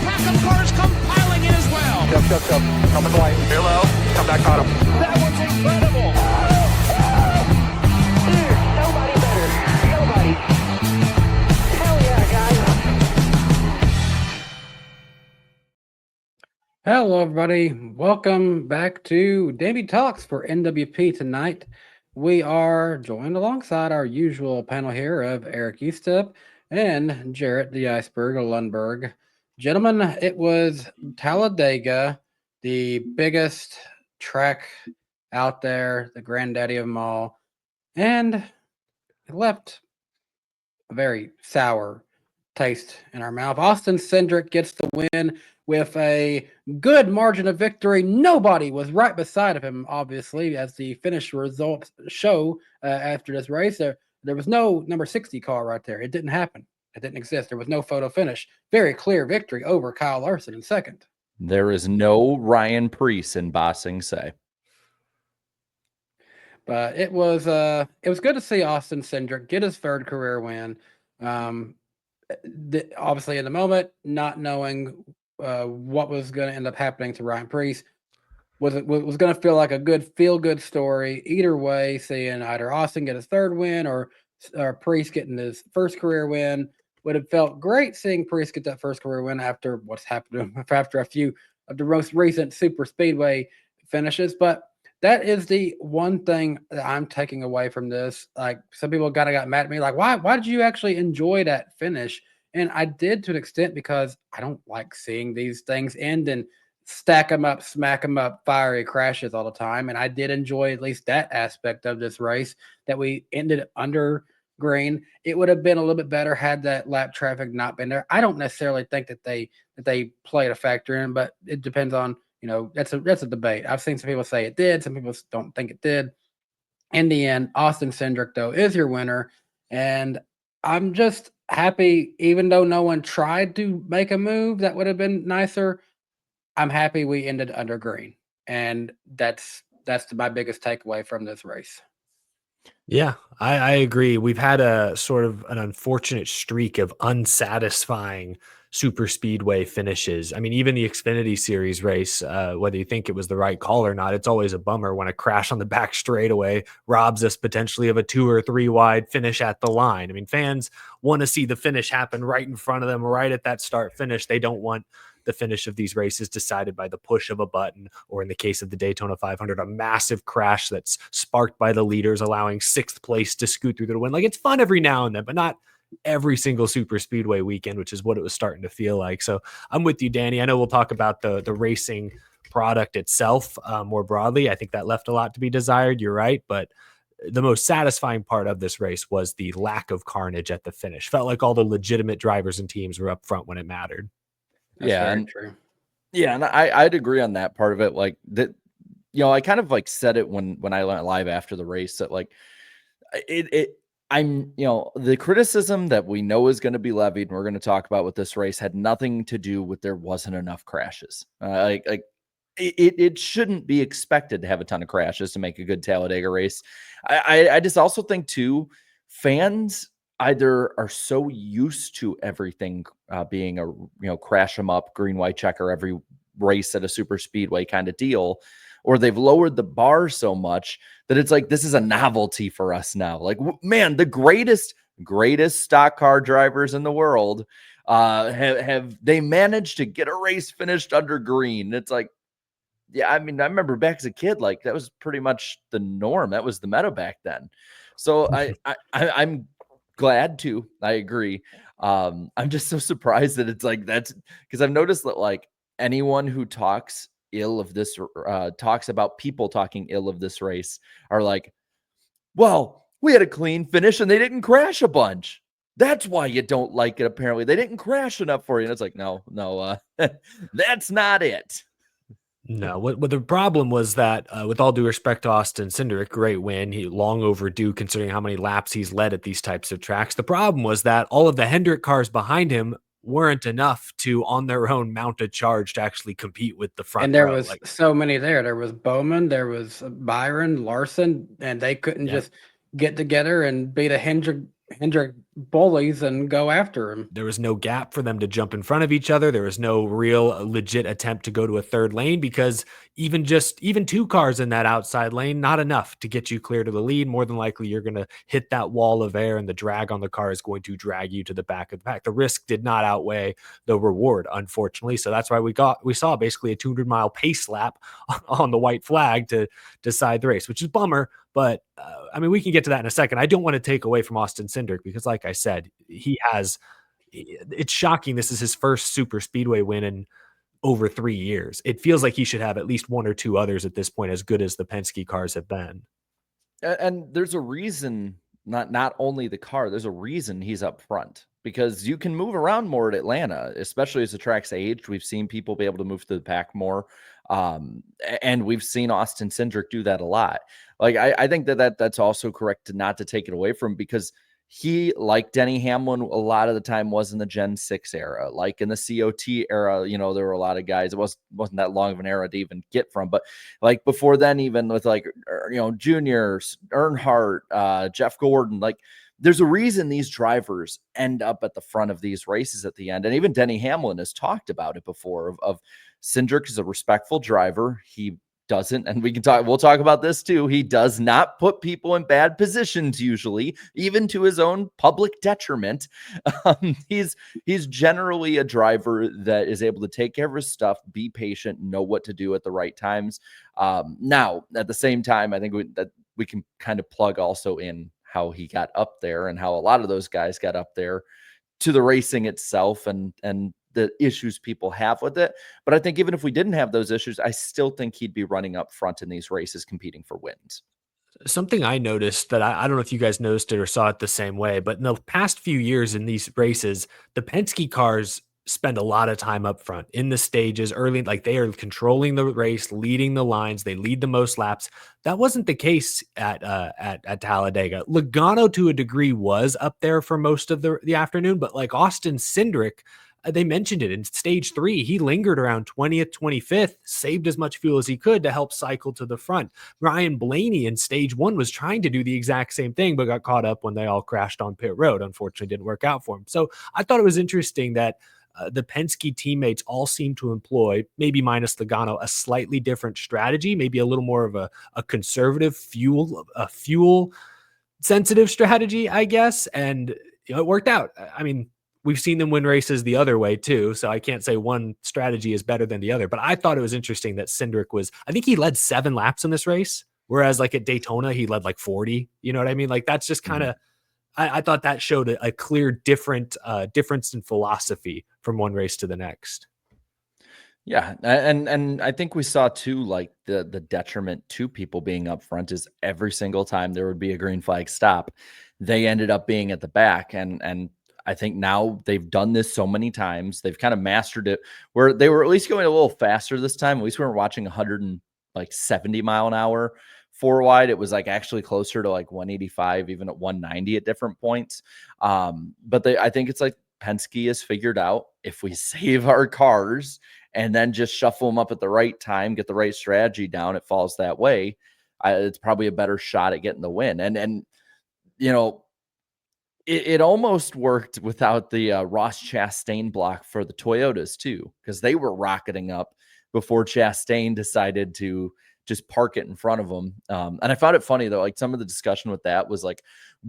pack of cars come piling in as well. Yep. Coming light. Hello. Come back on him. That was incredible. Dude, nobody better. Nobody. Hell yeah, guys. Hello, everybody. Welcome back to Davey Talks for NWP tonight. We are joined alongside our usual panel here of Eric Eastup and Jarrett the Iceberg Lundberg. Gentlemen, it was Talladega, the biggest track out there, the granddaddy of them all, and it left a very sour taste in our mouth. Austin Cindric gets the win with a good margin of victory. Nobody was right beside of him, obviously, as the finish results show after this race. There was no number 60 car right there. It didn't happen. It didn't exist. There was no photo finish. Very clear victory over Kyle Larson in second. There is no Ryan Preece in Bossing Say. But it was good to see Austin Cindric get his third career win. Obviously, in the moment, not knowing what was going to end up happening to Ryan Preece was going to feel like a good feel-good story either way, seeing either Austin get his third win or Preece getting his first career win. Would have felt great seeing Preece get that first career win after what's happened to him after a few of the most recent Superspeedway finishes. But that is the one thing that I'm taking away from this. Like, some people got mad at me, like, why did you actually enjoy that finish? And I did to an extent because I don't like seeing these things end and stack them up, smack them up, fiery crashes all the time. And I did enjoy at least that aspect of this race, that we ended under green. It would have been a little bit better had that lap traffic not been there. I don't necessarily think that they played a factor in, but it depends on, that's a debate. I've seen some people say it did. Some people don't think it did. In the end, Austin Cindric, though, is your winner. And I'm just happy, even though no one tried to make a move that would have been nicer, I'm happy we ended under green. And that's my biggest takeaway from this race. Yeah, I agree. We've had a sort of an unfortunate streak of unsatisfying super speedway finishes. I mean, even the Xfinity Series race, whether you think it was the right call or not, it's always a bummer when a crash on the back straightaway robs us potentially of a 2 or 3 wide finish at the line. I mean, fans want to see the finish happen right in front of them, right at that start finish. They don't want the finish of these races decided by the push of a button, or in the case of the Daytona 500, a massive crash that's sparked by the leaders, allowing 6th place to scoot through the win. Like, it's fun every now and then, but not every single super speedway weekend, which is what it was starting to feel like. So I'm with you, Danny. I know we'll talk about the racing product itself more broadly. I think that left a lot to be desired. You're right. But the most satisfying part of this race was the lack of carnage at the finish. Felt like all the legitimate drivers and teams were up front when it mattered. That's true. Yeah, and I'd agree on that part of it. Like that, I kind of like said it when I went live after the race that like I'm the criticism that we know is going to be levied and we're going to talk about with this race had nothing to do with there wasn't enough crashes. It shouldn't be expected to have a ton of crashes to make a good Talladega race. I just also think too, fans either are so used to everything being a crash them up, green, white checker every race at a super speedway kind of deal, or they've lowered the bar so much that it's like, this is a novelty for us now. Like, man, the greatest stock car drivers in the world have they managed to get a race finished under green. It's like, yeah, I mean, I remember back as a kid, like that was pretty much the norm. That was the meta back then. So I'm glad to. I agree. I'm just so surprised that it's like that's because I've noticed that like anyone who talks ill of this, talks about people talking ill of this race are like, well, we had a clean finish and they didn't crash a bunch. That's why you don't like it. Apparently, they didn't crash enough for you. And it's like, no, that's not it. No, what the problem was that, with all due respect to Austin Cindric, great win. He long overdue considering how many laps he's led at these types of tracks. The problem was that all of the Hendrick cars behind him weren't enough to, on their own, mount a charge to actually compete with the front. And there was so many there. There was Bowman, there was Byron, Larson, and they couldn't just get together and beat a Hendrick Hendrick bullies and go after him. There was no gap for them to jump in front of each other. There was no real legit attempt to go to a third lane because even 2 cars in that outside lane, not enough to get you clear to the lead. More than likely, you're going to hit that wall of air and the drag on the car is going to drag you to the back of the pack. The risk did not outweigh the reward, unfortunately. So that's why we saw basically a 200-mile pace lap on the white flag to decide the race, which is a bummer. But I mean, we can get to that in a second. I don't want to take away from Austin Cindric because, like I said, it's shocking. This is his first super speedway win in over 3 years. It feels like he should have at least 1 or 2 others at this point, as good as the Penske cars have been. And there's a reason, not only the car, there's a reason he's up front, because you can move around more at Atlanta, especially as the track's aged. We've seen people be able to move through the pack more. And we've seen Austin Cindric do that a lot. Like, I think that's also correct not to take it away from him, because he, like Denny Hamlin, a lot of the time was in the Gen 6 era. Like in the COT era, there were a lot of guys. It wasn't that long of an era to even get from. But like before then, even with like, juniors, Earnhardt, Jeff Gordon, like there's a reason these drivers end up at the front of these races at the end. And even Denny Hamlin has talked about it before of Cindric is a respectful driver. He doesn't, and we'll talk about this too. He does not put people in bad positions, usually, even to his own public detriment. He's generally a driver that is able to take care of his stuff, be patient, know what to do at the right times. Now, at the same time, I think we can kind of plug also in how he got up there and how a lot of those guys got up there to the racing itself and the issues people have with it. But I think even if we didn't have those issues, I still think he'd be running up front in these races competing for wins. Something I noticed that I don't know if you guys noticed it or saw it the same way, but in the past few years in these races, the Penske cars spend a lot of time up front in the stages early. Like they are controlling the race, leading the lines. They lead the most laps. That wasn't the case at Talladega. Logano to a degree was up there for most of the afternoon, but like Austin Cindric, they mentioned it in stage 3. He lingered around 20th, 25th, saved as much fuel as he could to help cycle to the front. Ryan Blaney in stage 1 was trying to do the exact same thing, but got caught up when they all crashed on pit road. Unfortunately, didn't work out for him. So I thought it was interesting that the Penske teammates all seem to employ, maybe minus Logano, a slightly different strategy, maybe a little more of a conservative fuel sensitive strategy, I guess. And it worked out. I mean, we've seen them win races the other way too, so I can't say one strategy is better than the other. But I thought it was interesting that Cindric I think he led 7 laps in this race, whereas like at Daytona, he led like 40. You know what I mean? Like that's just kind of, I thought that showed a clear difference in philosophy from one race to the next. Yeah, and I think we saw too, like the detriment to people being up front is every single time there would be a green flag stop, they ended up being at the back, and I think now they've done this so many times, they've kind of mastered it, where they were at least going a little faster this time. At least we weren't watching 170 mile an hour 4 wide. It was like actually closer to like 185, even at 190 at different points. But I think it's like Penske has figured out, if we save our cars and then just shuffle them up at the right time, get the right strategy down, it falls that way. It's probably a better shot at getting the win. And it almost worked without the Ross Chastain block for the Toyotas too, because they were rocketing up before Chastain decided to just park it in front of them. And I found it funny though, like some of the discussion with that was like,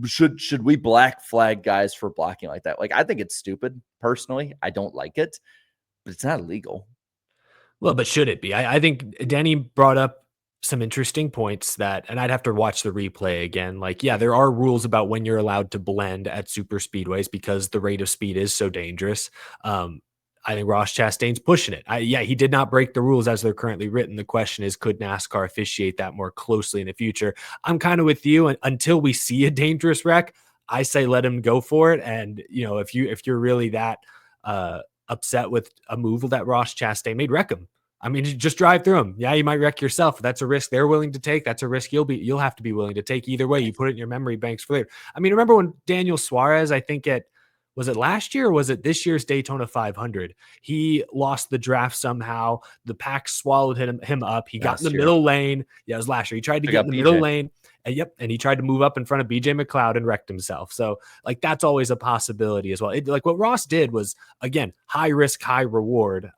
should we black flag guys for blocking like that? Like, I think it's stupid personally. I don't like it, but it's not illegal. Well, but should it be? I think Danny brought up some interesting points and I'd have to watch the replay again. Like, yeah, there are rules about when you're allowed to blend at super speedways because the rate of speed is so dangerous. I think Ross Chastain's pushing it. He did not break the rules as they're currently written. The question is, could NASCAR officiate that more closely in the future? I'm kind of with you. And until we see a dangerous wreck, I say let him go for it. And if you're really that upset with a move that Ross Chastain made, wreck him. I mean, just drive through them. Yeah, you might wreck yourself. That's a risk they're willing to take. That's a risk you'll have to be willing to take. Either way, you put it in your memory banks for later. I mean, remember when Daniel Suarez, I think at was it last year or was it this year's Daytona 500? He lost the draft somehow. The pack swallowed him up. He got in the middle lane. Yeah, it was last year. He tried to get in the middle lane. And and he tried to move up in front of BJ McLeod and wrecked himself. So like that's always a possibility as well. Like what Ross did was, again, high risk, high reward.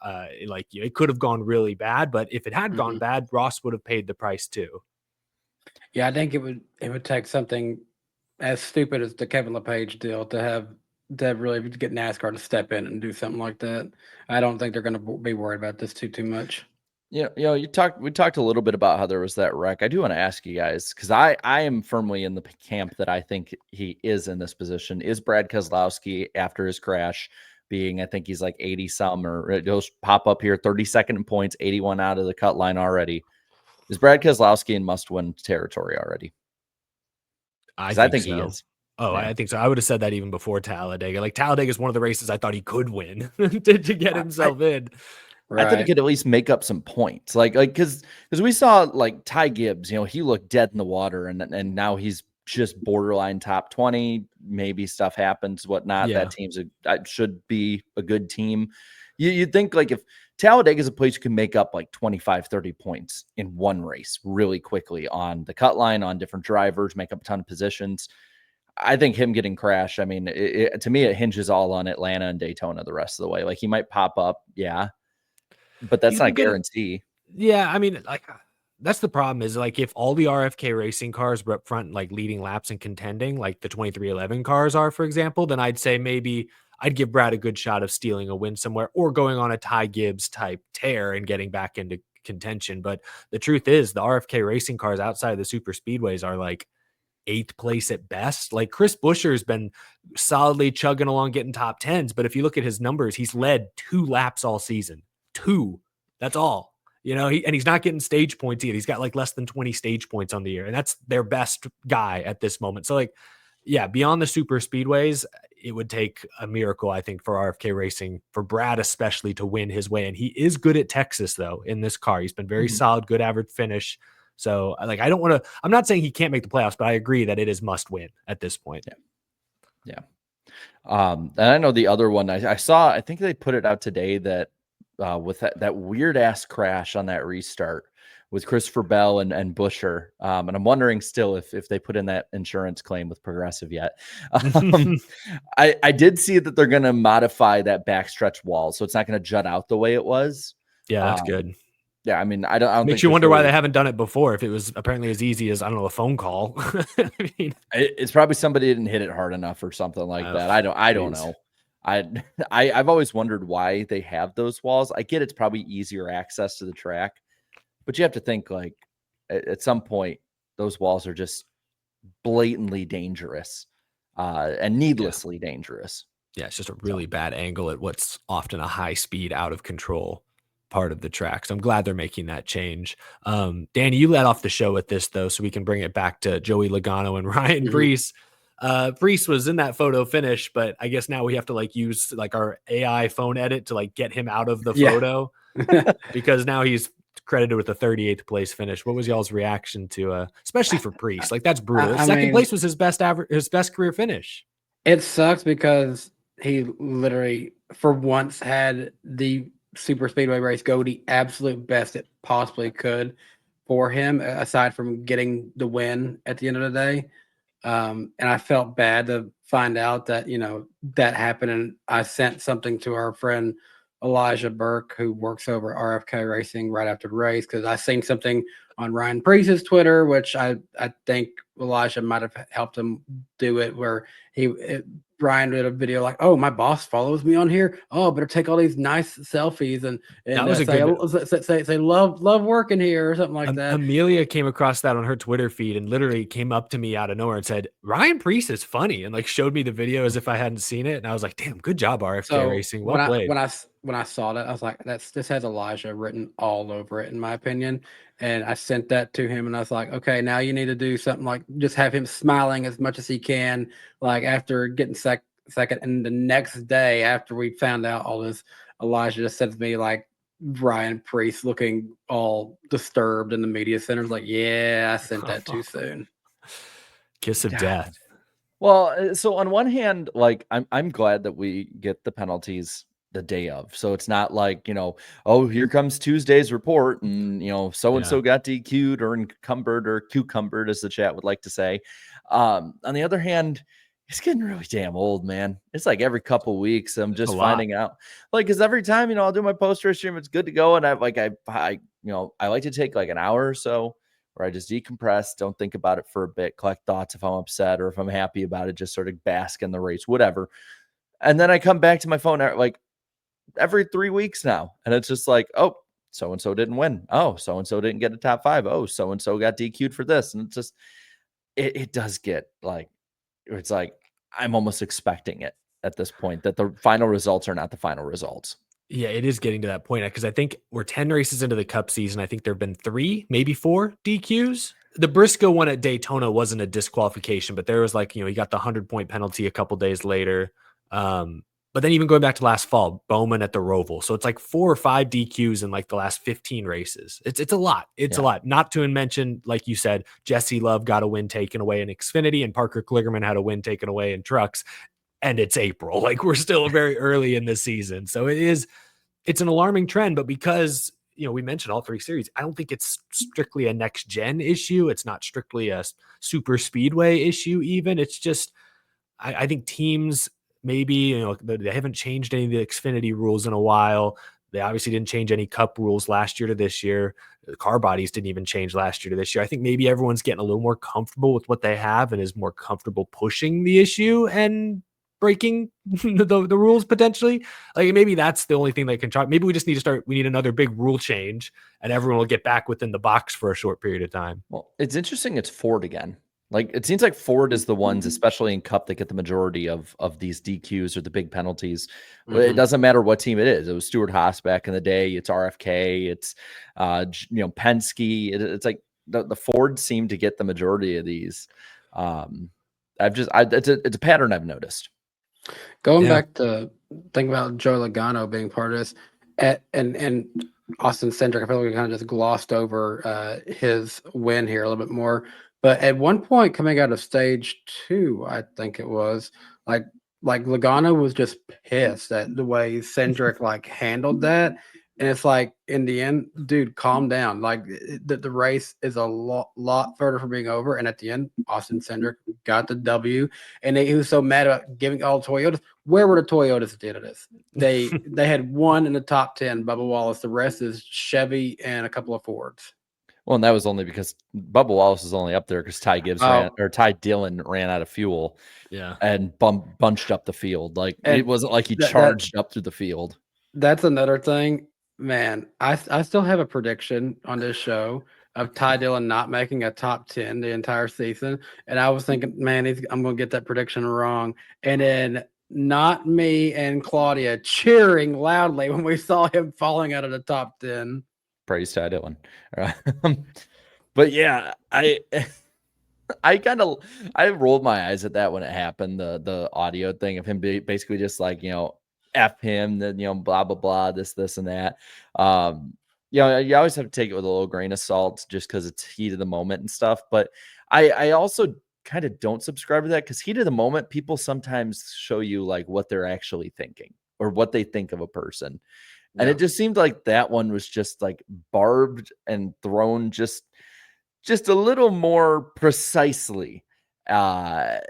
Like it could have gone really bad, but if it had gone bad, Ross would have paid the price too. Yeah, I think it would take something as stupid as the Kevin LePage deal to really get NASCAR to step in and do something like that. I don't think they're going to be worried about this too much. Yeah, we talked a little bit about how there was that wreck. I do want to ask you guys, because I am firmly in the camp that I think he is in this position. Is Brad Keselowski, after his crash, being, I think he's like 80 some, or it'll pop up here, 32nd in points, 81 out of the cut line already. Is Brad Keselowski in must-win territory already? I think so. he is. Oh, yeah. I think so. I would have said that even before Talladega. Like Talladega is one of the races I thought he could win to get himself in. Right. I thought he could at least make up some points, like because we saw like Ty Gibbs, he looked dead in the water, and now he's just borderline top 20. Maybe stuff happens, whatnot. Yeah. That team's should be a good team. You'd think like if Talladega is a place you can make up like 25, 30 points in one race really quickly on the cut line, on different drivers, make up a ton of positions. I think him getting crashed, I mean, to me, it hinges all on Atlanta and Daytona the rest of the way. Like he might pop up, yeah, but that's not a guarantee. Yeah, I mean, like that's the problem is like if all the RFK racing cars were up front, like leading laps and contending, like the 2311 cars are, for example, then I'd say maybe I'd give Brad a good shot of stealing a win somewhere or going on a Ty Gibbs type tear and getting back into contention. But the truth is, the RFK racing cars outside of the super speedways are like 8th place at best. Like Chris Buescher's been solidly chugging along, getting top 10s. But if you look at his numbers, he's led 2 laps all season. 2. That's all. He's not getting stage points either. He's got like less than 20 stage points on the year, and that's their best guy at this moment. So like, yeah, beyond the super speedways, it would take a miracle, I think, for RFK Racing, for Brad especially, to win his way. And he is good at Texas though in this car. He's been very solid, good average finish. So like, I don't want to, I'm not saying he can't make the playoffs, but I agree that it is must win at this point. Yeah. And I know the other one I saw, I think they put it out today that with that weird ass crash on that restart with Christopher Bell and Buescher. And I'm wondering still if they put in that insurance claim with Progressive yet. I did see that they're going to modify that backstretch wall, so it's not going to jut out the way it was. Yeah, that's good. Yeah, I mean, I don't makes you wonder why they haven't done it before. If it was apparently as easy as, I don't know, a phone call. I mean, it's probably somebody didn't hit it hard enough or something like that. I don't know. I've always wondered why they have those walls. I get it's probably easier access to the track, but you have to think like at some point those walls are just blatantly dangerous and needlessly dangerous. Yeah, it's just a really bad angle at what's often a high speed, out of control part of the track. So I'm glad they're making that change. Danny, you led off the show with this though, so we can bring it back to Joey Logano and Ryan Preece. Preece was in that photo finish, but I guess now we have to like use like our AI phone edit to like get him out of the photo because now he's credited with the 38th place finish. What was y'all's reaction to especially for Preece? Like that's brutal. Second place was his best career finish. It sucks because he literally for once had the super speedway race go the absolute best it possibly could for him, aside from getting the win at the end of the day. And I felt bad to find out that, that happened. And I sent something to our friend Elijah Burke, who works over RFK Racing, right after the race, because I seen something on Ryan Preece's Twitter, which I think Elijah might have helped him do it, where Ryan did a video like, "Oh, my boss follows me on here. Oh, better take all these nice selfies and that was say love working here," or something like that. Amelia came across that on her Twitter feed and literally came up to me out of nowhere and said, "Ryan Preece is funny," and like showed me the video as if I hadn't seen it. And I was like, "Damn, good job, RFK Racing. Well played." When I saw that, I was like, this has Elijah written all over it, in my opinion. And I sent that to him, and I was like, okay, now you need to do something like just have him smiling as much as he can, like after getting second. And the next day, after we found out all this, Elijah just said to me, like, Ryan Preece looking all disturbed in the media center. Like, yeah, I sent that too soon. Kiss of death. Well, so on one hand, like I'm glad that we get the penalties the day of. So it's not like, oh, here comes Tuesday's report and, so and so got DQ'd or encumbered or cucumbered, as the chat would like to say. On the other hand, it's getting really damn old, man. It's like every couple weeks I'm just finding out, like, because every time, I'll do my post-race stream, it's good to go, and I like to take like an hour or so where I just decompress, don't think about it for a bit, collect thoughts if I'm upset or if I'm happy about it, just sort of bask in the race, whatever. And then I come back to my phone like every 3 weeks now, and it's just like, oh, so and so didn't win. Oh, so and so didn't get a top 5. Oh, so and so got DQ'd for this, and it's just it does get like, it's like I'm almost expecting it at this point that the final results are not the final results. Yeah, it is getting to that point because I think we're 10 races into the Cup season. I think there have been 3, maybe 4 DQs. The Briscoe one at Daytona wasn't a disqualification, but there was like, he got the 100-point penalty a couple days later. But then even going back to last fall, Bowman at the Roval. So it's like 4 or 5 DQs in like the last 15 races. It's a lot. It's a lot. Not to mention, like you said, Jesse Love got a win taken away in Xfinity and Parker Kligerman had a win taken away in trucks. And it's April. Like, we're still very early in the season. So it's an alarming trend, but because, we mentioned all 3 series, I don't think it's strictly a next gen issue. It's not strictly a super speedway issue even. It's just, I think teams maybe, they haven't changed any of the Xfinity rules in a while. They obviously didn't change any Cup rules last year to this year. The car bodies didn't even change last year to this year. I think maybe everyone's getting a little more comfortable with what they have and is more comfortable pushing the issue and breaking the rules potentially. Like, maybe that's the only thing that can try. Maybe we just need to we need another big rule change and everyone will get back within the box for a short period of time. Well, it's interesting. It's Ford again. Like, it seems like Ford is the ones, especially in Cup, that get the majority of these DQs or the big penalties. It doesn't matter what team it is. It was Stewart Haas back in the day. It's RFK. It's Penske. It's like the Ford seem to get the majority of these. It's a pattern I've noticed. Going back to think about Joe Logano being part of this, and Austin Cindric, I feel like we kind of just glossed over his win here a little bit more. But at one point, coming out of stage 2, I think it was like Logano was just pissed at the way Cindric like handled that. And it's like, in the end, dude, calm down. Like, the race is a lot further from being over. And at the end, Austin Cindric got the W. And he was so mad about giving all Toyotas. Where were the Toyotas at the end of this? They had one in the top 10, Bubba Wallace. The rest is Chevy and a couple of Fords. Well, and that was only because Bubba Wallace was only up there because Ty Dillon ran out of fuel. Yeah. And bunched up the field. Like, it wasn't like he charged up through the field. That's another thing. Man, I still have a prediction on this show of Ty Dillon not making a top 10 the entire season. And I was thinking, man, I'm going to get that prediction wrong. And then not me and Claudia cheering loudly when we saw him falling out of the top 10. Praise Ty Dillon. But yeah, I rolled my eyes at that when it happened, the audio thing of him basically just like, F him, then, blah, blah, blah, this, and that. You always have to take it with a little grain of salt just because it's heat of the moment and stuff. But I also kind of don't subscribe to that because heat of the moment, people sometimes show you like what they're actually thinking or what they think of a person. And it just seemed like that one was just like barbed and thrown just a little more precisely at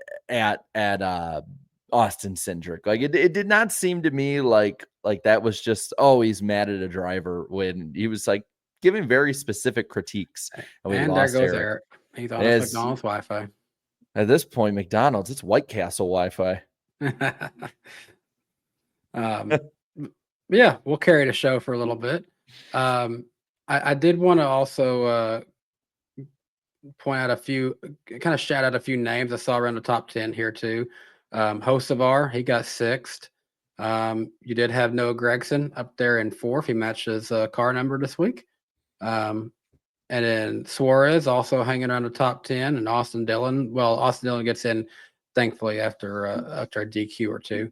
Austin Cindric. Like, it did not seem to me like that was just, oh, he's mad at a driver, when he was like giving very specific critiques. And there goes Eric. He's on McDonald's Wi-Fi. At this point, McDonald's, it's White Castle Wi-Fi. Yeah, we'll carry the show for a little bit. I did want to also point out kind of shout out a few names I saw around the top 10 here too. Hocevar, he got 6th. You did have Noah Gragson up there in 4th. He matched his car number this week. And then Suarez also hanging around the top 10, and Austin Dillon. Well, Austin Dillon gets in, thankfully, after a DQ or 2.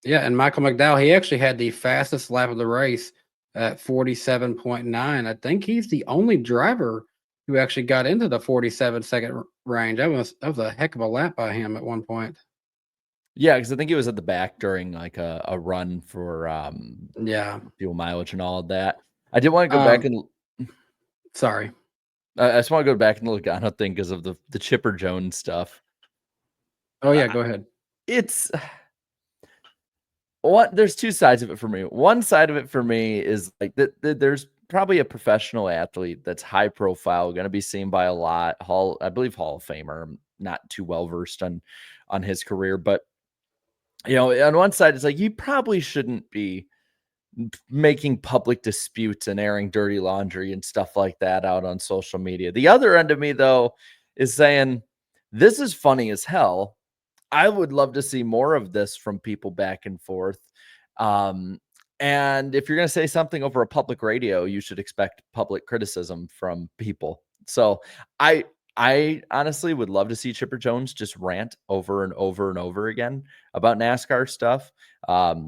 Yeah, and Michael McDowell, he actually had the fastest lap of the race at 47.9. I think he's the only driver who actually got into the 47-second range. That was a heck of a lap by him at one point. Yeah, because I think he was at the back during like a run for Yeah. fuel mileage and all of that. I did want to go back and Sorry. I just want to go back and look on a thing because of the Chipper Jones stuff. Oh yeah, go ahead. It's what there's two sides of it for me. One side of it for me is like that there's probably a professional athlete that's high profile, going to be seen by a lot. I believe Hall of Famer. I'm not too well versed on his career, but on one side it's like you probably shouldn't be making public disputes and airing dirty laundry and stuff like that out on social media. The other end of me though is saying this is funny as hell. I would love to see more of this from people back and forth. And if you're going to say something over a public radio, you should expect public criticism from people. So I honestly would love to see Chipper Jones just rant over and over and over again about NASCAR stuff.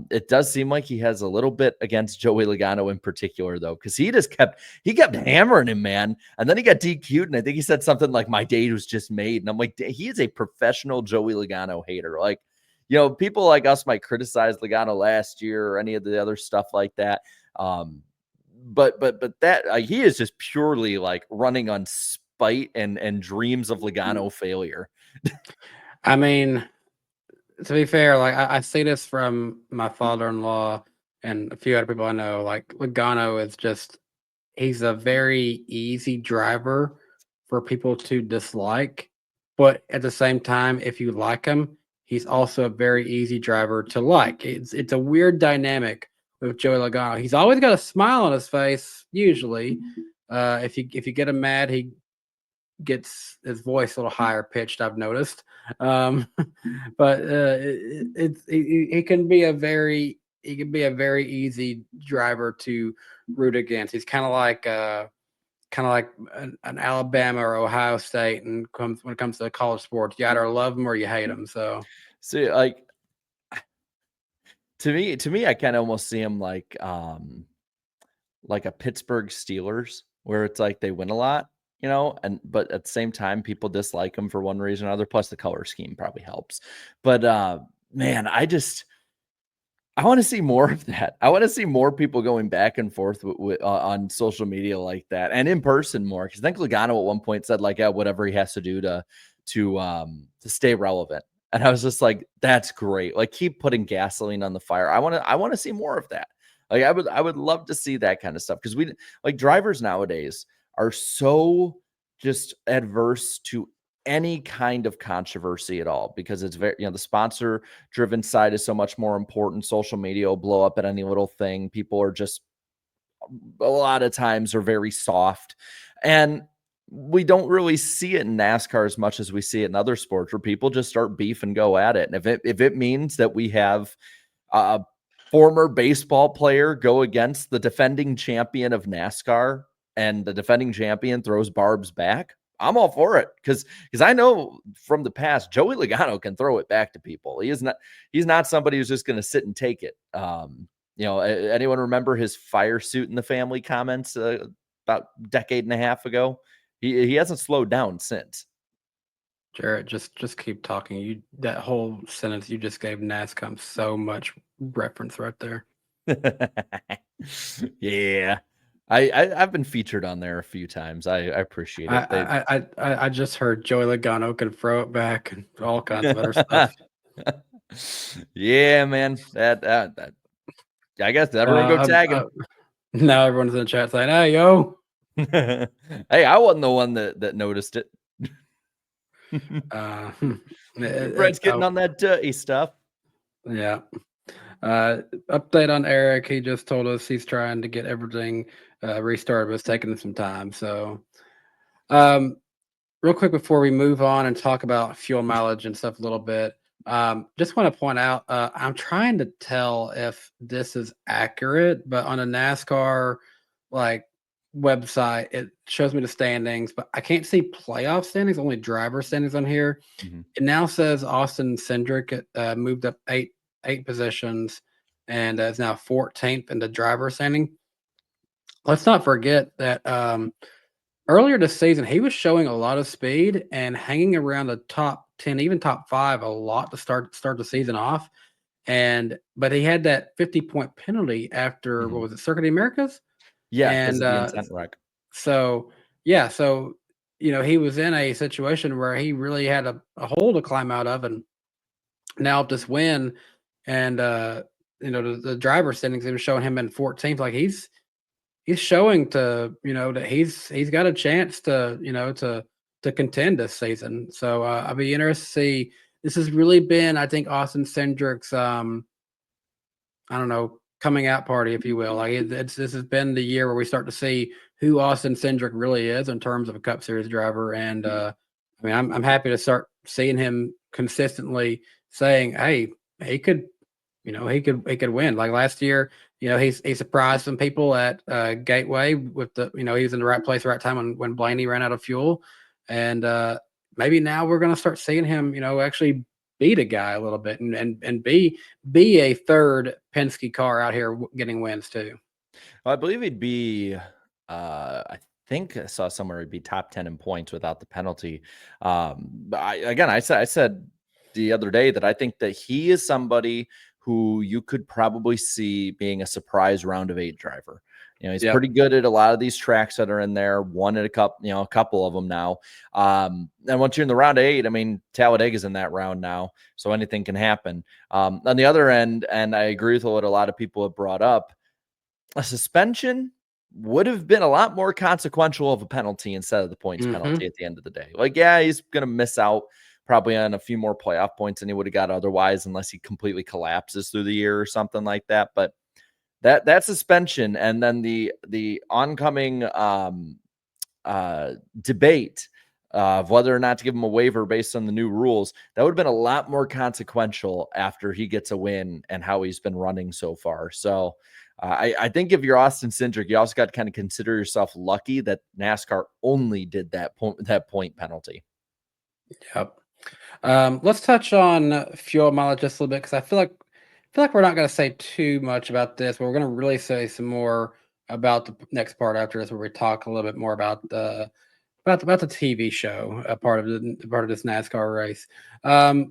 It does seem like he has a little bit against Joey Logano in particular, though, because he kept hammering him, man. And then he got DQ'd, and I think he said something like, "My day was just made." And I'm like, he is a professional Joey Logano hater. Like, people like us might criticize Logano last year or any of the other stuff like that. But that he is just purely like running on spite and dreams of Logano failure. I mean, to be fair, like I see this from my father-in-law and a few other people I know. Like Logano is he's a very easy driver for people to dislike, but at the same time, if you like him, he's also a very easy driver to like. It's a weird dynamic with Joey Logano. He's always got a smile on his face, usually. If you get him mad, he gets his voice a little higher pitched, I've noticed. But he can be a very easy driver to root against. He's kind of like an Alabama or Ohio State, and when it comes to college sports, you either love them or you hate them. So see, like to me, I kind of almost see him like a Pittsburgh Steelers, where it's like they win a lot, but at the same time, people dislike him for one reason or another. Plus, the color scheme probably helps. But man, I want to see more of that. I want to see more people going back and forth on social media like that and in person more. Because I think Logano at one point said like, yeah, whatever he has to do to stay relevant. And I was just like, that's great. Like, keep putting gasoline on the fire. I want to see more of that. Like, I would love to see that kind of stuff, because drivers nowadays are so just adverse to any kind of controversy at all, because it's very, the sponsor driven side is so much more important. Social media will blow up at any little thing. People are just a lot of times are very soft, and we don't really see it in NASCAR as much as we see it in other sports, where people just start beef and go at it. And if it means that we have a former baseball player go against the defending champion of NASCAR, and the defending champion throws barbs back, I'm all for it, because I know from the past, Joey Logano can throw it back to people. He's not somebody who's just going to sit and take it. Anyone remember his fire suit in the family comments about a decade and a half ago? He hasn't slowed down since. Jarrett, just keep talking. That whole sentence you just gave NASCAR so much reference right there. Yeah. I've been featured on there a few times. I appreciate it. I just heard Joey Logano can throw it back and all kinds of other stuff. Yeah, man. That I guess everyone go tag him. Now everyone's in the chat saying, "Hey, yo." Hey, I wasn't the one that noticed it. Brett's getting on that dirty stuff. Yeah. Update on Eric. He just told us he's trying to get everything restarted, but it's taking some time. So, real quick before we move on and talk about fuel mileage and stuff a little bit, just want to point out, I'm trying to tell if this is accurate, but on a NASCAR website, it shows me the standings, but I can't see playoff standings, only driver standings on here. Mm-hmm. It now says Austin Cindric moved up eight positions and is now 14th in the driver standing. Let's not forget that earlier this season, he was showing a lot of speed and hanging around the top 10, even top 5 a lot to start the season off. But he had that 50-point penalty after what Mhm. was it, Circuit of the Americas? Yeah, because And of the intent wreck. so yeah, so he was in a situation where he really had a hole to climb out of, and now this win, and the driver standings even showing him in 14th, like he's showing that he's got a chance to contend this season. So I'll be interested to see. This has really been, I think, Austin Cindric's I don't know, coming out party, if you will. Like this has been the year where we start to see who Austin Cindric really is in terms of a Cup Series driver. And I mean, I'm happy to start seeing him consistently saying, "Hey, he could, he could win." Like last year, he surprised some people at Gateway with he was in the right place, right time when Blaney ran out of fuel, and maybe now we're going to start seeing him, actually beat a guy a little bit and be a third Penske car out here getting wins too. Well, I believe he'd be, I think I saw somewhere he'd be top 10 in points without the penalty. But I said the other day that I think that he is somebody who you could probably see being a surprise round of 8 driver. He's Yep. pretty good at a lot of these tracks that are in there. Won at a couple of them now. And once you're in the round of 8, I mean, Talladega's in that round now, so anything can happen. On the other end, and I agree with what a lot of people have brought up, a suspension would have been a lot more consequential of a penalty instead of the points penalty at the end of the day. Like, yeah, he's going to miss out probably on a few more playoff points than he would have got otherwise, unless he completely collapses through the year or something like that. But that suspension and then the oncoming debate of whether or not to give him a waiver based on the new rules, that would have been a lot more consequential after he gets a win and how he's been running so far. So I think if you're Austin Cindric, you also got to kind of consider yourself lucky that NASCAR only did that point penalty. Yep. Let's touch on fuel mileage just a little bit because I feel like we're not going to say too much about this, but we're going to really say some more about the next part after this, where we talk a little bit more about the TV show, a part of this NASCAR race.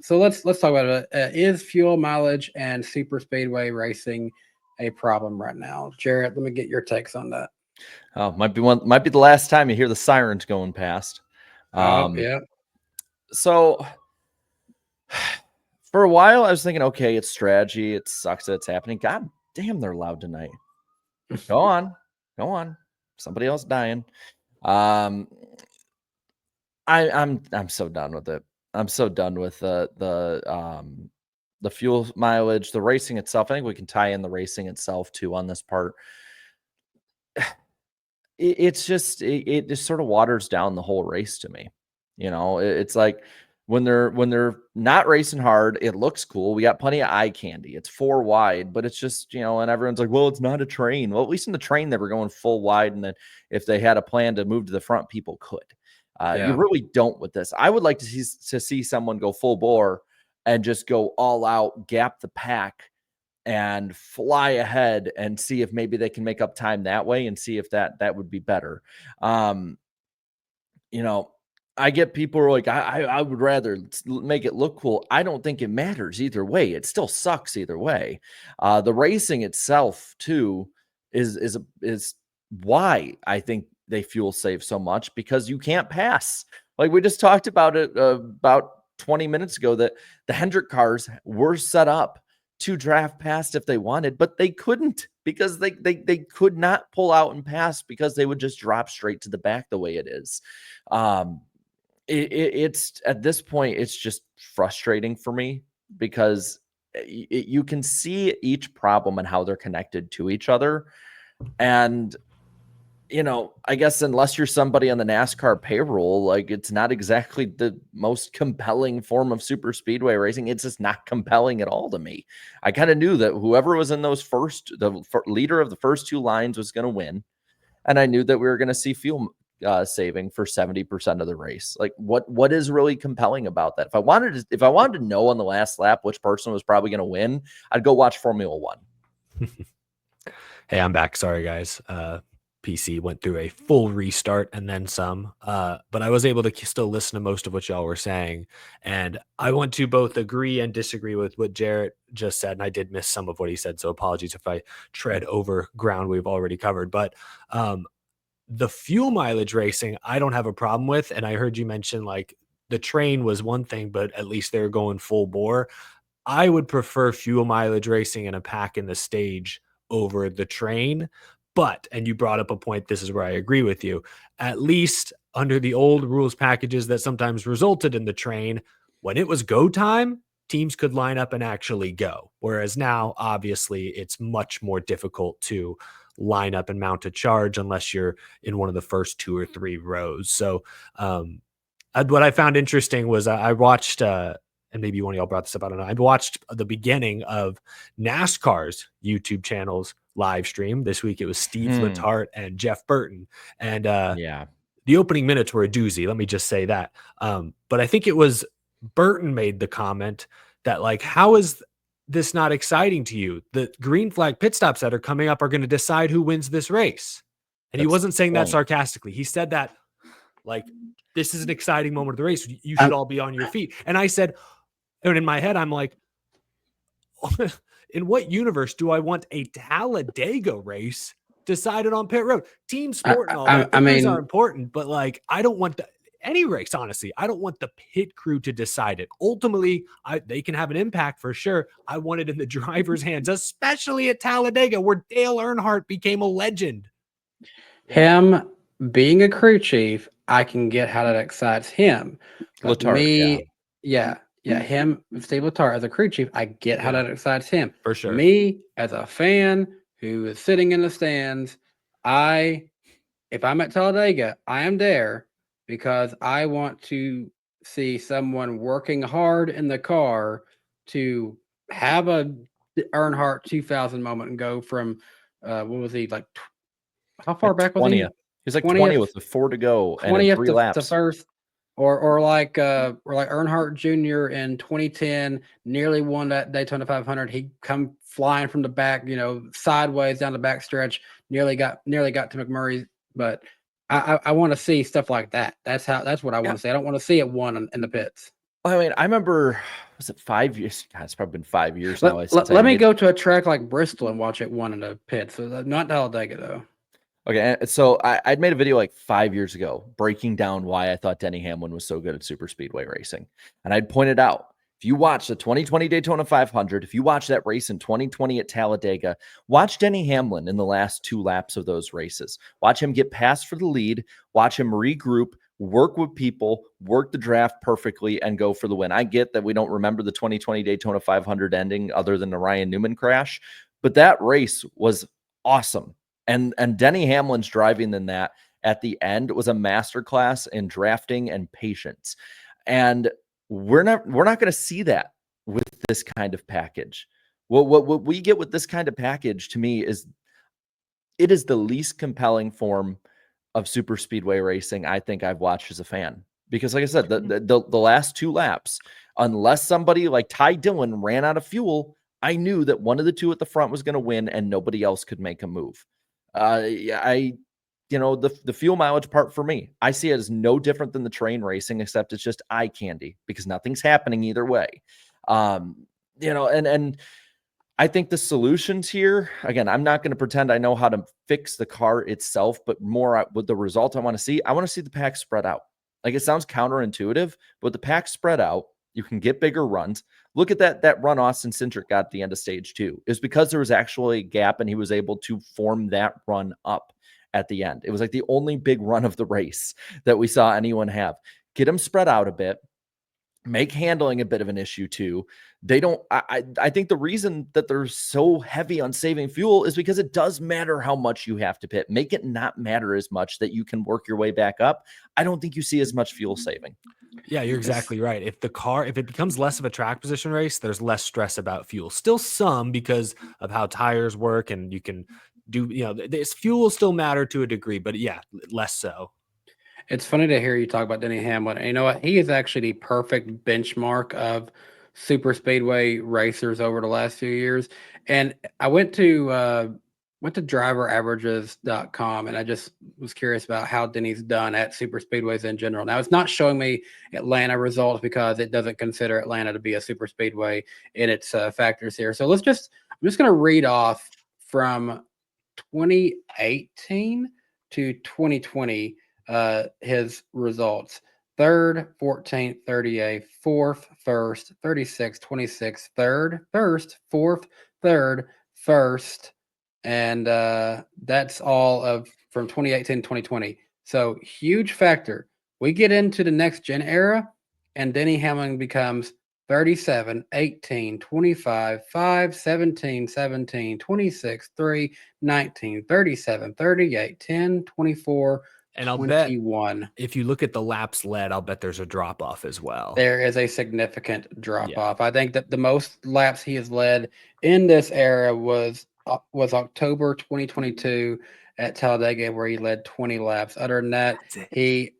So let's talk about it. Is fuel mileage and super speedway racing a problem right now? Jarrett, let me get your takes on that. Oh, might be the last time you hear the sirens going past. Yeah. So for a while, I was thinking, okay, it's strategy. It sucks that it's happening. God damn, they're loud tonight. Go on. Somebody else dying. I'm so done with it. I'm so done with the fuel mileage, the racing itself. I think we can tie in the racing itself too on this part. It just sort of waters down the whole race to me. It's like when they're not racing hard, it looks cool. We got plenty of eye candy. It's 4 wide, but it's just, and everyone's like, well, it's not a train. Well, at least in the train, they were going full wide. And then if they had a plan to move to the front, people could. You really don't with this. I would like to see someone go full bore and just go all out, gap the pack, and fly ahead and see if maybe they can make up time that way and see if that would be better. I get people are like, I would rather make it look cool. I don't think it matters either way. It still sucks either way. The racing itself too is why I think they fuel save so much, because you can't pass. Like we just talked about it about 20 minutes ago, that the Hendrick cars were set up to draft past if they wanted, but they couldn't, because they could not pull out and pass because they would just drop straight to the back the way it is. It's at this point, it's just frustrating for me because you can see each problem and how they're connected to each other. And I guess unless you're somebody on the NASCAR payroll, like it's not exactly the most compelling form of super speedway racing. It's just not compelling at all to me. I kind of knew that whoever was in those the leader of the first 2 lines was going to win. And I knew that we were going to see fuel saving for 70% of the race. Like what is really compelling about that? If I wanted to know on the last lap which person was probably going to win, I'd go watch Formula 1. Hey, I'm back. Sorry, guys. PC went through a full restart and then some. But I was able to still listen to most of what y'all were saying. And I want to both agree and disagree with what Jarrett just said. And I did miss some of what he said. So apologies if I tread over ground we've already covered. But the fuel mileage racing, I don't have a problem with. And I heard you mention like the train was one thing, but at least they're going full bore. I would prefer fuel mileage racing and a pack in the stage over the train. But, and you brought up a point, this is where I agree with you, at least under the old rules packages that sometimes resulted in the train, when it was go time, teams could line up and actually go. Whereas now, obviously, it's much more difficult to line up and mount a charge unless you're in one of the first 2 or 3 rows. So, what I found interesting was I watched, and maybe one of y'all brought this up, I don't know. I watched the beginning of NASCAR's YouTube channel's live stream. This week it was Steve Letarte and Jeff Burton. And Yeah. the opening minutes were a doozy. Let me just say that. But I think it was Burton made the comment that, like, how is this not exciting to you? The green flag pit stops that are coming up are going to decide who wins this race. And he That's wasn't saying the that point. sarcastically. He said that, like, this is an exciting moment of the race. You should all be on your feet. And I said, and in my head, I'm like, in what universe do I want a Talladega race decided on pit road? Team sport and all that. Victories are important, but like, I don't want any race, honestly. I don't want the pit crew to decide it. Ultimately, they can have an impact for sure. I want it in the driver's hands, especially at Talladega, where Dale Earnhardt became a legend. Him being a crew chief, I can get how that excites him. But Letarte, him, Steve Letarte as a crew chief, I get how that excites him. For sure. Me as a fan who is sitting in the stands, if I'm at Talladega, I am there because I want to see someone working hard in the car to have a Earnhardt 2000 moment and go from what was he like? How far back was he? 20th. He's like 20 with the 4 to go and in 20th 3 to laps. first, or like Earnhardt Jr. in 2010 nearly won that Daytona 500. He come flying from the back, sideways down the back stretch, nearly got to McMurray. But I want to see stuff like that. That's what I want to see. I don't want to see it won in the pits. I mean, I remember, was it 5 years? God, it's probably been 5 years now. Let me go to a track like Bristol and watch it won in the pits. So not Talladega though. Okay, so I'd made a video like 5 years ago breaking down why I thought Denny Hamlin was so good at Superspeedway racing. And I'd pointed out, if you watch the 2020 Daytona 500, if you watch that race in 2020 at Talladega, watch Denny Hamlin in the last 2 laps of those races. Watch him get passed for the lead, watch him regroup, work with people, work the draft perfectly, and go for the win. I get that we don't remember the 2020 Daytona 500 ending other than the Ryan Newman crash, but that race was awesome. And Denny Hamlin's driving in that at the end was a masterclass in drafting and patience. And we're not going to see that with this kind of package. What we get with this kind of package, to me, is it is the least compelling form of super speedway racing I think I've watched as a fan. Because like I said, the last 2 laps, unless somebody like Ty Dillon ran out of fuel, I knew that one of the 2 at the front was going to win and nobody else could make a move. The fuel mileage part for me, I see it as no different than the train racing, except it's just eye candy because nothing's happening either way. And I think the solutions here, again, I'm not going to pretend I know how to fix the car itself, but more with the result I want to see the pack spread out. Like, it sounds counterintuitive, but the pack spread out, you can get bigger runs. Look at that run Austin Cindric got at the end of stage 2. It was because there was actually a gap and he was able to form that run up at the end. It was like the only big run of the race that we saw anyone have. Get them spread out a bit. Make handling a bit of an issue too. I think the reason that they're so heavy on saving fuel is because it does matter how much you have to pit. Make it not matter as much that you can work your way back up. I don't think you see as much fuel saving. Yeah, you're exactly right. If it becomes less of a track position race, there's less stress about fuel. Still some because of how tires work, and you can do, this fuel will still matter to a degree, but yeah, less so. It's funny to hear you talk about Denny Hamlin. And you know what? He is actually the perfect benchmark of super speedway racers over the last few years. And I went to went to driveraverages.com and I just was curious about how Denny's done at super speedways in general. Now it's not showing me Atlanta results because it doesn't consider Atlanta to be a super speedway in its factors here. So I'm just going to read off from 2018 to 2020 his results. 3rd, 14th, 38th, 4th, 1st, 36th, 26th, 3rd, 1st, 4th, 3rd, 1st, and that's all of from 2018 to 2020. So huge factor. We get into the next gen era, and Denny Hamlin becomes 37, 18, 25, 5, 17, 17, 26, 3, 19, 37, 38, 10, 24, And I'll 21. bet if you look at the laps led, I'll bet there's a drop off as well. There is a significant drop off. I think that the most laps he has led in this era was October 2022 at Talladega, where he led 20 laps. Other than that, he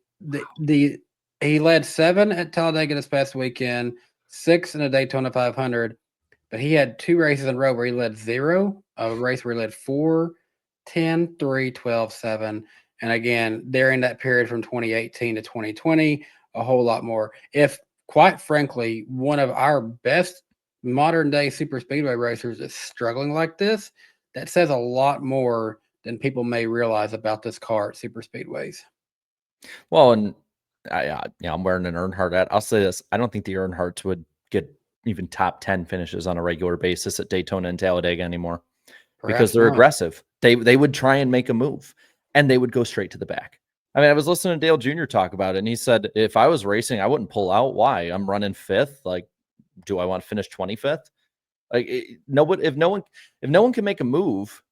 led 7 at Talladega this past weekend, 6 in a Daytona 500, but he had 2 races in a row where he led 0, a race where he led 4, 10, 3, 12, 7. And again, during that period from 2018 to 2020, a whole lot more. If, quite frankly, one of our best modern day super speedway racers is struggling like this, that says a lot more than people may realize about this car at super speedways. Well, and I'm wearing an Earnhardt hat. I'll say this: I don't think the Earnhardts would get even top 10 finishes on a regular basis at Daytona and Talladega anymore because they're aggressive. They would try and make a move, and they would go straight to the back. I mean, I was listening to Dale Jr. talk about it, and he said, if I was racing, I wouldn't pull out. Why? I'm running 5th. Like, do I want to finish 25th? Like, if no one can make a move,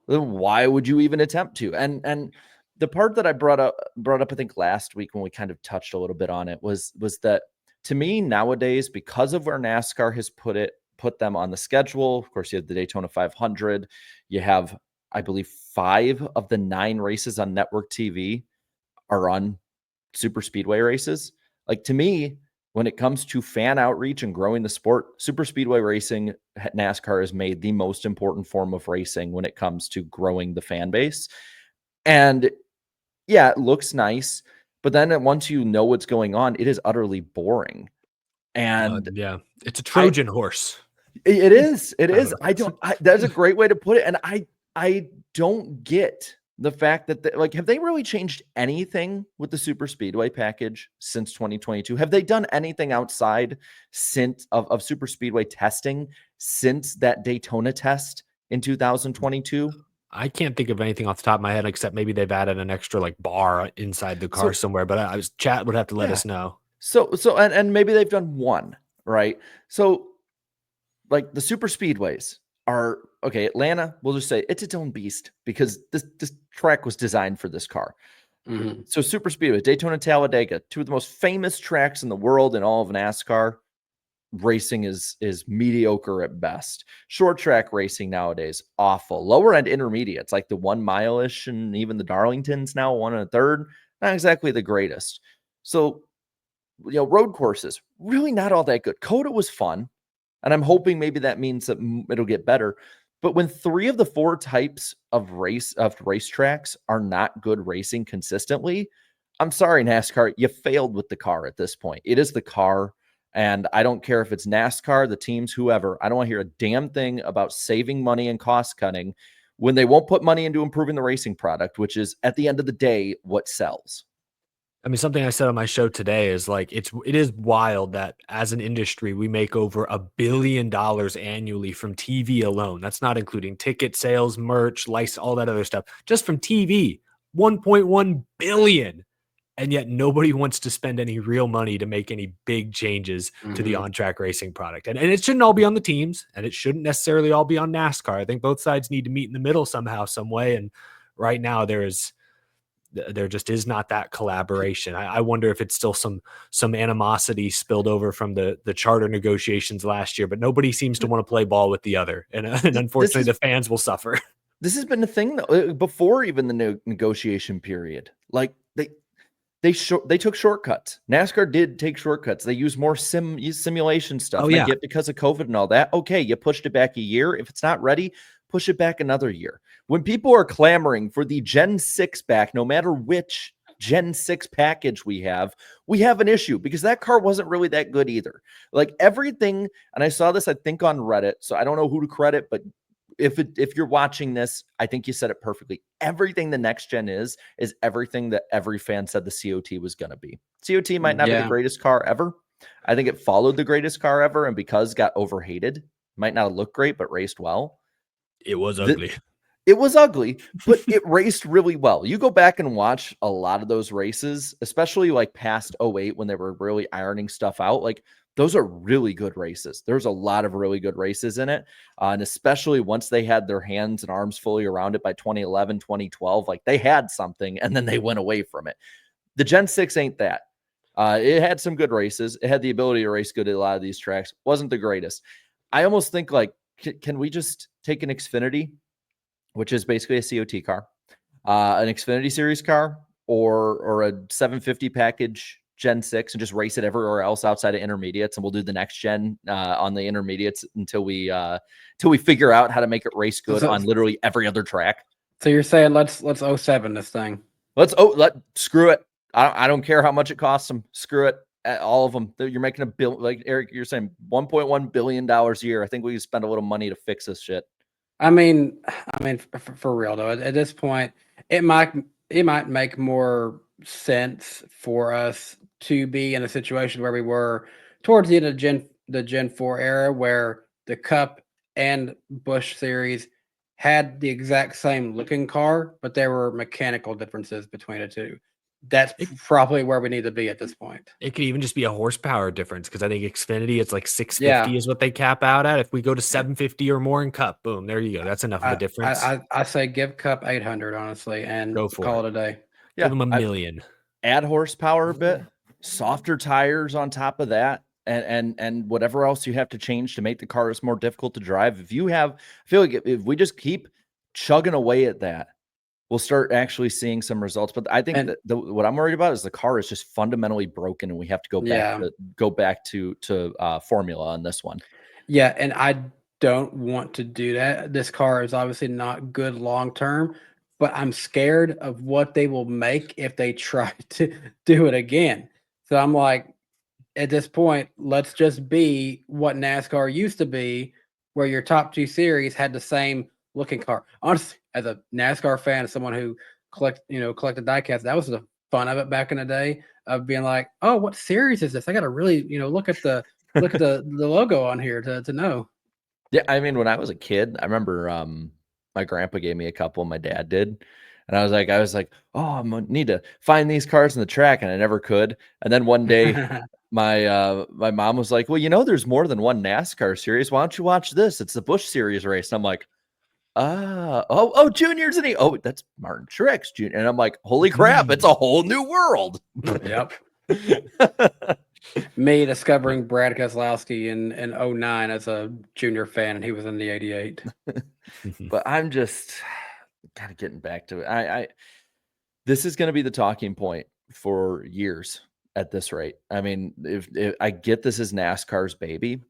then why would you even attempt to? And the part that I brought up, I think last week when we kind of touched a little bit on it was that to me nowadays, because of where NASCAR has put them on the schedule. Of course, you have the Daytona 500. You have, I believe, 5 of the 9 races on network TV are on super speedway races. Like, to me, when it comes to fan outreach and growing the sport, super speedway racing, NASCAR has made the most important form of racing when it comes to growing the fan base. And yeah, it looks nice, but then once you know what's going on, it is utterly boring. And yeah, it's a Trojan horse. It is. That's a great way to put it. And I don't get the fact that have they really changed anything with the super speedway package since 2022? Have they done anything outside of super speedway testing since that Daytona test in 2022? I can't think of anything off the top of my head, except maybe they've added an extra bar inside the car somewhere, but chat would have to let us know. And maybe they've done one, right? So like the super speedways are okay. Atlanta, we'll just say it's its own beast because this track was designed for this car. Mm-hmm. So super speedway, Daytona, Talladega, 2 of the most famous tracks in the world in all of NASCAR. Racing is mediocre at best. Short track racing nowadays, awful. Lower end intermediates like the 1 mile-ish and even the Darlingtons now 1 1/3, not exactly the greatest. So, road courses, really not all that good. COTA was fun, and I'm hoping maybe that means that it'll get better. But when 3 of the 4 types of racetracks are not good racing consistently, I'm sorry, NASCAR, you failed with the car at this point. It is the car. And I don't care if it's NASCAR, the teams, whoever. I don't want to hear a damn thing about saving money and cost cutting when they won't put money into improving the racing product, which is at the end of the day what sells. I mean, something I said on my show today is like it is wild that as an industry we make over $1 billion annually from TV alone. That's not including ticket sales, merch, license, all that other stuff. Just from TV, 1.1 billion. And yet nobody wants to spend any real money to make any big changes to the on-track racing product. And it shouldn't all be on the teams, and it shouldn't necessarily all be on NASCAR. I think both sides need to meet in the middle somehow, some way. And right now there just is not that collaboration. I wonder if it's still some animosity spilled over from the charter negotiations last year, but nobody seems to want to play ball with the other. And unfortunately, the fans will suffer. This has been the thing though, before even the negotiation period. Like they took shortcuts. NASCAR did take shortcuts. They used more simulation stuff. Oh, yeah. I get because of COVID and all that. Okay, you pushed it back a year. If it's not ready, push it back another year. When people are clamoring for the Gen 6 back, no matter which Gen 6 package we have an issue because that car wasn't really that good either. Like everything, and I saw this, I think, on Reddit, so I don't know who to credit, but if you're watching this, I think you said it perfectly. Everything the next gen is everything that every fan said the COT was going to be. COT might not be the greatest car ever. I think it followed the greatest car ever, and because got overhated, might not look great, but raced well. It was ugly. It was ugly, but it raced really well. You go back and watch a lot of those races, especially like past 08 when they were really ironing stuff out. Like those are really good races. There's a lot of really good races in it. And especially once they had their hands and arms fully around it by 2011, 2012, like they had something and then they went away from it. The Gen 6 ain't that. It had some good races. It had the ability to race good at a lot of these tracks. Wasn't the greatest. I almost think like, can we just take an Xfinity, which is basically a COT car, an Xfinity Series car, or a 750 package Gen 6 and just race it everywhere else outside of intermediates, and we'll do the next gen on the intermediates until we figure out how to make it race good on literally every other track. So you're saying let's 07 this thing. Screw it. I don't care how much it costs them. Screw it. All of them. You're making a bill, like Eric, you're saying $1.1 billion a year. I think we can spend a little money to fix this shit. I mean, for real though, at this point, it might make more sense for us to be in a situation where we were towards the end of the Gen 4 era, where the Cup and Busch series had the exact same looking car, but there were mechanical differences between the two. That's probably where we need to be at this point. It could even just be a horsepower difference because I think Xfinity, it's like 650 is what they cap out at. If we go to 750 or more in Cup, boom, there you go. That's enough of a difference. I say give Cup 800, honestly, and call it a day. Give them $1 million. Add horsepower a bit, softer tires on top of that, and whatever else you have to change to make the cars more difficult to drive. I feel like if we just keep chugging away at that, we'll start actually seeing some results. But I think that what I'm worried about is the car is just fundamentally broken, and we have to go back to formula on this one. Yeah, and I don't want to do that. This car is obviously not good long term, but I'm scared of what they will make if they try to do it again. So I'm like, at this point, let's just be what NASCAR used to be, where your top two series had the same looking car. Honestly, as a NASCAR fan, as someone who collected diecasts, that was the fun of it back in the day, of being like, oh, what series is this? I got to really, look at the logo on here to know. Yeah, I mean, when I was a kid, I remember my grandpa gave me a couple, my dad did. And I was like, oh, I'm gonna need to find these cars in the track, and I never could. And then one day my mom was like, well, there's more than one NASCAR series. Why don't you watch this? It's the Busch Series race. And I'm like, Junior's that's Martin Truex Jr. And I'm like, holy crap, it's a whole new world. Yep. Me discovering Brad Keselowski in 09 as a junior fan, and he was in the 88. But I'm just kind of getting back to it. This is going to be the talking point for years at this rate. I mean, if I get this is NASCAR's baby,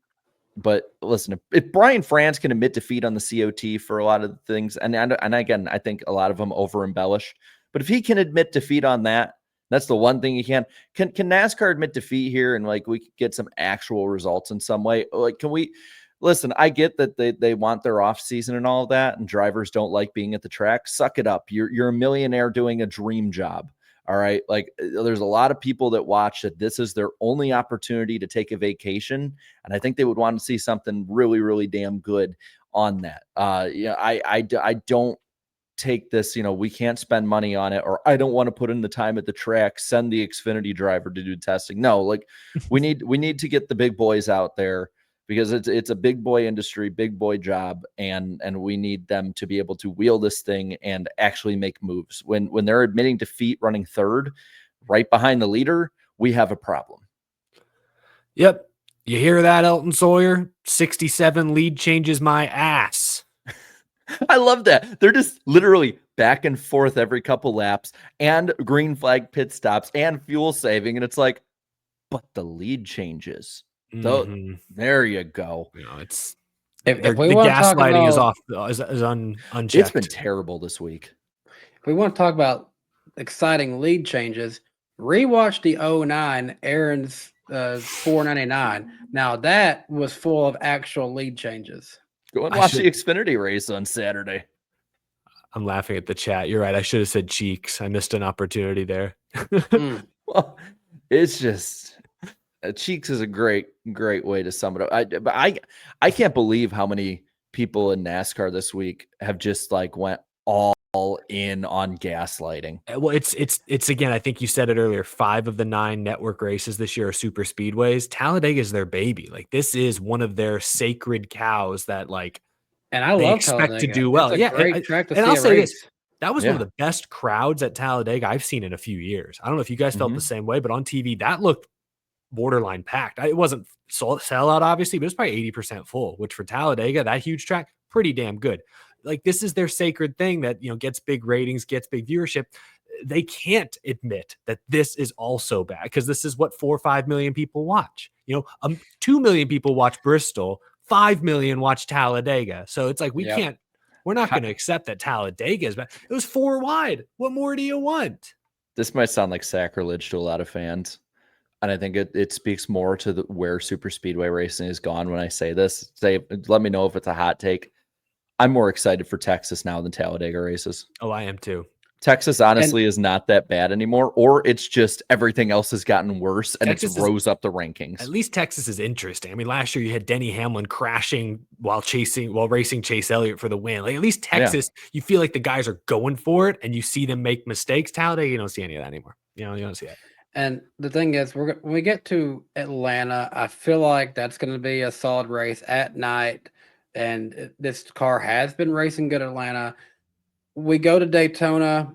but listen, if Brian France can admit defeat on the COT for a lot of things, and again, I think a lot of them over embellish, but if he can admit defeat on that, that's the one thing he can NASCAR admit defeat here, and like we could get some actual results in some way. Like, can we listen? I get that they want their off season and all of that, and drivers don't like being at the track. Suck it up. You're a millionaire doing a dream job. All right. Like, there's a lot of people that watch that this is their only opportunity to take a vacation. And I think they would want to see something really, really damn good on that. I don't take this, we can't spend money on it, or I don't want to put in the time at the track, send the Xfinity driver to do testing. No, like we need to get the big boys out there, because it's a big boy industry, big boy job, and we need them to be able to wheel this thing and actually make moves. When they're admitting defeat running third right behind the leader, we have a problem. Yep. You hear that, Elton Sawyer? 67 lead changes my ass. I love that. They're just literally back and forth every couple laps, and green flag pit stops and fuel saving. And it's like, but the lead changes. So there you go. It's If we The want to talk gaslighting is about off, unchecked. It's been terrible this week. if we want to talk about exciting lead changes, rewatch the '09 Aaron's 499. Now that was full of actual lead changes. Go and I watch should- the Xfinity race on Saturday. I'm laughing at the chat. You're right. I should have said cheeks. I missed an opportunity there. Mm. Well, it's just cheeks is a great way to sum it up. But I can't believe how many people in NASCAR this week have just like went all in on gaslighting. Well, it's again, I think you said it earlier, 5 of the 9 network races this year are super speedways. Talladega is their baby. Like, this is one of their sacred cows that, like, And I they love expect to Talladega. do well. It's a Yeah, great track to and see I'll a say race. this. That was one of the best crowds at Talladega I've seen in a few years. I don't know if you guys felt the same way, but on TV, that looked borderline packed. It wasn't sellout, obviously, but it's probably 80% full, which for Talladega, that huge track, pretty damn good. Like, this is their sacred thing that, gets big ratings, gets big viewership. They can't admit that this is also bad because this is what 4 or 5 million people watch. 2 million people watch Bristol, 5 million watch Talladega. So it's like, we're not going to accept that Talladega is bad. It was 4 wide. What more do you want? This might sound like sacrilege to a lot of fans. And I think it speaks more to where super speedway racing has gone when I say this. Let me know if it's a hot take. I'm more excited for Texas now than Talladega races. Oh, I am too. Texas honestly is not that bad anymore, or it's just everything else has gotten worse and Texas rose up the rankings. At least Texas is interesting. I mean, last year you had Denny Hamlin crashing while racing Chase Elliott for the win. Like, at least Texas, you feel like the guys are going for it and you see them make mistakes. Talladega, you don't see any of that anymore. You don't see it. And the thing is, when we get to Atlanta, I feel like that's going to be a solid race at night. And this car has been racing good at Atlanta. We go to Daytona.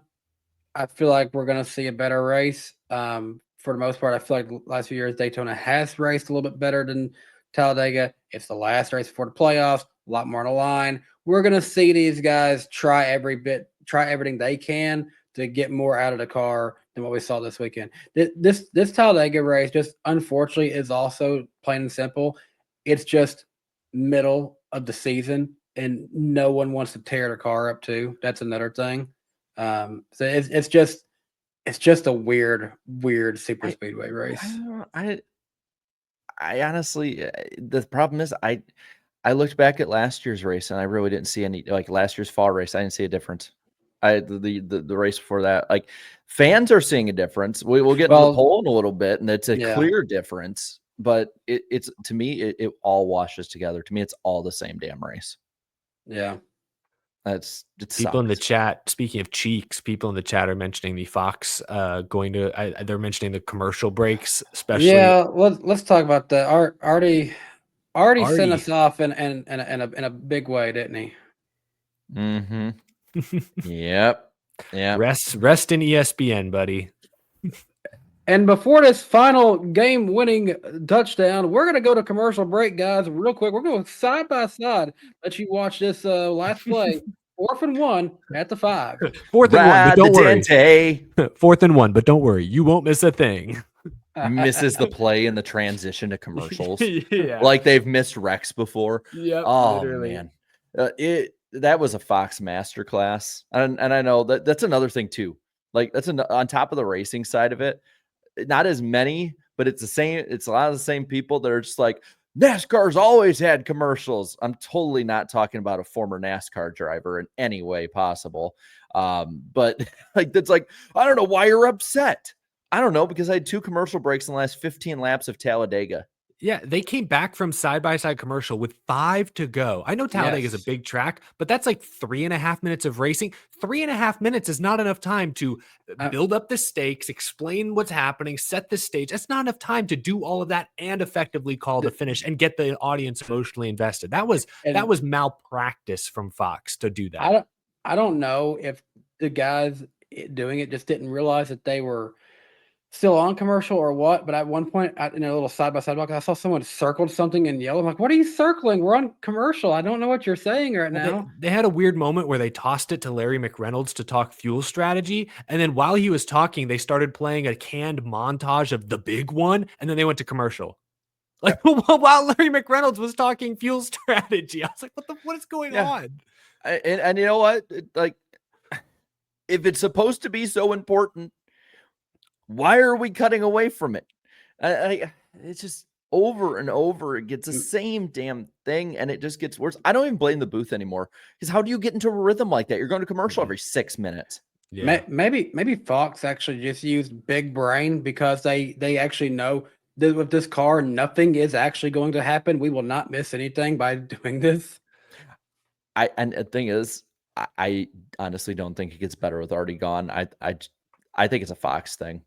I feel like we're going to see a better race. For the most part, I feel like the last few years, Daytona has raced a little bit better than Talladega. It's the last race before the playoffs, a lot more on the line. We're going to see these guys try everything they can to get more out of the car than what we saw this weekend. This Talladega race, just unfortunately, is also plain and simple. It's just middle of the season, and no one wants to tear the car up too. That's another thing. So it's just a weird super speedway race. I honestly, the problem is I looked back at last year's race and I really didn't see any, like last year's fall race. I didn't see a difference. The race before that, like, fans are seeing a difference. We'll get to the poll in a little bit, and it's a clear difference. But it's to me, it all washes together. To me, it's all the same damn race. Yeah. It's people in the chat. Speaking of cheeks, people in the chat are mentioning the Fox they're mentioning the commercial breaks, especially. Yeah, let's talk about that. Artie sent us off in a big way, didn't he? Mm-hmm. Yep. Rest in ESPN, buddy. And before this final game-winning touchdown, we're going to go to commercial break, guys, real quick. We're going side by side. Let you watch this last play. 4th and 1 at the 5. 4th and 1, but don't worry. 4th and 1, but don't worry. You won't miss a thing. Misses the play in the transition to commercials. Yeah. Like they've missed Rex before. Yep, oh, literally. Man. That was a Fox masterclass. And I know that's another thing too. Like, that's on top of the racing side of it. Not as many, but it's the same. It's a lot of the same people that are just like, NASCAR's always had commercials. I'm totally not talking about a former NASCAR driver in any way possible. But like, that's like, I don't know why you're upset. I don't know, because I had 2 commercial breaks in the last 15 laps of Talladega. Yeah, they came back from side-by-side commercial with 5 to go. I know Talladega is a big track, but that's like 3.5 minutes of racing. 3.5 minutes is not enough time to build up the stakes, explain what's happening, set the stage. That's not enough time to do all of that and effectively call the finish and get the audience emotionally invested. That was malpractice from Fox to do that. I don't know if the guys doing it just didn't realize that they were still on commercial or what, but at one point in a little side-by-side walk, I saw someone circled something in yellow. I'm like, what are you circling? We're on commercial. I don't know what you're saying right now. They had a weird moment where they tossed it to Larry McReynolds to talk fuel strategy. And then while he was talking, they started playing a canned montage of the big one. And then they went to commercial. Like while Larry McReynolds was talking fuel strategy, I was like, what is going on? And you know what? Like, if it's supposed to be so important, why are we cutting away from it? It's just over and over. It gets the same damn thing, and it just gets worse. I don't even blame the booth anymore, because how do you get into a rhythm like that? You're going to commercial every 6 minutes. Yeah. Maybe Fox actually just used big brain, because they actually know that with this car, nothing is actually going to happen. We will not miss anything by doing this. And the thing is, I honestly don't think it gets better with already gone. I think it's a Fox thing.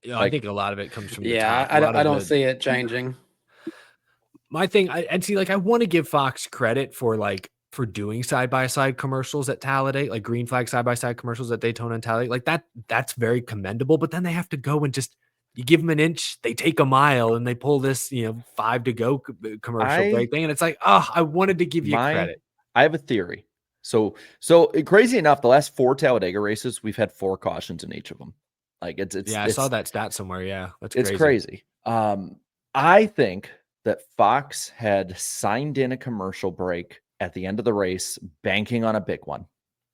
Yeah, I think a lot of it comes from the Yeah, top. I don't see it changing. My thing, and see, like, I want to give Fox credit for doing side-by-side commercials at Talladega, like green flag side-by-side commercials at Daytona and Talladega. Like that's very commendable. But then they have to go and just, you give them an inch, they take a mile, and they pull this, 5 to go commercial break thing. And it's like, oh, I wanted to give you credit. I have a theory. So crazy enough, the last 4 Talladega races, we've had 4 cautions in each of them. Like I saw that stat somewhere. Yeah, that's it's crazy. I think that Fox had signed in a commercial break at the end of the race, banking on a big one.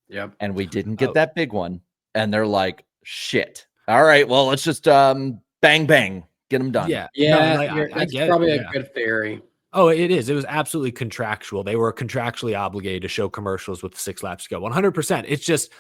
Yep. And we didn't get that big one. And they're like, shit. All right, well, let's just bang, bang, get them done. Yeah. Yeah. I get probably it. a good theory. Oh, it is. It was absolutely contractual. They were contractually obligated to show commercials with 6 laps to go. 100%. It's just,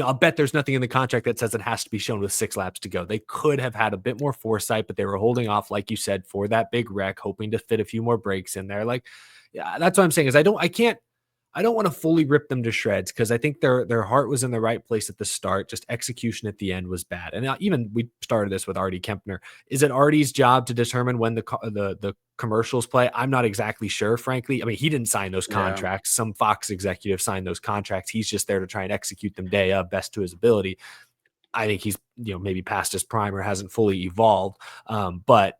I'll bet there's nothing in the contract that says it has to be shown with 6 laps to go. They could have had a bit more foresight, but they were holding off, like you said, for that big wreck, hoping to fit a few more breaks in there. Like, yeah, that's what I'm saying is I don't want to fully rip them to shreds, because I think their heart was in the right place at the start. Just execution at the end was bad. And even we started this with Artie Kempner. Is it Artie's job to determine when the commercials play? I'm not exactly sure, frankly. I mean, he didn't sign those contracts. Some Fox executive signed those contracts. He's just there to try and execute them day of, best to his ability. I think he's maybe past his prime or hasn't fully evolved. But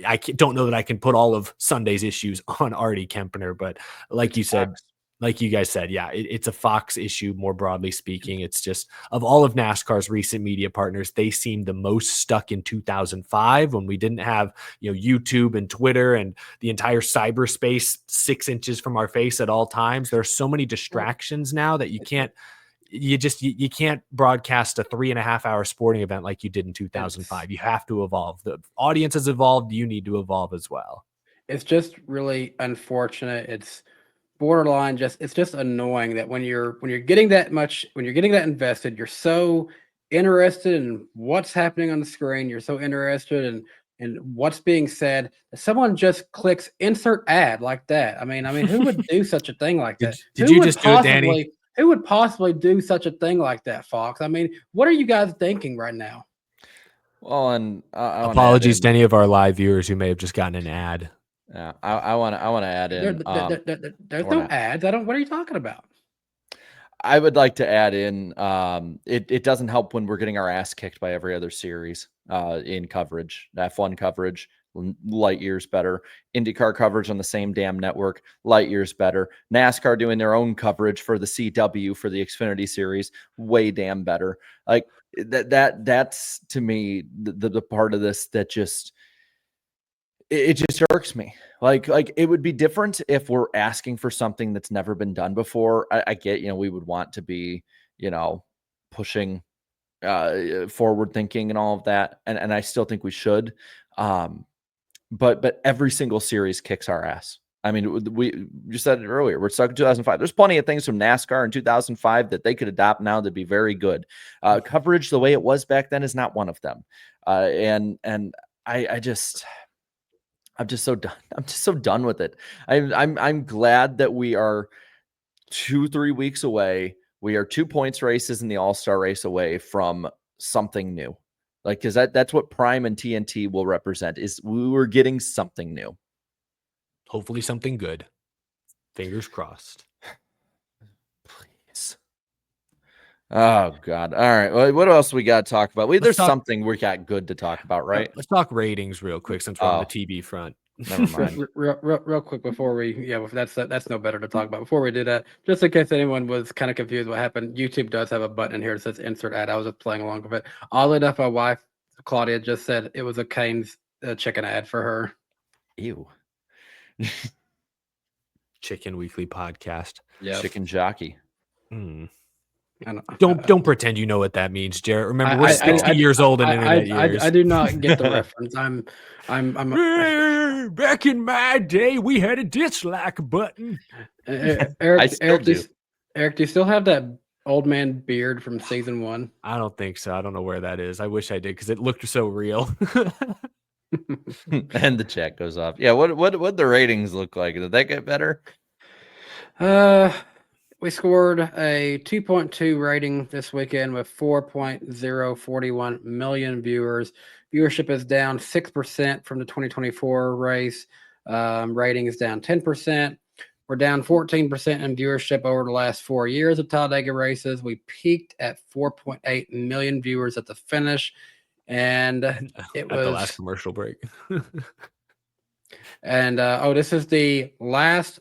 I don't know that I can put all of Sunday's issues on Artie Kempner. But like you said, like you guys said, yeah, it's a Fox issue, more broadly speaking. It's just, of all of NASCAR's recent media partners, they seem the most stuck in 2005, when we didn't have, YouTube and Twitter and the entire cyberspace 6 inches from our face at all times. There are so many distractions now that you can't broadcast a 3.5-hour sporting event like you did in 2005. You have to evolve. The audience has evolved. You need to evolve as well. It's just really unfortunate. It's borderline it's just annoying that when you're getting that invested, you're so interested in what's happening on the screen, you're so interested in what's being said, that someone just clicks insert ad like that. I mean who would do such a thing like that? Did you just do it, Danny? Who would possibly do such a thing like that, Fox? I mean, what are you guys thinking right now? Well, and apologies to any of our live viewers who may have just gotten an ad. Yeah, I want to add in. There's no ads. What are you talking about? I would like to add in. It doesn't help when we're getting our ass kicked by every other series in coverage. F1 coverage, light years better. IndyCar coverage on the same damn network, light years better. NASCAR doing their own coverage for the CW for the Xfinity series, way damn better. Like that's to me the part of this that just. It just irks me. Like it would be different if we're asking for something that's never been done before. I get, we would want to be, pushing forward thinking and all of that. And I still think we should. But every single series kicks our ass. I mean, we just said it earlier. We're stuck in 2005. There's plenty of things from NASCAR in 2005 that they could adopt now that'd be very good. Coverage the way it was back then is not one of them. And I'm just so done. I'm just so done with it. I'm glad that we are 2-3 weeks away. We are 2 points races in the All-Star race away from something new. Like, because that's what Prime and TNT will represent, is we were getting something new. Hopefully something good. Fingers crossed. Please. Oh God. All right. Well, what else we got to talk about? There's something we got good to talk about, right? Let's talk ratings real quick since we're on the TV front. Never mind. real quick before we, that's no better to talk about. Before we do that, just in case anyone was kind of confused what happened, YouTube does have a button in here that says insert ad. I was just playing along with it. Oddly enough, my wife Claudia just said it was a Cane's chicken ad for her. Ew. Chicken Weekly podcast. Yeah. Chicken jockey. Hmm. I Don't pretend you know what that means, Jarrett. Remember, we're 60 years old in internet years. I do not get the reference. I'm Back in my day, we had a dislike button. Eric. still do. Eric, do you still have that old man beard from season 1? I don't think so. I don't know where that is. I wish I did because it looked so real. And the chat goes off. Yeah, what the ratings look like? Did that get better? We scored a 2.2 rating this weekend with 4.041 million viewers. Viewership is down 6% from the 2024 race. Rating is down 10%. We're down 14% in viewership over the last 4 years of Talladega races. We peaked at 4.8 million viewers at the finish, and it was at the last commercial break. And this is the last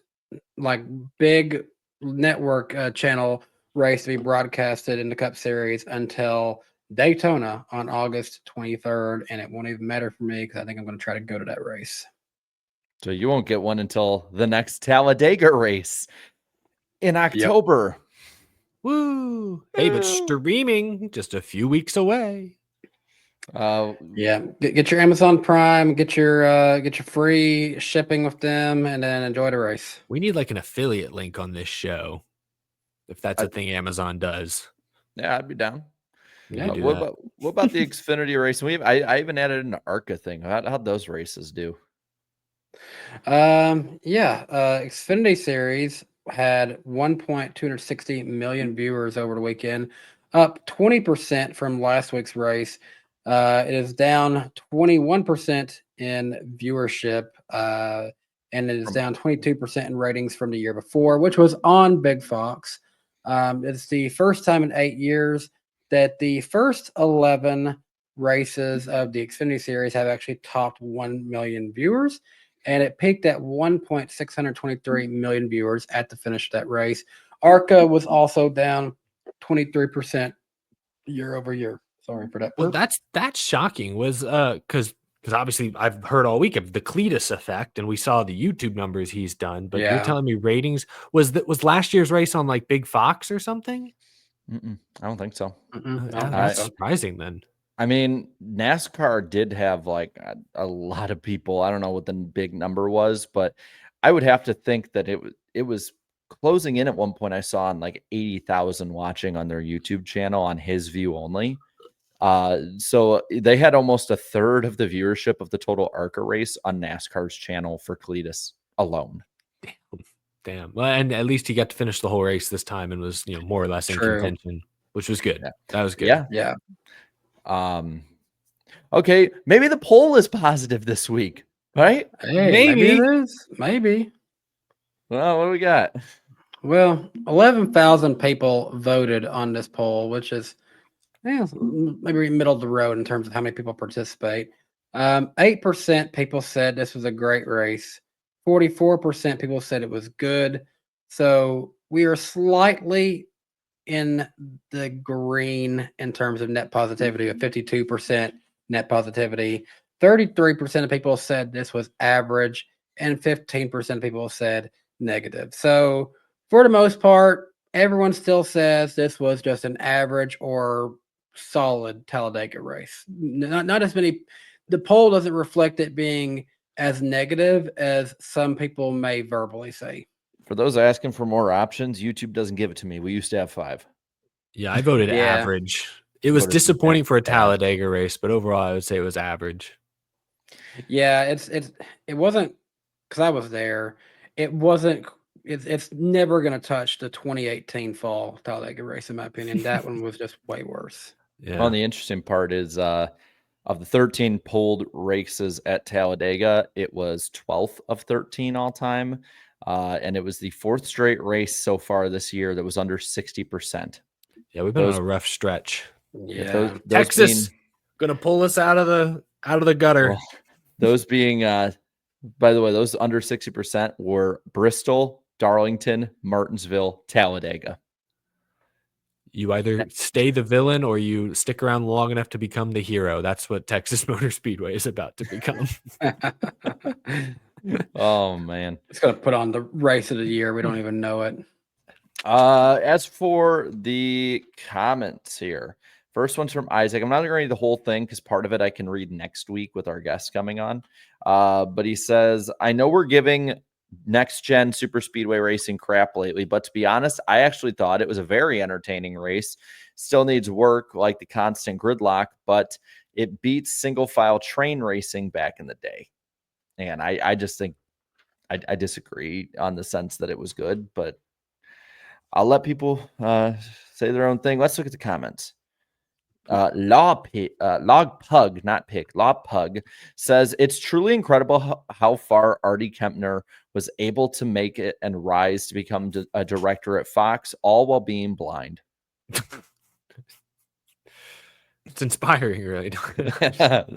big network channel race to be broadcasted in the Cup Series until Daytona on August 23rd, and it won't even matter for me because I think I'm going to try to go to that race. So you won't get one until the next Talladega race in October. Woo! Hey, but streaming just a few weeks away. Yeah, get your Amazon Prime, get your free shipping with them, and then enjoy the race. We need like an affiliate link on this show, if that's a thing Amazon does. Yeah, I'd be down. Yeah, What about the Xfinity race? I even added an ARCA thing. How'd those races do? Xfinity Series had 1.260 million viewers over the weekend, up 20% from last week's race. It is down 21% in viewership, and it is down 22% in ratings from the year before, which was on Big Fox. It's the first time in 8 years that the first 11 races of the Xfinity Series have actually topped 1 million viewers, and it peaked at 1.623 million viewers at the finish of that race. ARCA was also down 23% year over year. Sorry for that. Well, that's shocking. Was because obviously I've heard all week of the Cletus effect, and we saw the YouTube numbers he's done. But you're telling me ratings was last year's race on like Big Fox or something? I don't think so. That's surprising then. I mean, NASCAR did have like a lot of people. I don't know what the big number was, but I would have to think that it was closing in at one point. I saw on like 80,000 watching on their YouTube channel on his view only. So they had almost a third of the viewership of the total ARCA race on NASCAR's channel for Cletus alone. Damn. Well, and at least he got to finish the whole race this time and was, more or less in contention, which was good. Yeah. That was good. Yeah. Okay, maybe the poll is positive this week, right? Hey, maybe it is. Maybe. Well, what do we got? Well, 11,000 people voted on this poll, which is maybe middle of the road in terms of how many people participate. 8% people said this was a great race. 44% people said it was good. So we are slightly in the green in terms of net positivity, of 52% net positivity. 33% of people said this was average, and 15% of people said negative. So for the most part, everyone still says this was just an average or solid Talladega race. Not as many. The poll doesn't reflect it being as negative as some people may verbally say. For those asking for more options, YouTube doesn't give it to me. We used to have 5. Yeah, I voted average. It was disappointing for a Talladega race, but overall, I would say it was average. Yeah, it wasn't, because I was there. It wasn't. It's never going to touch the 2018 fall Talladega race, in my opinion. That one was just way worse. Yeah. Well, the interesting part is of the 13 polled races at Talladega, it was 12th of 13 all time. And it was the 4th straight race so far this year that was under 60%. Yeah, we've been on a rough stretch. Yeah, those Texas gonna pull us out of the gutter. Well, those being, by the way, those under 60% were Bristol, Darlington, Martinsville, Talladega. You either stay the villain or you stick around long enough to become the hero. That's what Texas Motor Speedway is about to become. Oh man. It's gonna put on the race of the year. We don't even know it. As for the comments here, first one's from Isaac. I'm not going to read the whole thing because part of it I can read next week with our guests coming on. But he says, I know we're giving next gen super speedway racing crap lately, but to be honest, I actually thought it was a very entertaining race. Still needs work, like the constant gridlock, but it beats single file train racing back in the day. And I just think I disagree on the sense that it was good, but I'll let people say their own thing. Let's look at the comments. Log Pug, not Pick, Log Pug says it's truly incredible how far Artie Kempner was able to make it and rise to become a director at Fox, all while being blind. It's inspiring, right?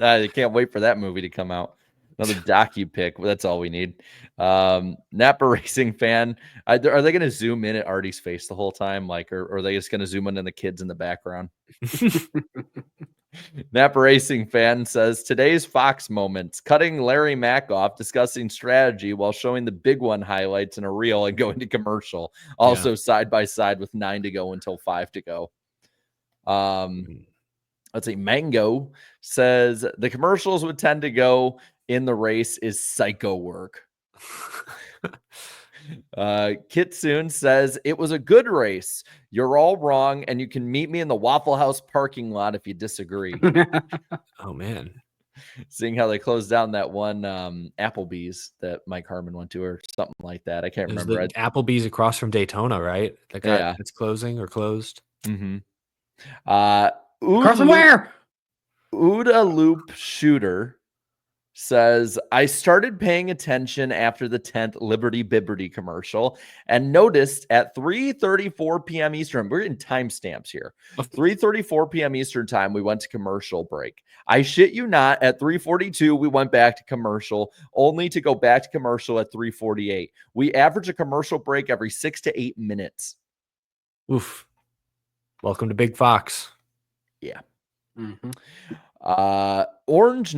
I can't wait for that movie to come out. Another docu pick. That's all we need. Napa Racing fan. Are they going to zoom in at Artie's face the whole time? Like, or are they just going to zoom in on the kids in the background? Napa Racing fan says today's Fox moments: cutting Larry Mack off, discussing strategy while showing the big one highlights in a reel and going to commercial. Also side by side with 9 to go until 5 to go. Let's see. Mango says the commercials would tend to go in the race is psycho work. Kitsune says it was a good race. You're all wrong, and you can meet me in the Waffle House parking lot if you disagree. Oh man, seeing how they closed down that one Applebee's that Mike Harmon went to, or something like that. I can't remember. Applebee's across from Daytona, right? It's closing or closed. Mm-hmm. Across from where? Uda Loop Shooter says, I started paying attention after the 10th Liberty Bibberty commercial and noticed at 3:34 p.m. Eastern, we're in timestamps here, 3:34 p.m. Eastern time, we went to commercial break. I shit you not, at 3:42, we went back to commercial, only to go back to commercial at 3:48. We average a commercial break every 6 to 8 minutes. Oof. Welcome to Big Fox. Yeah. Mm-hmm. Orange's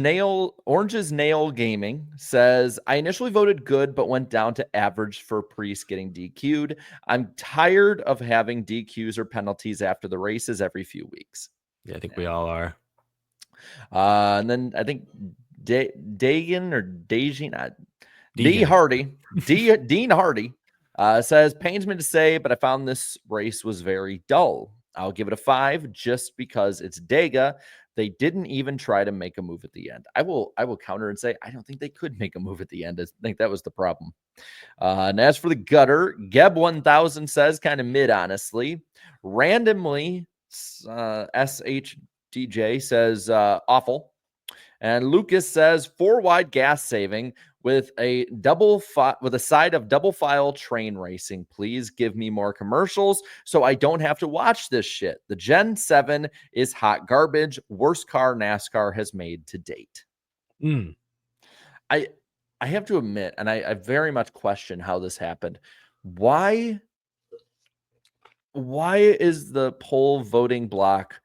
Nail Gaming says, I initially voted good, but went down to average for Priest getting DQ'd. I'm tired of having DQs or penalties after the races every few weeks. Yeah, I think we all are. And then I think Dean Hardy says, pains me to say, but I found this race was very dull. I'll give it a 5 just because it's Dega. They didn't even try to make a move at the end. I will counter and say, I don't think they could make a move at the end. I think that was the problem. And as for the gutter, Geb1000 says kind of mid, honestly. Randomly, SHDJ says awful. And Lucas says 4 wide gas saving with a side of double file train racing. Please give me more commercials so I don't have to watch this shit. The Gen 7 is hot garbage. Worst car NASCAR has made to date. I have to admit, and I very much question how this happened. Why is the poll voting block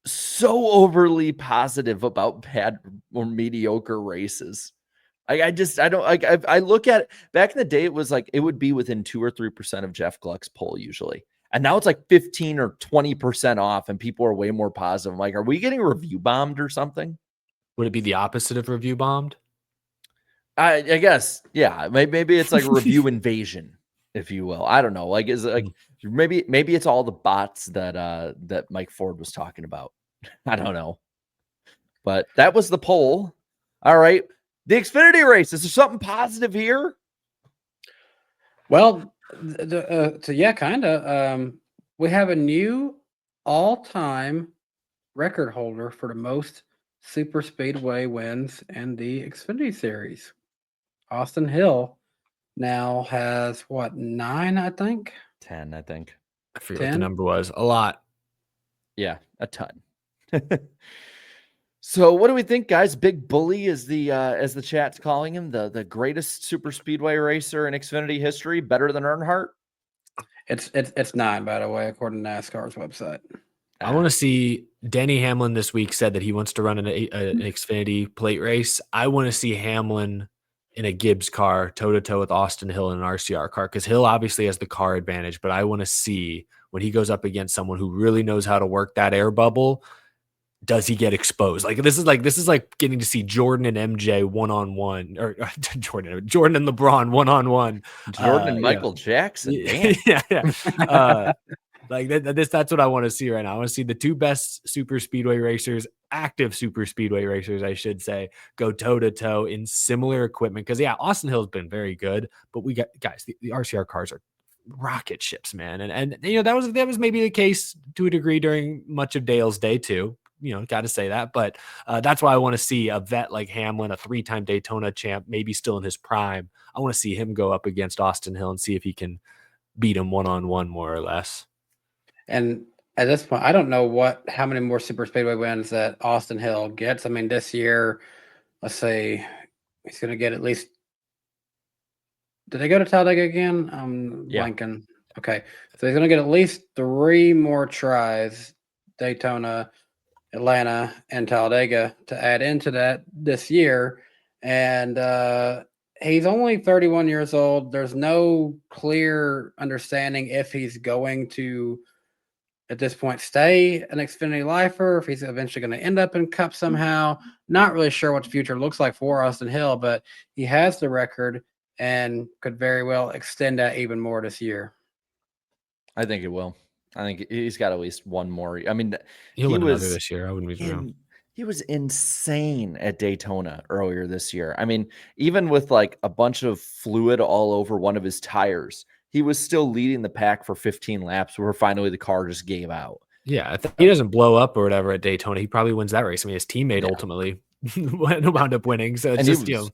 so overly positive about bad or mediocre races? I don't like. I look at it, back in the day, it was like it would be within 2 or 3% of Jeff Gluck's poll usually, and now it's like 15 or 20% off, and people are way more positive. I'm like, are we getting review bombed or something? Would it be the opposite of review bombed? I guess, yeah. Maybe it's like a review invasion, if you will. I don't know. Like, is it like maybe it's all the bots that Mike Ford was talking about. I don't know, but that was the poll. All right. The Xfinity race. Is there something positive here? Well, so yeah, kind of. We have a new all-time record holder for the most super speedway wins in the Xfinity series. Austin Hill now has what, 9, I think? 10, I think. I forget what the number was. A lot. Yeah, a ton. So what do we think, guys? Big Bully is the as the chat's calling him, the greatest super speedway racer in Xfinity history, better than Earnhardt? It's 9, by the way, according to NASCAR's website. I want to see Denny Hamlin this week said that he wants to run an Xfinity plate race. I want to see Hamlin in a Gibbs car toe to toe with Austin Hill in an RCR car, because Hill obviously has the car advantage, but I want to see when he goes up against someone who really knows how to work that air bubble, does he get exposed? This is like getting to see Jordan and MJ one-on-one, or Jordan and LeBron one-on-one. Jordan and Michael Jackson. Damn. Yeah. That's what I want to see right now. I want to see the two best super speedway racers, active super speedway racers, I should say, go toe to toe in similar equipment. Because Austin Hill's been very good, but we got guys. The RCR cars are rocket ships, man, and that was maybe the case to a degree during much of Dale's day too. Got to say that, but that's why I want to see a vet like Hamlin, a 3-time Daytona champ, maybe still in his prime. I want to see him go up against Austin Hill and see if he can beat him one-on-one more or less. And at this point, I don't know how many more super speedway wins that Austin Hill gets. I mean, this year, let's say he's going to get at least. Did they go to Talladega again? I'm blanking. Okay, so he's going to get at least 3 more tries: Daytona, Atlanta, and Talladega to add into that this year. And he's only 31 years old. There's no clear understanding if he's going to, at this point, stay an Xfinity lifer, if he's eventually going to end up in Cup somehow. Not really sure what the future looks like for Austin Hill, but he has the record and could very well extend that even more this year. I think it will. I think he's got at least one more. I mean, he'll win another this year. I wouldn't be wrong. He was insane at Daytona earlier this year. I mean, even with like a bunch of fluid all over one of his tires, he was still leading the pack for 15 laps before finally the car just gave out. Yeah, if he doesn't blow up or whatever at Daytona, he probably wins that race. I mean, his teammate ultimately wound up winning. So it's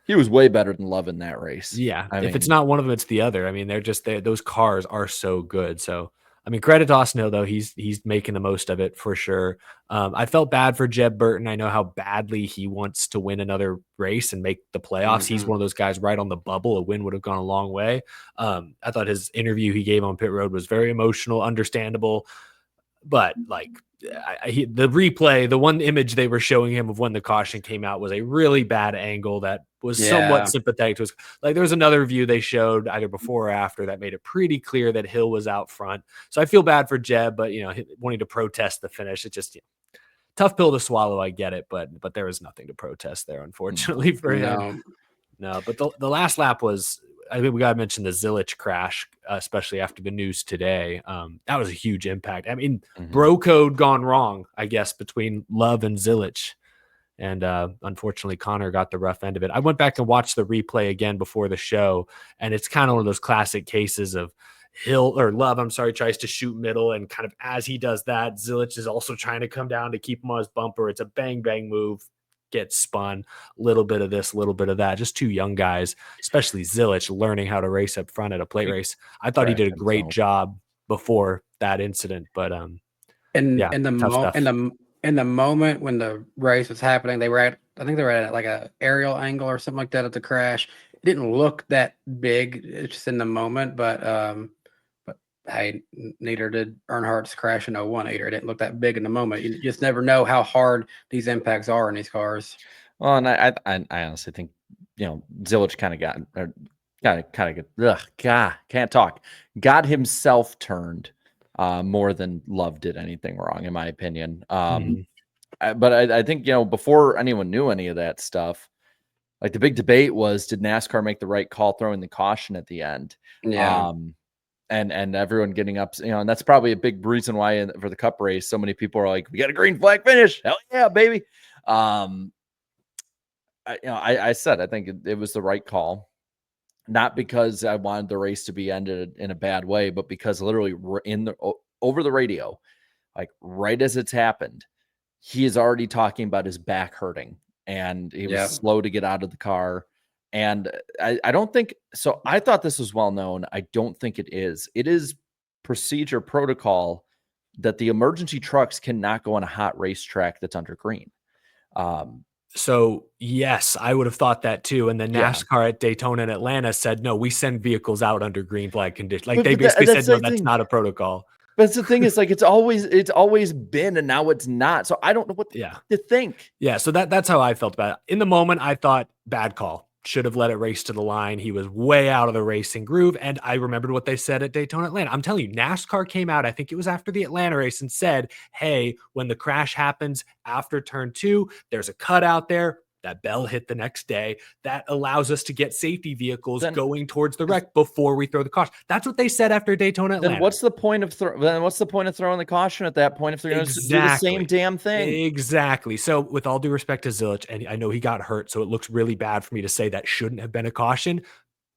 he was way better than Love in that race. Yeah, if it's not one of them, it's the other. I mean, those cars are so good. So, I mean, credit to Austin Hill, though. He's making the most of it for sure. I felt bad for Jeb Burton. I know how badly he wants to win another race and make the playoffs. Mm-hmm. He's one of those guys right on the bubble. A win would have gone a long way. I thought his interview he gave on pit road was very emotional, understandable. But the replay, the one image they were showing him of when the caution came out was a really bad angle that was somewhat sympathetic to us. Like there was another view they showed either before or after that made it pretty clear that Hill was out front. So I feel bad for Jeb, but wanting to protest the finish, it just tough pill to swallow. I get it, but there was nothing to protest there, unfortunately for him. No, but the last lap was. I think we got to mention the Zilisch crash, especially after the news today. That was a huge impact. I mean, bro code gone wrong, I guess, between Love and Zilisch. And unfortunately, Connor got the rough end of it. I went back and watched the replay again before the show, and it's kind of one of those classic cases of Love, tries to shoot middle, and kind of as he does that, Zilisch is also trying to come down to keep him on his bumper. It's a bang move. Gets spun, a little bit of this, a little bit of that. Just two young guys, especially Zilisch, learning how to race up front at a plate race. I thought he did a great job before that incident, but in the moment when the race was happening, they were at like a aerial angle or something like that at the crash. It didn't look that big. It's just in the moment, but hey, neither did Earnhardt's crash in 01 either. It didn't look that big in the moment. You just never know how hard these impacts are in these cars. Well, and I honestly think, Zilisch got himself turned more than Love did anything wrong, in my opinion. But I think, before anyone knew any of that stuff, like the big debate was, did NASCAR make the right call throwing the caution at the end? Yeah. And everyone getting up, and that's probably a big reason why for the Cup race, so many people are like, we got a green flag finish. Hell yeah, baby. I said, I think it was the right call, not because I wanted the race to be ended in a bad way, but because literally over the radio, like right as it's happened, he is already talking about his back hurting and he was slow to get out of the car. And I don't think so. I thought this was well known. I don't think it is. It is procedure protocol that the emergency trucks cannot go on a hot racetrack that's under green. So yes, I would have thought that too. And then NASCAR at Daytona and Atlanta said, no, we send vehicles out under green flag conditions. Like they basically said, no, that's not a protocol. But the thing is, like, it's always been, and now it's not. So I don't know what to think. Yeah. So that's how I felt about it. In the moment, I thought bad call. should have let it race to the line. He was way out of the racing groove. And I remembered what they said at Daytona Atlanta. I'm telling you, NASCAR came out, I think it was after the Atlanta race, and said, hey, when the crash happens after turn 2, there's a cutout there. That bell hit the next day. That allows us to get safety vehicles going towards the wreck before we throw the caution. That's what they said after Daytona Atlanta. Then what's the point of throwing the caution at that point if they're going to do the same damn thing? Exactly. So with all due respect to Zilisch, and I know he got hurt, so it looks really bad for me to say that shouldn't have been a caution.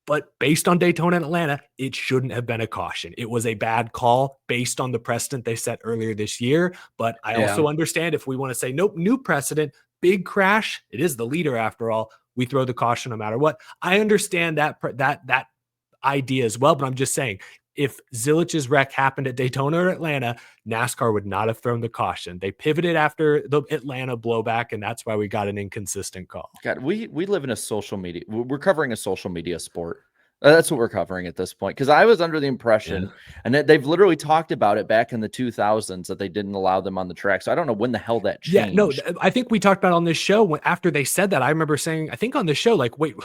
But based on Daytona and Atlanta, it shouldn't have been a caution. It was a bad call based on the precedent they set earlier this year. But I also understand if we want to say, nope, new precedent, big crash, it is the leader after all, we throw the caution no matter what. I understand that idea as well, but I'm just saying, if Zilich's wreck happened at Daytona or Atlanta, NASCAR would not have thrown the caution. They pivoted after the Atlanta blowback, and that's why we got an inconsistent call. God, we live in a social media. We're covering a social media sport. That's what we're covering at this point. Because I was under the impression, and they've literally talked about it back in the 2000s that they didn't allow them on the track. So I don't know when the hell that changed. Yeah, no, I think we talked about it on this show after they said that. I remember saying, I think on the show, like, wait,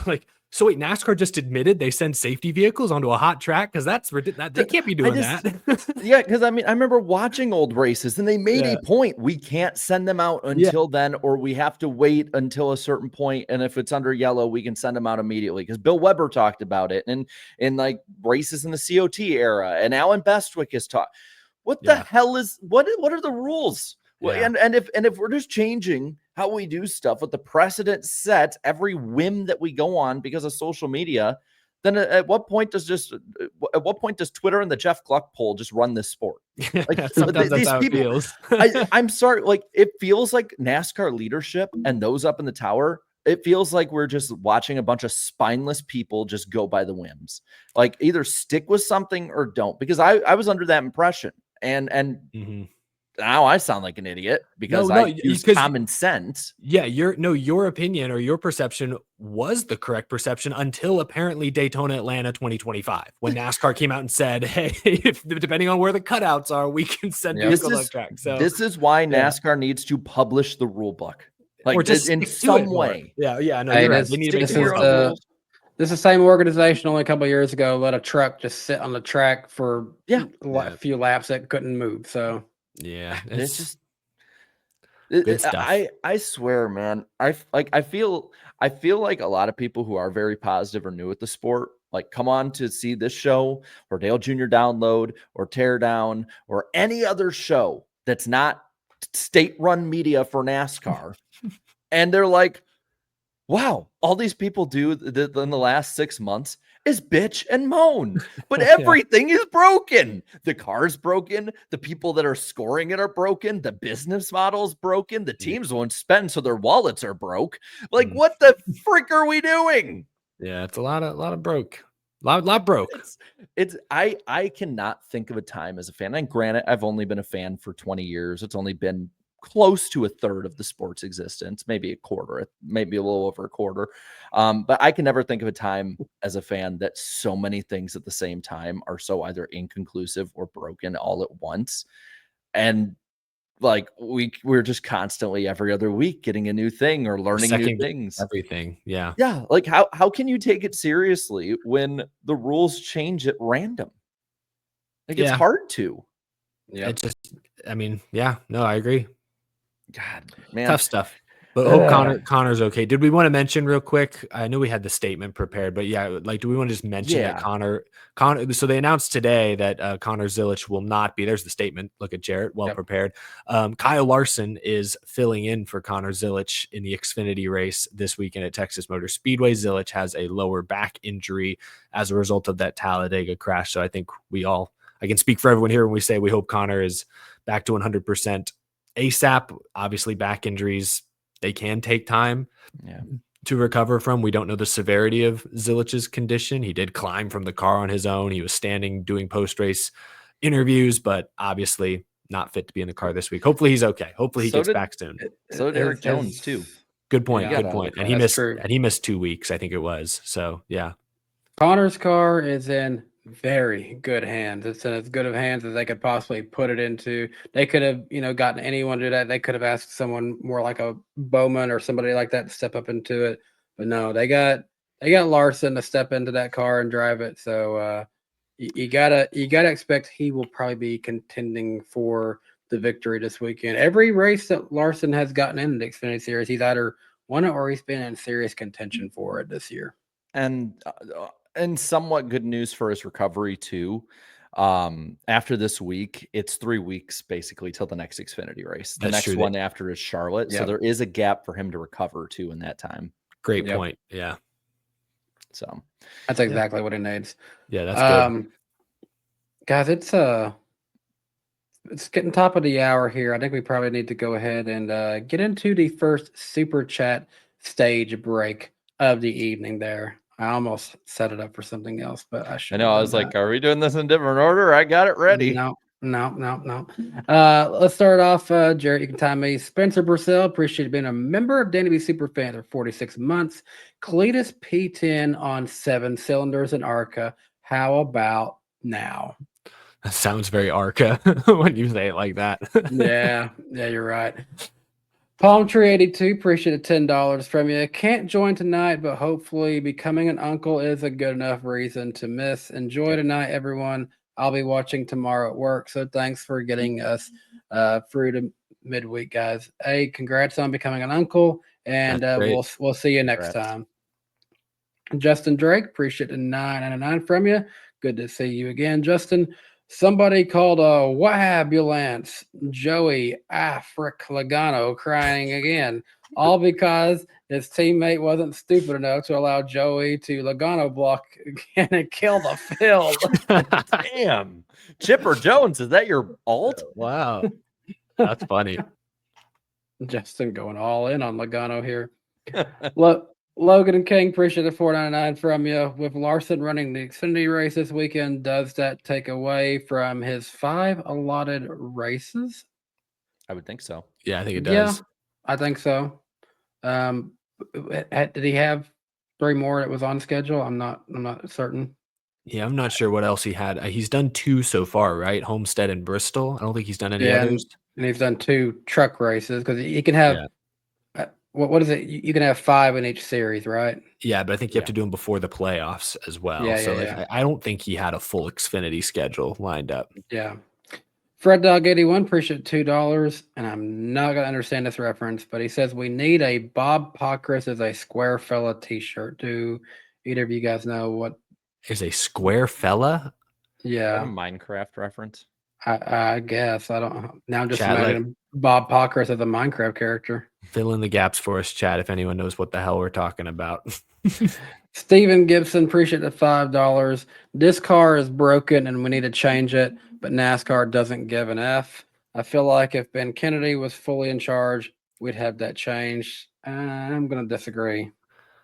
NASCAR just admitted they send safety vehicles onto a hot track? Because that's ridiculous. They can't be doing that. Yeah, because I remember watching old races and they made a point. We can't send them out until then, or we have to wait until a certain point. And if it's under yellow, we can send them out immediately. Because Bill Weber talked about it, and in like races in the COT era, and Alan Bestwick has talked. What the hell is what are the rules? Yeah. And if we're just changing how we do stuff with the precedent set every whim that we go on because of social media, then at what point does Twitter and the Jeff Gluck poll just run this sport? Like sometimes that's how it feels. I'm sorry, like it feels like NASCAR leadership and those up in the tower. It feels like we're just watching a bunch of spineless people just go by the whims. Like either stick with something or don't. Because I was under that impression, and now I sound like an idiot because I use common sense. Yeah, your opinion or your perception was the correct perception until apparently Daytona Atlanta 2025, when NASCAR came out and said, hey, depending on where the cutouts are, we can send vehicles on track. So this is why NASCAR needs to publish the rule book. Like or just in some way. Yeah, no, Hey, you're right. They need to make this it is the same organization only a couple of years ago let a truck just sit on the track for a few laps that couldn't move. So yeah, it's just good stuff. I swear, man. I feel like a lot of people who are very positive or new at the sport, like come on to see this show or Dale Jr. Download or Tear Down or any other show that's not state-run media for NASCAR. And they're like, wow, all these people do in the last 6 months is bitch and moan, but everything is broken. The car's broken. The people that are scoring it are broken. The business model's broken. The teams won't spend, so their wallets are broke. Like, what the frick are we doing? Yeah, it's a lot of broke. Lot broke. I cannot think of a time as a fan. And granted, I've only been a fan for 20 years. It's only been close to a third of the sport's existence, maybe a quarter, maybe a little over a quarter. But I can never think of a time as a fan that so many things at the same time are so either inconclusive or broken all at once. And like we're just constantly every other week getting a new thing or learning new things. Everything. Yeah. Yeah. Like how can you take it seriously when the rules change at random? Like it's hard to. Yeah. It just, I agree. God, man. Tough stuff. But hope Connor's okay. Did we want to mention real quick? I know we had the statement prepared, but do we want to just mention that Connor? So they announced today that Connor Zilisch will not be. There's the statement. Look at Jarrett, well prepared. Kyle Larson is filling in for Connor Zilisch in the Xfinity race this weekend at Texas Motor Speedway. Zilisch has a lower back injury as a result of that Talladega crash. So I think I can speak for everyone here when we say we hope Connor is back to 100% ASAP. Obviously, back injuries, they can take time to recover from. We don't know the severity of Zilich's condition. He did climb from the car on his own. He was standing doing post-race interviews, but obviously not fit to be in the car this week. Hopefully he's okay. Hopefully he gets back soon. So did Eric Jones too. Good point. Good point. And he missed 2 weeks, I think it was. So yeah. Connor's car is in very good hands. It's in as good of hands as they could possibly put it into. They could have, gotten anyone to do that. They could have asked someone more like a Bowman or somebody like that to step up into it. But no, they got they got Larson to step into that car and drive it. So you gotta expect he will probably be contending for the victory this weekend. Every race that Larson has gotten in the Xfinity Series, he's either won it or he's been in serious contention for it this year. And somewhat good news for his recovery too. After this week, it's 3 weeks basically till the next Xfinity race. The That's next true. one after is Charlotte. So Yep. there is a gap for him to recover too in that time. Great Yep. point. Yeah. So That's exactly what he needs. Yeah, that's good. Guys, it's getting top of the hour here. I think we probably need to go ahead and get into the first super chat stage break of the evening there. I almost set it up for something else, but I should. I know. I was like, are we doing this in different order? I got it ready. No. Let's start off. Jarrett, you can time me. Spencer Purcell, appreciate being a member of Danny B Super Fan for 46 months. Cletus P10 on 7 cylinders in ARCA. How about now? That sounds very Arca when you say it like that. Yeah, you're right. Palm Tree 82, appreciate $10 from you. Can't join tonight, but hopefully becoming an uncle is a good enough reason to miss. Enjoy tonight, everyone. I'll be watching tomorrow at work. So thanks for getting us through to midweek, guys. Hey, congrats on becoming an uncle, and we'll see you next time. Justin Drake, appreciate the $9.99 from you. Good to see you again, Justin. Somebody called a Wahambulance Joey Afric Logano crying again, all because his teammate wasn't stupid enough to allow Joey to Logano block again and kill the field. Damn. Chipper Jones, is that your alt? Wow. That's funny. Justin going all in on Logano here. Logan and King, appreciate the $4.99 from you. With Larson running the Xfinity race this weekend, does that take away from his 5 allotted races? I would think so. Yeah, I think it does. Yeah, I think so. Did he have 3 more that was on schedule? I'm not certain. Yeah, I'm not sure what else he had. He's done 2 so far, right? Homestead and Bristol. I don't think he's done any others. And he's done 2 truck races because he can have. Yeah. What is it? You can have 5 in each series, right? Yeah, but I think you have to do them before the playoffs as well. I don't think he had a full Xfinity schedule lined up. Yeah. Fred Dog 81, appreciate $2, and I'm not gonna understand this reference, but he says we need a Bob Pockrass as a square fella T-shirt. Do either of you guys know what is a square fella? Yeah, a Minecraft reference. I guess I don't. Now I'm just imagining Bob Pockrass as a Minecraft character. Fill in the gaps for us, Chad, if anyone knows what the hell we're talking about. Steven Gibson, appreciate the $5. This car is broken and we need to change it, but NASCAR doesn't give an F. I feel like if Ben Kennedy was fully in charge, we'd have that changed. I'm going to disagree.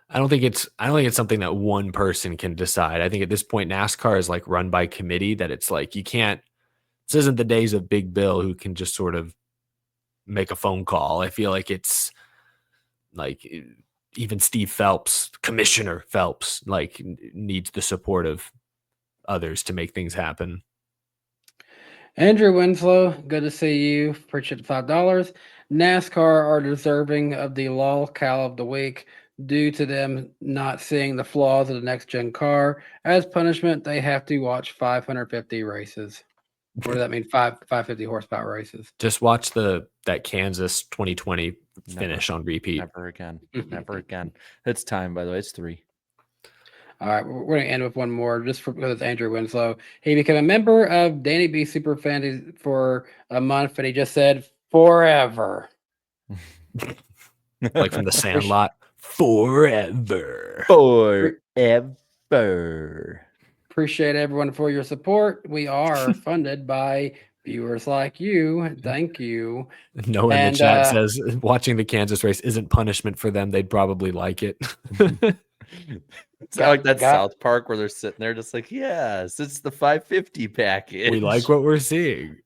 I don't think it's something that one person can decide. I think at this point, NASCAR is like run by committee, that it's like you can't. This isn't the days of Big Bill who can just sort of make a phone call. I feel like it's like even Steve Phelps, Commissioner Phelps, like needs the support of others to make things happen. Andrew Winslow, good to see you. Appreciate the $5. NASCAR are deserving of the lol cow of the week due to them not seeing the flaws of the next gen car. As punishment, they have to watch 550 races. What does that mean? 550 horsepower races. Just watch that Kansas 2020 finish on repeat. Never again. Never again. It's time, by the way. It's 3. All right, we're going to end with one more just because it's Andrew Winslow. He became a member of Danny B Superfan for a month, and he just said forever. Like from the Sandlot. Forever. Forever. Appreciate everyone for your support. We are funded by viewers like you. Thank you. No one in the chat says watching the Kansas race isn't punishment for them. They'd probably like it. It's like that South Park where they're sitting there just like, yes, it's the 550 package. We like what we're seeing.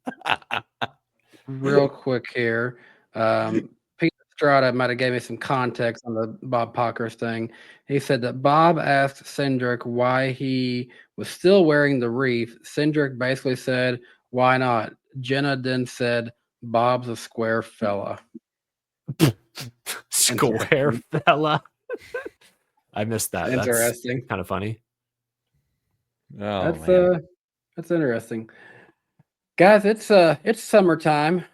Real quick here. Peter Estrada might have gave me some context on the Bob Pockrass thing. He said that Bob asked Cindric why he was still wearing the wreath. Cindric basically said, why not? Jenna then said, Bob's a square fella. Square fella. I missed that. That's Interesting. kind of funny. Oh That's man. that's interesting. Guys, it's summertime,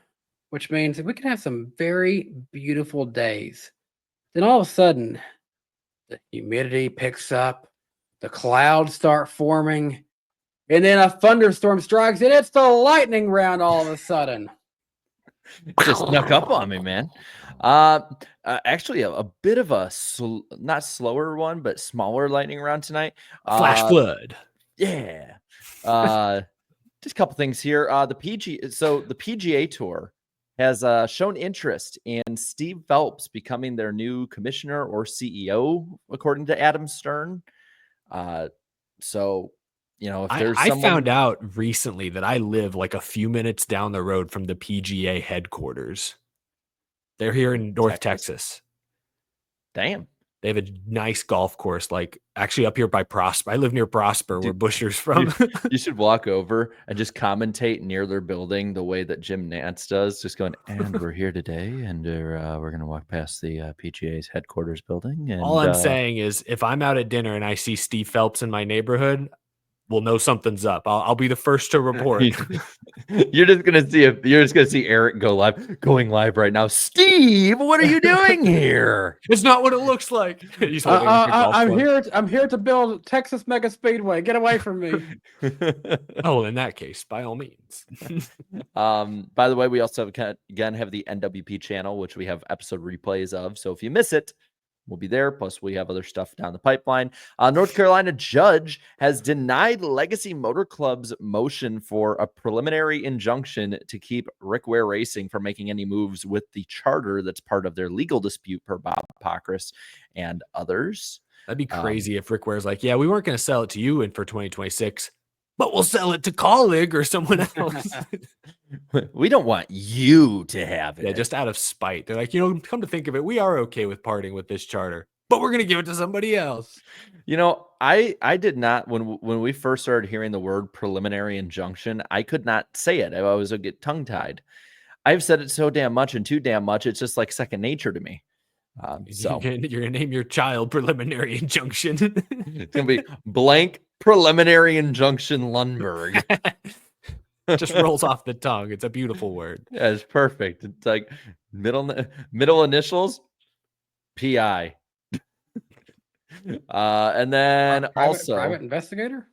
which means we can have some very beautiful days. Then all of a sudden, the humidity picks up, the clouds start forming, and then a thunderstorm strikes, and it's the lightning round all of a sudden. Just snuck up on me, man. Actually, a bit of a not slower one, but smaller lightning round tonight. Flash flood. Yeah. Just a couple things here. The PGA Tour has shown interest in Steve Phelps becoming their new commissioner or CEO, according to Adam Stern. So, if there's I someone... found out recently that I live like a few minutes down the road from the PGA headquarters. They're here in North Texas. Damn. They have a nice golf course, like actually up here by Prosper. I live near Prosper, where Busher's from. You should walk over and just commentate near their building the way that Jim Nantz does, just going, and we're here today, and we're going to walk past the PGA's headquarters building. And all I'm saying is, if I'm out at dinner and I see Steve Phelps in my neighborhood, we'll know something's up. I'll be the first to report. You're just gonna see Eric going live right now. Steve, what are you doing here? It's not what it looks like. He's holding up a golf club. I'm here to build Texas Mega Speedway. Get away from me. Oh, in that case, by all means. By the way, we also have the NWP channel, which we have episode replays of. So if you miss it, we'll be there. Plus, we have other stuff down the pipeline. North Carolina judge has denied Legacy Motor Club's motion for a preliminary injunction to keep Rick Ware Racing from making any moves with the charter that's part of their legal dispute per Bob Pockrass and others. That'd be crazy if Rick Ware's like, yeah, we weren't going to sell it to you for 2026, but we'll sell it to Colleague or someone else. We don't want you to have it. Yeah, just out of spite. They're like, come to think of it, we are okay with parting with this charter, but we're going to give it to somebody else. I did not, when we first started hearing the word preliminary injunction, I could not say it. I was get tongue-tied. I've said it so damn much and too damn much, it's just like second nature to me. So you're going to name your child preliminary injunction. It's going to be blank preliminary injunction Lundberg. Just rolls off the tongue. It's a beautiful word. Yeah, it's perfect. It's like middle initials, PI. And then private investigator.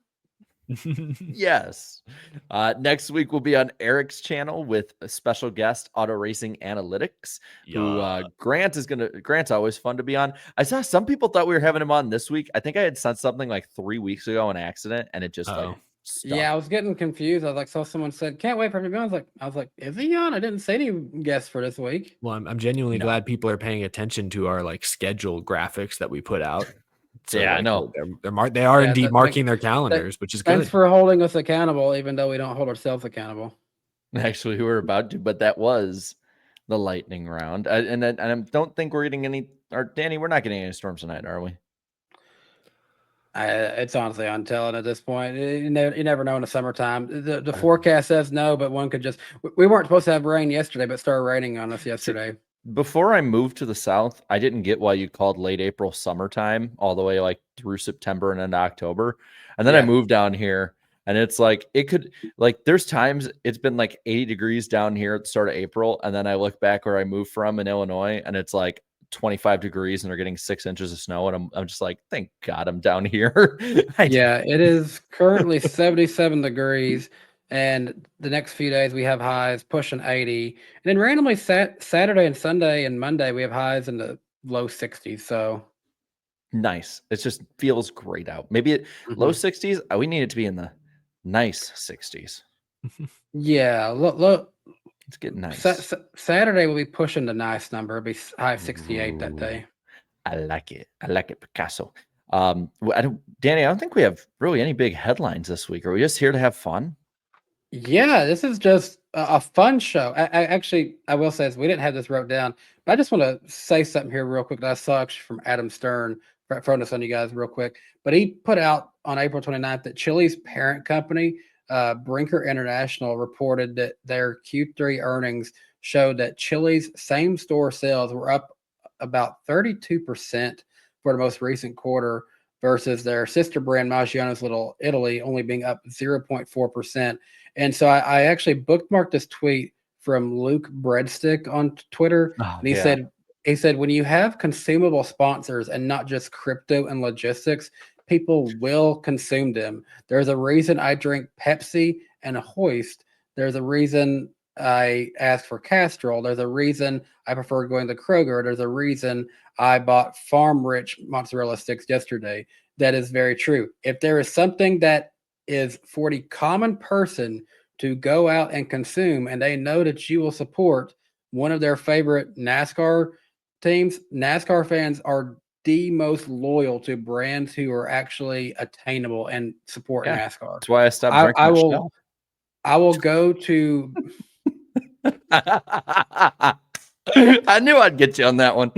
Yes. Next week we'll be on Eric's channel with a special guest, Auto Racing Analytics, who Grant's always fun to be on. I saw some people thought we were having him on this week. I think I had sent something like 3 weeks ago on accident, and it just stuck. Yeah, I was getting confused. I was like, so someone said, can't wait for him to be on. I was like, is he on? I didn't say any guests for this week. Well, I'm genuinely glad people are paying attention to our schedule graphics that we put out. So, yeah, I know. They are indeed marking their calendars, which is good. Thanks for holding us accountable, even though we don't hold ourselves accountable. Actually, we were about to, but that was the lightning round. And I don't think we're getting any, or Danny, we're not getting any storms tonight, are we? It's honestly untelling at this point. You never know in the summertime. The forecast says no, but one could just. We weren't supposed to have rain yesterday, but started raining on us yesterday. Before I moved to the south, I didn't get why you called late April summertime all the way through September and into October. And then I moved down here, and it's there's times it's been 80 degrees down here at the start of April, and then I look back where I moved from in Illinois, and it's 25 degrees and they're getting 6 inches of snow, and I'm just like, thank God I'm down here. Yeah, it is currently 77 degrees, and the next few days we have highs pushing 80, and then randomly Saturday and Sunday and Monday we have highs in the low 60s. So nice. It just feels great out. Maybe low 60s. We need it to be in the nice 60s. Yeah, look. It's getting nice. Saturday will be pushing the nice number. It'll be high 68 that day. I like it. Picasso. Danny, I don't think we have really any big headlines this week. Are we just here to have fun? Yeah, this is just a fun show. I will say this, we didn't have this wrote down, but I just want to say something here real quick that I saw actually from Adam Stern, throwing this on you guys real quick. But he put out on April 29th that Chili's parent company, Brinker International, reported that their Q3 earnings showed that Chili's same store sales were up about 32% for the most recent quarter versus their sister brand Maggiano's Little Italy only being up 0.4%. And so I actually bookmarked this tweet from Luke Breadstick on Twitter, Oh, and he said when you have consumable sponsors and not just crypto and logistics, people will consume them. There's a reason I drink Pepsi and a Hoist. There's a reason I ask for Castrol. There's a reason I prefer going to Kroger. There's a reason I bought Farm Rich mozzarella sticks yesterday. That is very true. If there is something that is for the common person to go out and consume, and they know that you will support one of their favorite NASCAR teams, NASCAR fans are the most loyal to brands who are actually attainable and support Yeah. NASCAR. That's why I stopped drinking Michelle. I will go to I knew I'd get you on that one.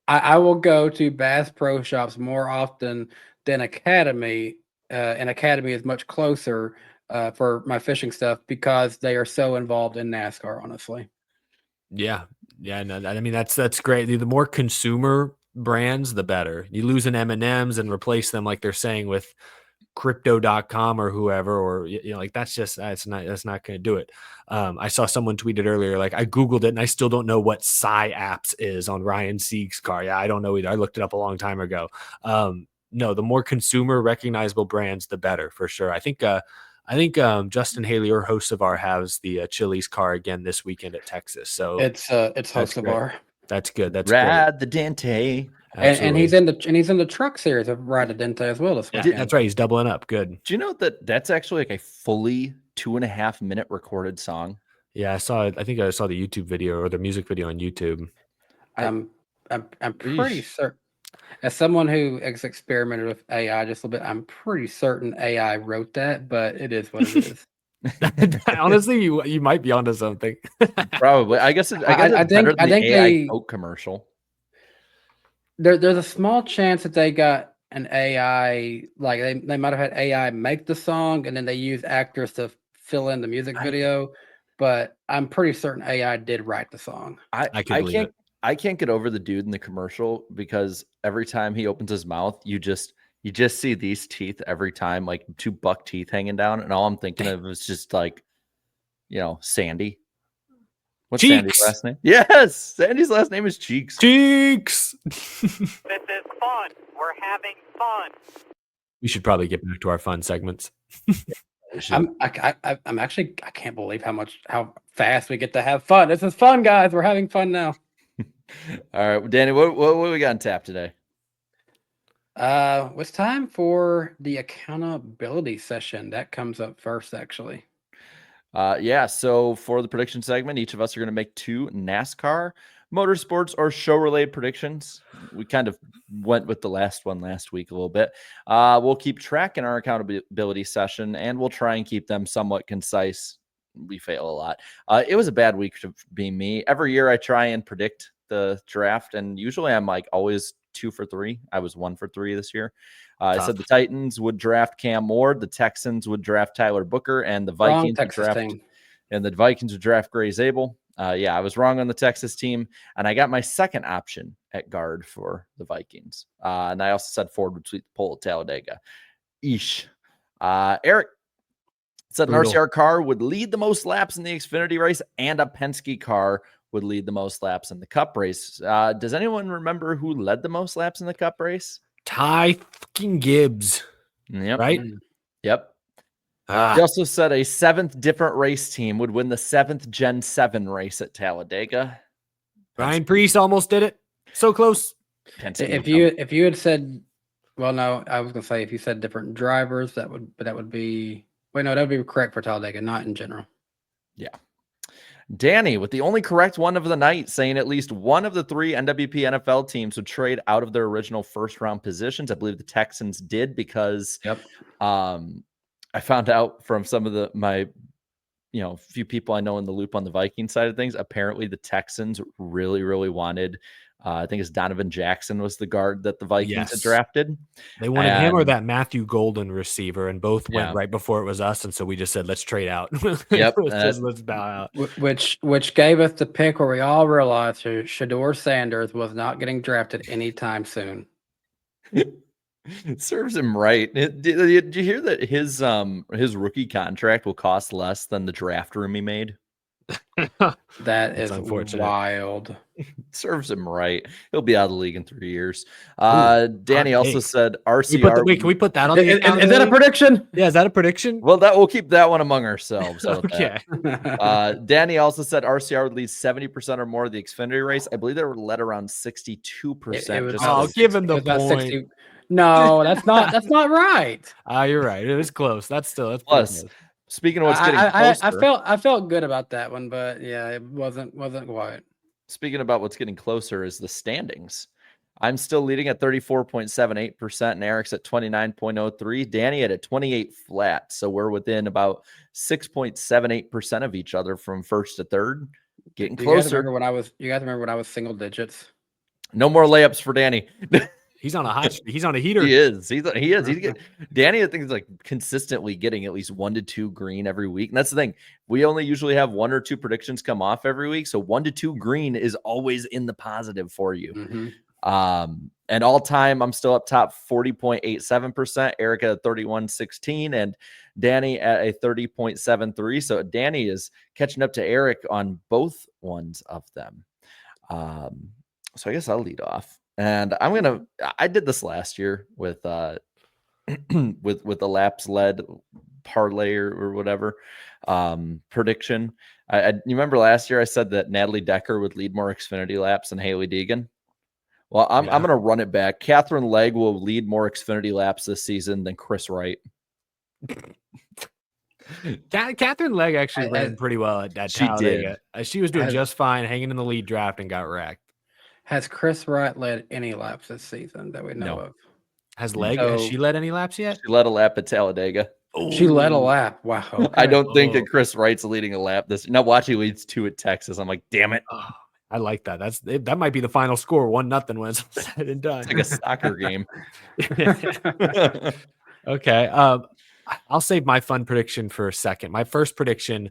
I will go to Bass Pro Shops more often than Academy, and Academy is much closer for my fishing stuff because they are so involved in NASCAR. Honestly, Yeah. No, I mean, that's great. The more consumer brands, the better. You lose an M&Ms and replace them, like they're saying, with crypto.com or whoever, or like that's not going to do it. I saw someone tweeted earlier, like, I Googled it and I still don't know what Psy Apps is on Ryan Sieg's car. Yeah, I don't know either. I looked it up a long time ago. No, the more consumer recognizable brands, the better, for sure. I think Justin Haley, or Hocevar, has the Chili's car again this weekend at Texas. So it's Hocevar. That's good. That's Rad great. the Dente. And he's in the truck series of Ride a Dente as well this weekend. That's right. He's doubling up. Good. Do you know that that's actually like a fully 2.5 minute recorded song? Yeah, I saw it. I think I saw the YouTube video or the music video on YouTube. I'm pretty certain. As someone who has experimented with AI just a little bit, I'm pretty certain AI wrote that, but it is what it is. Honestly, you might be onto something. Probably. I guess it's better than the AI Coke commercial. There's a small chance that they got an AI, like they might have had AI make the song and then they use actors to fill in the music video, but I'm pretty certain AI did write the song. I can't get over the dude in the commercial because every time he opens his mouth, you just see these teeth every time, like 2 buck teeth hanging down, and all I'm thinking of is just like, Sandy. What's Cheeks. Sandy's last name? Yes, Sandy's last name is Cheeks. Cheeks. This is fun. We're having fun. We should probably get back to our fun segments. I'm actually, I can't believe how fast we get to have fun. This is fun, guys. We're having fun now. All right, Danny, what we got on tap today? It's time for the accountability session. That comes up first, actually. So for the prediction segment, each of us are going to make 2 NASCAR, motorsports, or show-related predictions. We kind of went with the last one last week a little bit. We'll keep track in our accountability session, and we'll try and keep them somewhat concise. We fail a lot. It was a bad week to be me. Every year I try and predict the draft, and usually I'm like always 2 for 3. I was 1 for 3 this year. I said the Titans would draft Cam Ward, the Texans would draft Tyler Booker, and the Vikings would draft Gray Zabel. I was wrong on the Texas team, and I got my second option at guard for the Vikings. And I also said Ford would sweep the pole at Talladega. Eric said an RCR car would lead the most laps in the Xfinity race, and a Penske car would lead the most laps in the Cup race. Does anyone remember who led the most laps in the Cup race? Ty fucking Gibbs. Yep. Right? Yep. He also said a 7th different race team would win the 7th Gen 7 race at Talladega. Ryan Preece almost did it. So close. If you had said, well, no, I was gonna say if you said different drivers, that would be correct for Talladega, not in general. Yeah. Danny, with the only correct one of the night, saying at least one of the 3 NWP NFL teams would trade out of their original first-round positions. I believe the Texans did because I found out from some of my few people I know in the loop on the Viking side of things. Apparently, the Texans really, really wanted. I think it's Donovan Jackson was the guard that the Vikings had drafted. They wanted him or that Matthew Golden receiver, and both went right before it was us. And so we just said, let's trade out. Yep. let's bow out. Which gave us the pick where we all realized Shador Sanders was not getting drafted anytime soon. It serves him right. Did you hear that his rookie contract will cost less than the draft room he made? That That's is unfortunate. wild. Serves him right. He'll be out of the league in 3 years. Ooh, Danny hot also take. said We put RCR. wait, can we put that on the Is, account? is that a prediction? Yeah, is that a prediction? Well, we'll keep that one among ourselves. How about that? Okay. Danny also said RCR would lead 70% or more of the Xfinity race. I believe they were led around 62%. Just Oh, as give him the it was about point. 60. No, that's not right. You're right. It was close. That's pretty plus. close. Speaking of what's getting closer, I felt good about that one, but yeah, it wasn't quite. speaking about what's getting closer is the standings. I'm still leading at 34.78%, and Eric's at 29.03. Danny at 28 flat. So we're within about 6.78% of each other from first to third. Getting You guys closer. remember when I was single digits? No more layups for Danny. He's on a hot streak. He's on a heater. He is. Danny, I think, is like consistently getting at least 1 to 2 green every week. And that's the thing. We only usually have 1 or 2 predictions come off every week. So 1 to 2 green is always in the positive for you. Mm-hmm. And all time, I'm still up top 40.87%, Erica at 31.16, and Danny at a 30.73. So Danny is catching up to Eric on both ones of them. So I guess I'll lead off. And I did this last year with with the laps led parlay or whatever prediction. You remember last year I said that Natalie Decker would lead more Xfinity laps than Haley Deegan. Well, I'm going to run it back. Catherine Legg will lead more Xfinity laps this season than Chris Wright. Catherine Legg actually ran pretty well at Talladega. She was doing just fine, hanging in the lead draft, and got wrecked. Has Chris Wright led any laps this season that we know of? Has she led any laps yet? She led a lap at Talladega. She led a lap. Wow. Okay. I don't think that Chris Wright's leading a lap this. Now watch, he leads 2 at Texas. I'm like, damn it. Oh, I like that. That might be the final score. 1-0 when it's said and done. It's like a soccer game. Okay. I'll save my fun prediction for a second. My first prediction,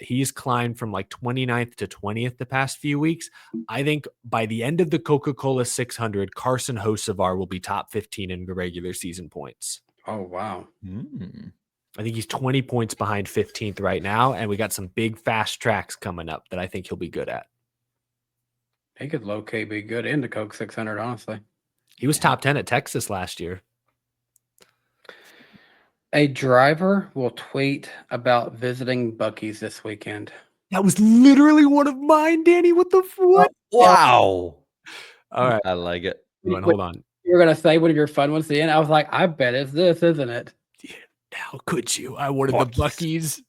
he's climbed from like 29th to 20th the past few weeks. I think by the end of the Coca-Cola 600, Carson Hocevar will be top 15 in the regular season points. Oh, wow. I think he's 20 points behind 15th right now, and we got some big fast tracks coming up that I think he'll be good at. He could low-key be good in the Coke 600, honestly. He was top 10 at Texas last year. A driver will tweet about visiting Buc-ee's this weekend. That was literally one of mine, Danny. What the what? Wow. All right. I like it. Hold on. You were going to say one of your fun ones at the end. I was like, I bet it's this, isn't it? How could you? I wanted the Buc-ee's.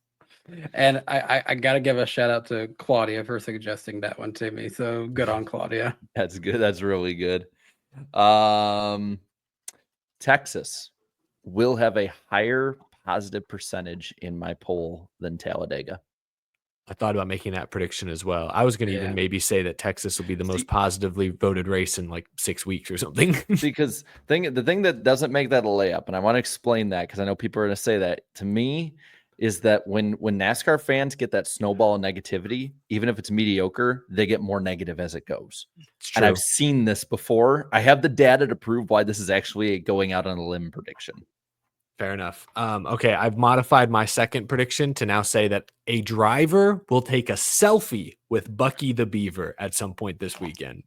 And I got to give a shout out to Claudia for suggesting that one to me. So good on Claudia. That's good. That's really good. Texas will have a higher positive percentage in my poll than Talladega. I thought about making that prediction as well. I was going to even maybe say that Texas will be the most positively voted race in like 6 weeks or something. Because the thing that doesn't make that a layup, and I want to explain that because I know people are going to say that to me, is that when NASCAR fans get that snowball of negativity, even if it's mediocre, they get more negative as it goes. And I've seen this before. I have the data to prove why this is actually a going out on a limb prediction. Fair enough. Okay, I've modified my second prediction to now say that a driver will take a selfie with Bucky the Beaver at some point this weekend.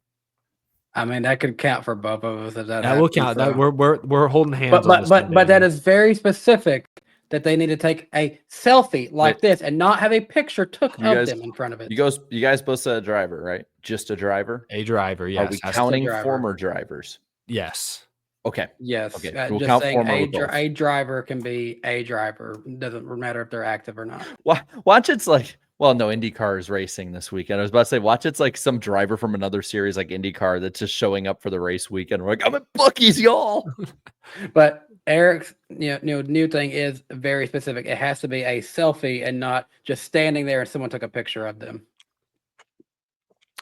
I mean, that could count for both of us. If that will count. That we're holding hands. But that is very specific. That they need to take a selfie like this and not have a picture took of them in front of it. You guys both said a driver, right? Just a driver? A driver, yes. Are we counting former drivers? Yes. Okay. Yes. Okay. We'll just saying a driver can be a driver. Doesn't matter if they're active or not. Watch it's like, well, no, IndyCar is racing this weekend. I was about to say, watch it's like some driver from another series like IndyCar that's just showing up for the race weekend. We're like, I'm at Buc-ee's, y'all. But Eric's new thing is very specific. It has to be a selfie and not just standing there and someone took a picture of them.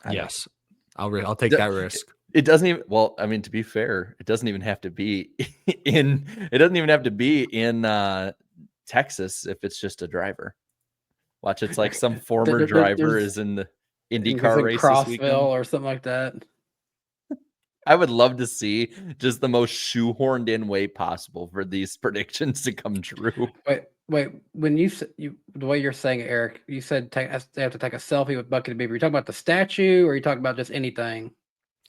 Yes. I'll take that risk. It doesn't even, well, I mean, to be fair, it doesn't even have to be in Texas if it's just a driver. Watch, it's like some former driver is in the IndyCar race this weekend. Crossville or something like that. I would love to see just the most shoehorned in way possible for these predictions to come true. Wait. When the way you're saying it, Eric, you said they have to take a selfie with Bucky the Beaver. You talking about the statue, or you talking about just anything?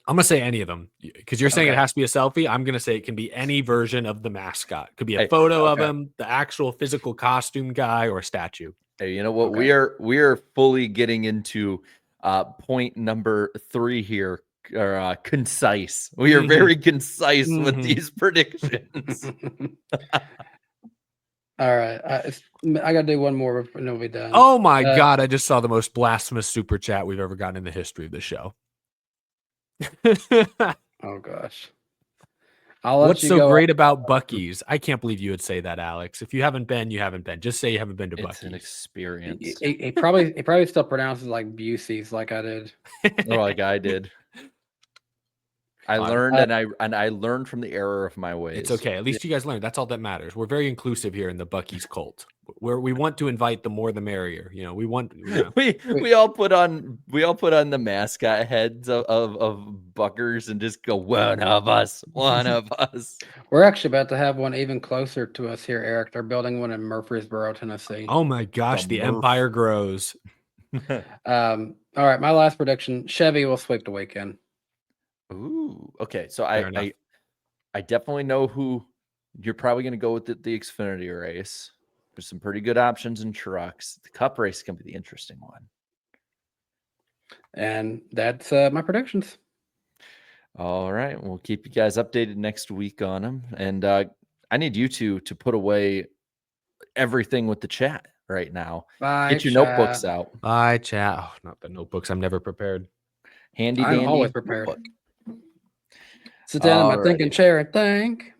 I'm gonna say any of them because you're saying it Okay. has to be a selfie. I'm gonna say it can be any version of the mascot. Could be a Hey, photo of okay. him, the actual physical costume guy, or a statue. Hey, you know what? Okay. We are fully getting into point number 3 here. Or concise. We are very concise with these predictions. All right. I got to do one more and then we'll be done. Oh my God. I just saw the most blasphemous super chat we've ever gotten in the history of the show. Oh, gosh. I'll let What's you so go great on. about Buc-ee's? I can't believe you would say that, Alex. If you haven't been, you haven't been. Just say you haven't been to It's an Buc-ee's. experience. He probably still pronounces it like Busey's, like I did. Or like I did. I Fine. learned and I learned from the error of my ways. It's okay. At least you guys learned. That's all that matters. We're very inclusive here in the Buc-ee's cult. Where we want to invite the more the merrier. You know, we want. You know. We all put on the mascot heads of Buckers and just go one of us. We're actually about to have one even closer to us here, Eric. They're building one in Murfreesboro, Tennessee. Oh my gosh, the Murph. empire grows. All right, my last prediction: Chevy will sweep the weekend. Ooh, okay. So Fair enough. I definitely know who you're probably going to go with the Xfinity race. There's some pretty good options in trucks. The Cup race is going to be the interesting one. And that's my predictions. All right. We'll keep you guys updated next week on them. And I need you to put away everything with the chat right now. Bye, Get your chat. notebooks out. Bye, chat. Oh, not the notebooks. I'm never prepared. Handy I'm dandy. always prepared. notebook. Sit down in my Alrighty. thinking chair and think.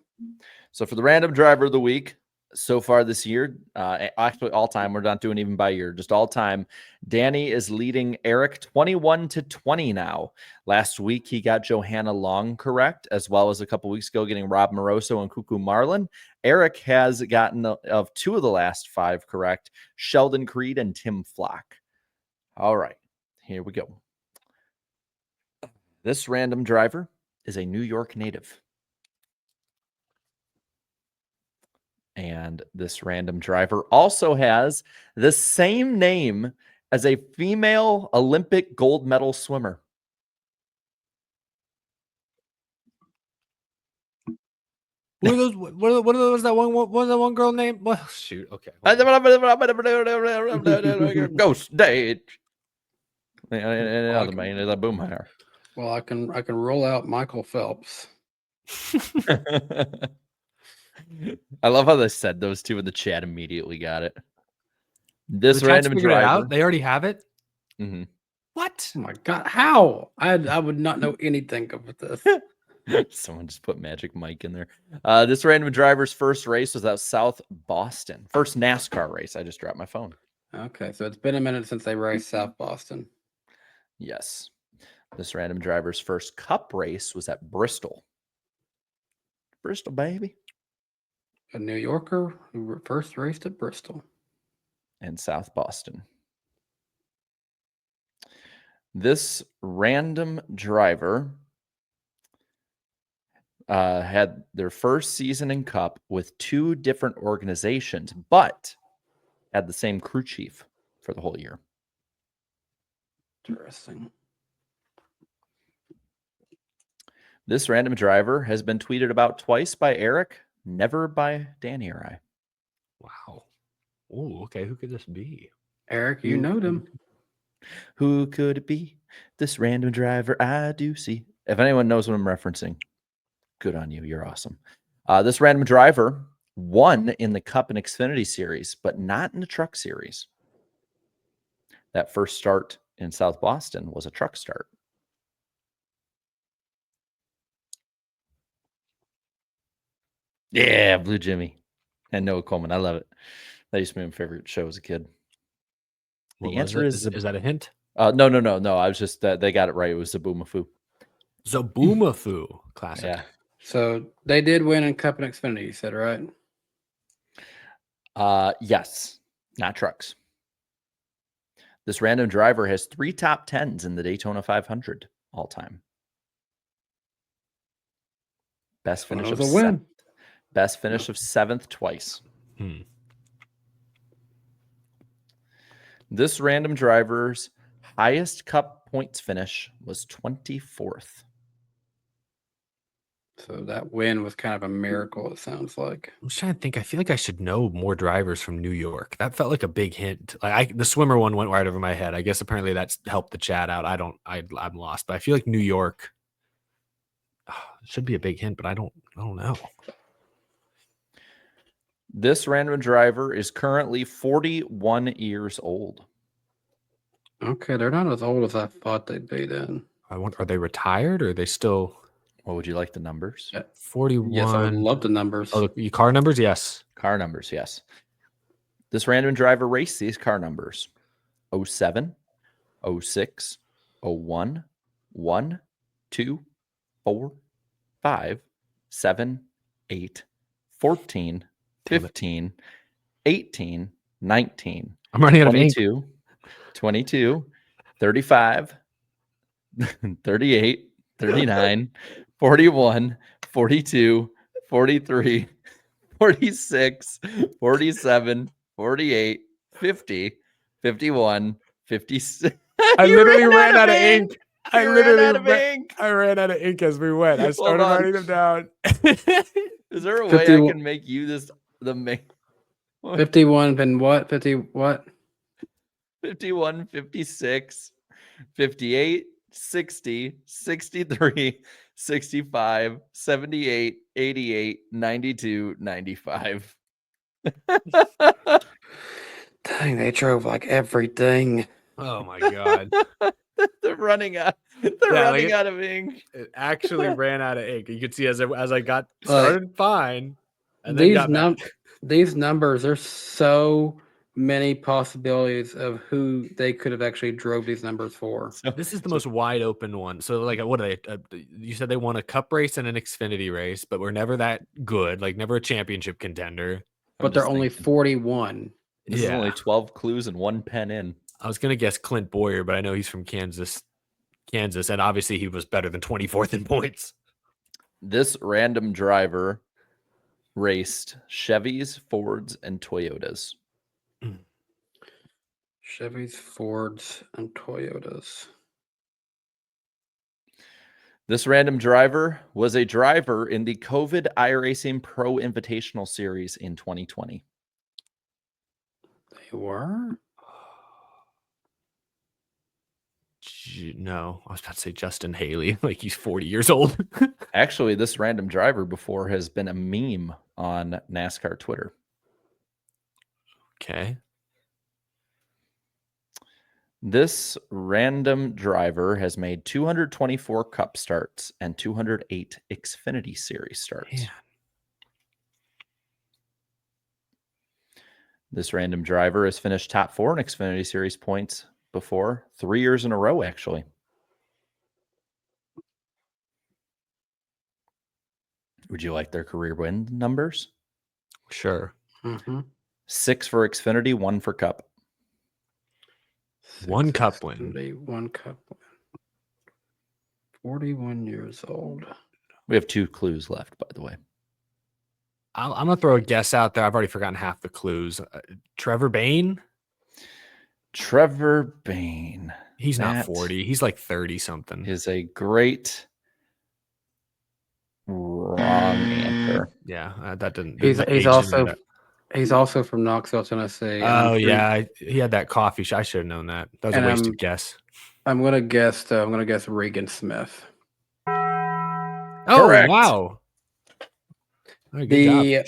So for the random driver of the week, so far this year, actually all time, we're not doing even by year, just all time. Danny is leading Eric 21-20 now. Last week, he got Johanna Long correct, as well as a couple weeks ago getting Rob Moroso and Cuckoo Marlin. Eric has gotten of 2 of the last 5 correct, Sheldon Creed and Tim Flock. All right, here we go. This random driver is a New York native. And this random driver also has the same name as a female Olympic gold medal swimmer. What are those? What are those? That one girl name? Well, shoot. Okay. Ghost Stage. Another man is a boom hair. Well, I can roll out Michael Phelps. I love how they said those two in the chat immediately got it. This The chat's random figured it driver. out? They already have it. Mm-hmm. What? Oh my God, how? I would not know anything of this. Someone just put Magic Mike in there. This random driver's first race was at South Boston. First NASCAR race. I just dropped my phone. Okay, so it's been a minute since they raced South Boston. Yes. This random driver's first Cup race was at Bristol. Bristol, baby. A New Yorker who first raced at Bristol. And South Boston. This random driver had their first season in Cup with 2 different organizations, but had the same crew chief for the whole year. Interesting. This random driver has been tweeted about twice by Eric, never by Danny or I. Wow. Oh, okay. Who could this be? Eric, you know them. Who could it be? This random driver I do see. If anyone knows what I'm referencing, good on you. You're awesome. This random driver won in the Cup and Xfinity series, but not in the Truck series. That first start in South Boston was a truck start. Yeah, Blue Jimmy and Noah Coleman. I love it. That used to be my favorite show as a kid. The answer is that a hint? No. I was just they got it right. It was Zaboomafoo. Zaboomafoo. Classic. Yeah. So they did win in Cup and Xfinity, you said, right? Yes, not trucks. This random driver has 3 top 10s in the Daytona 500 all time. Best finish That of was a win. seventh. Best finish of seventh twice. Hmm. This random driver's highest cup points finish was 24th. So that win was kind of a miracle, it sounds like. I'm just trying to think. I feel like I should know more drivers from New York. That felt like a big hint. Like the swimmer one went right over my head. I guess apparently that's helped the chat out. I'm lost, but I feel like New York should be a big hint, but I don't know. This random driver is currently 41 years old. Okay, they're not as old as I thought they'd be then. Are they retired or are they still What would you like the numbers? 41? Yes, I would love the numbers. Oh, the car numbers? Yes. Car numbers, yes. This random driver raced these car numbers: 07, 06, 01, 1, 2, 4, 5, 7, 8, 14, 15, 18, 19. I'm running out of ink. 22, 35, 38, 39, 41, 42, 43, 46, 47, 48, 50, 51, 56. I You literally ran out of ink. I You literally ran out of ink. I ran out of ink as we went. I started on. writing them down. Is there a way I 51 can make you the main 51 and what? 50 what? 51, 56, 58, 60, 63, 65, 78, 88, 92, 95. Dang, they drove like everything. Oh my god. They're running out. They're Yeah, like running out of ink. It actually ran out of ink. You could see as I got started fine, and then These got back. these numbers, there's so many possibilities of who they could have actually drove these numbers for. This is the most wide open one. So, like, what are they? You said they won a cup race and an Xfinity race, but we're never that good. Like, never a championship contender. But they're only 41. This is only 12 clues and 1 pen in. I was gonna guess Clint Boyer, but I know he's from Kansas, and obviously he was better than 24th in points. This random driver raced Chevys, Fords, and Toyotas. Chevys, Fords, and Toyotas. This random driver was a driver in the COVID iRacing Pro Invitational Series in 2020. They were? No, I was about to say Justin Haley, like he's 40 years old. Actually, this random driver before has been a meme on NASCAR Twitter. Okay. This random driver has made 224 Cup starts and 208 Xfinity Series starts. Man. This random driver has finished top 4 in Xfinity Series points before 3 years in a row, actually. Would you like their career win numbers? Sure. 6 for Xfinity, 1 for Cup. 1 cup win. Xfinity, 1 cup win. 41 years old. We have 2 clues left, by the way. I'm going to throw a guess out there. I've already forgotten half the clues. Trevor Bayne? Trevor Bayne. He's not 40. He's like 30 something. Is a great wrong answer. Yeah, that didn't. He's also from Knoxville, Tennessee. Oh yeah, he had that coffee shop. I should have known that. That was a wasted guess. I'm gonna guess Regan Smith. Oh Correct. wow. Oh, The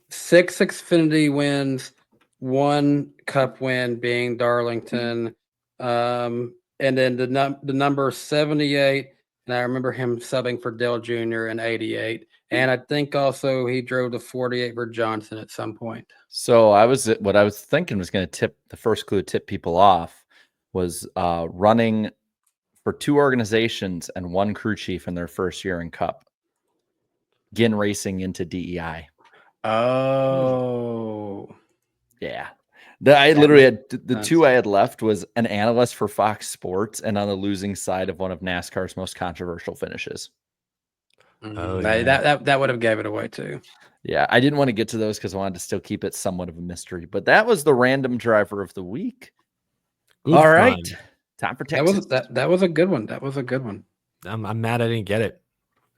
6 Xfinity wins, 1 Cup win being Darlington, and then the number 78. And I remember him subbing for Dale Jr. in 88. And I think also he drove the 48 for Johnson at some point. So what I was thinking was going to tip the first clue, tip people off, was running for 2 organizations and 1 crew chief in their first year in Cup. Ginn Racing into DEI. Oh. Yeah. I literally had the 2 I had left was an analyst for Fox Sports and on the losing side of one of NASCAR's most controversial finishes. Oh, That would have gave it away too. Yeah, I didn't want to get to those because I wanted to still keep it somewhat of a mystery. But that was the random driver of the week. Good All fun. right, time for Texas. That was a good one. That was a good one. I'm mad I didn't get it.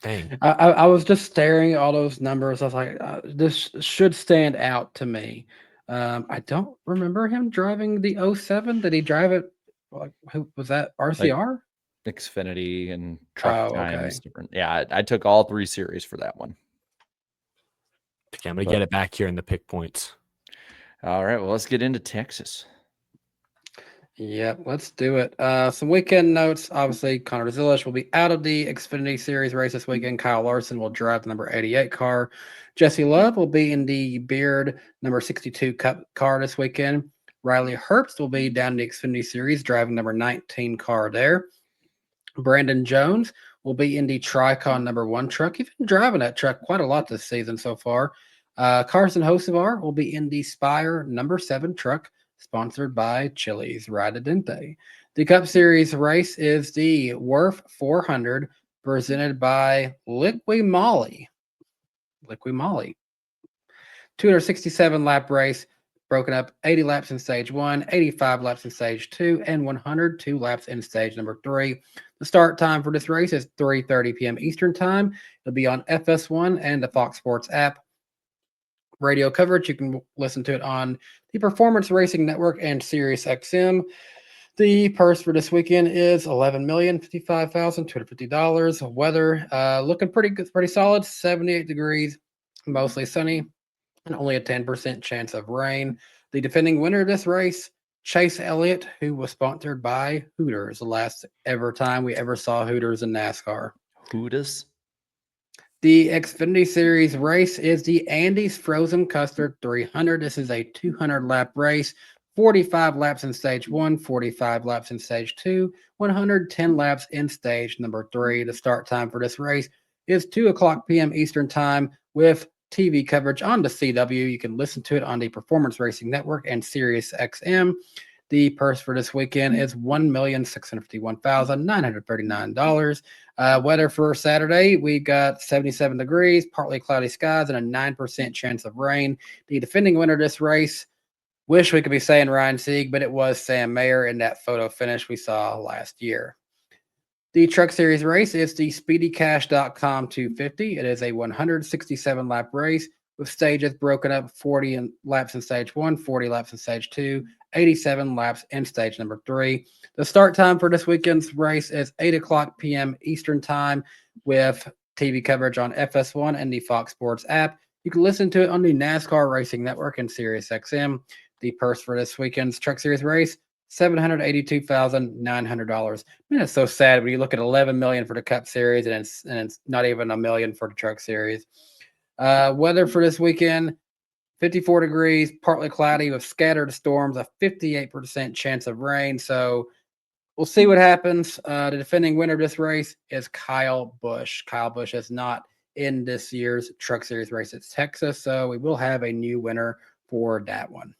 Dang. I was just staring at all those numbers. I was like, this should stand out to me. I don't remember him driving the 07. Did he drive it? Like, who was that? RCR? Xfinity and truck Oh, okay. times. Different. Yeah, I took all 3 series for that one. Okay, I'm gonna get it back here in the pick points. All right, well, let's get into Texas. Yep, let's do it. Some weekend notes. Obviously, Connor Zilisch will be out of the Xfinity Series race this weekend. Kyle Larson will drive the number 88 car. Jesse Love will be in the Beard number 62 Cup car this weekend. Riley Herbst will be down in the Xfinity Series driving number 19 car there. Brandon Jones will be in the Tricon number 1 truck. He's been driving that truck quite a lot this season so far. Carson Hocevar will be in the Spire number 7 truck, sponsored by Chili's Ride Dente. The Cup Series race is the Werf 400, presented by Liqui Moly. 267 lap race, broken up 80 laps in stage 1, 85 laps in stage 2, and 102 laps in stage number 3. The start time for this race is 3:30 p.m. Eastern Time. It'll be on FS1 and the Fox Sports app. Radio coverage, you can listen to it on the Performance Racing Network and Sirius XM. The purse for this weekend is $11,055,250. Weather looking pretty good, pretty solid. 78 degrees, mostly sunny, and only a 10% chance of rain. The defending winner of this race, Chase Elliott, who was sponsored by Hooters, the last ever time we ever saw Hooters in NASCAR. Hooters. The Xfinity Series race is the Andes Frozen Custard 300. This is a 200-lap race, 45 laps in stage 1, 45 laps in stage 2, 110 laps in stage number 3. The start time for this race is 2 o'clock p.m. Eastern Time with TV coverage on the CW. You can listen to it on the Performance Racing Network and Sirius XM. The purse for this weekend is $1,651,939. Weather for Saturday, we got 77 degrees, partly cloudy skies, and a 9% chance of rain. The defending winner of this race, wish we could be saying Ryan Sieg, but it was Sam Mayer in that photo finish we saw last year. The Truck Series race is the SpeedyCash.com 250. It is a 167-lap race with stages broken up 40 laps in stage 1, 40 laps in stage 2, 87 laps in stage number 3. The start time for this weekend's race is 8 o'clock p.m. Eastern Time with TV coverage on FS1 and the Fox Sports app. You can listen to it on the NASCAR Racing Network and Sirius XM. The purse for this weekend's Truck Series race, $782,900. Man, it's so sad when you look at $11 million for the Cup Series and it's not even $1 million for the Truck Series. Weather for this weekend, 54 degrees, partly cloudy with scattered storms, a 58% chance of rain. So we'll see what happens. The defending winner of this race is Kyle Busch. Kyle Busch is not in this year's Truck Series race at Texas, so we will have a new winner for that one.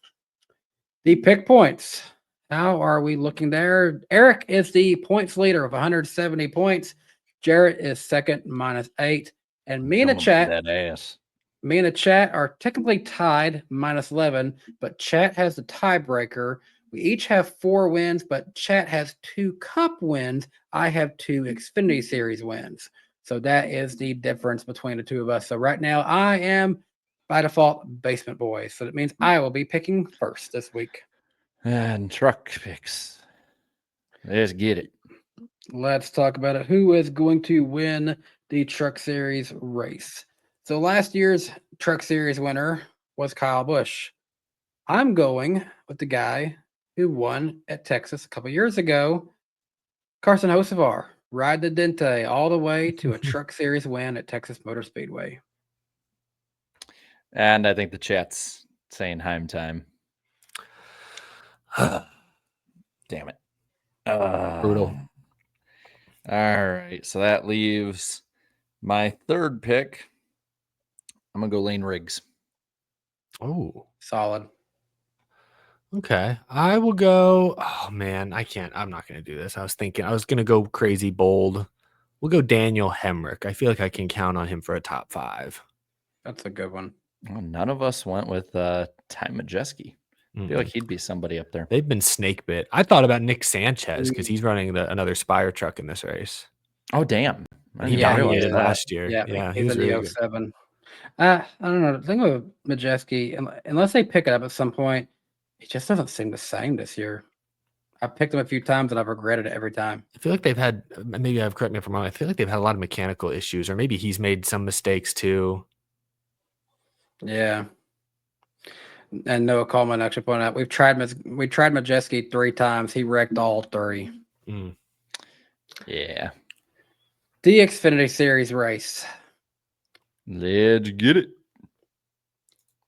The pick points. How are we looking there? Eric is the points leader of 170 points. Jarrett is second, -8. And me and the chat are technically tied, -11, but chat has the tiebreaker. We each have 4 wins, but chat has 2 Cup wins. I have 2 Xfinity Series wins. So that is the difference between the two of us. So right now I am, by default, Basement Boy. So that means I will be picking first this week. And truck picks. Let's get it. Let's talk about it. Who is going to win the Truck Series race? So last year's Truck Series winner was Kyle Busch. I'm going with the guy who won at Texas a couple years ago, Carson Hocevar. Ride the Dente all the way to a Truck Series win at Texas Motor Speedway. And I think the chat's saying Heim time. Damn it. Brutal. All right. So that leaves my third pick. I'm going to go Lane Riggs. Oh, Solid. okay. I will go. Oh man, I can't. I'm not going to do this. I was thinking I was going to go crazy bold We'll go Daniel Hemrick. I feel like I can count on him for a top 5. That's a good one. Well, none of us went with Ty Majeski. I feel like he'd be somebody up there. They've been snake bit. I thought about Nick Sanchez because he's running another Spire truck in this race. Oh, damn. I He didn't realize dominated that. last year. Yeah, he he's was in the really good. 07. I don't know. The thing with Majeski, unless they pick it up at some point, it just doesn't seem the same this year. I've picked him a few times and I've regretted it every time. I feel like they've had, maybe I've correct me if I'm wrong. I feel like they've had a lot of mechanical issues, or maybe he's made some mistakes too. Yeah. And Noah Coleman actually pointed out we tried Majeski 3 times. He wrecked all 3. Yeah. The Xfinity Series race. Let's get it.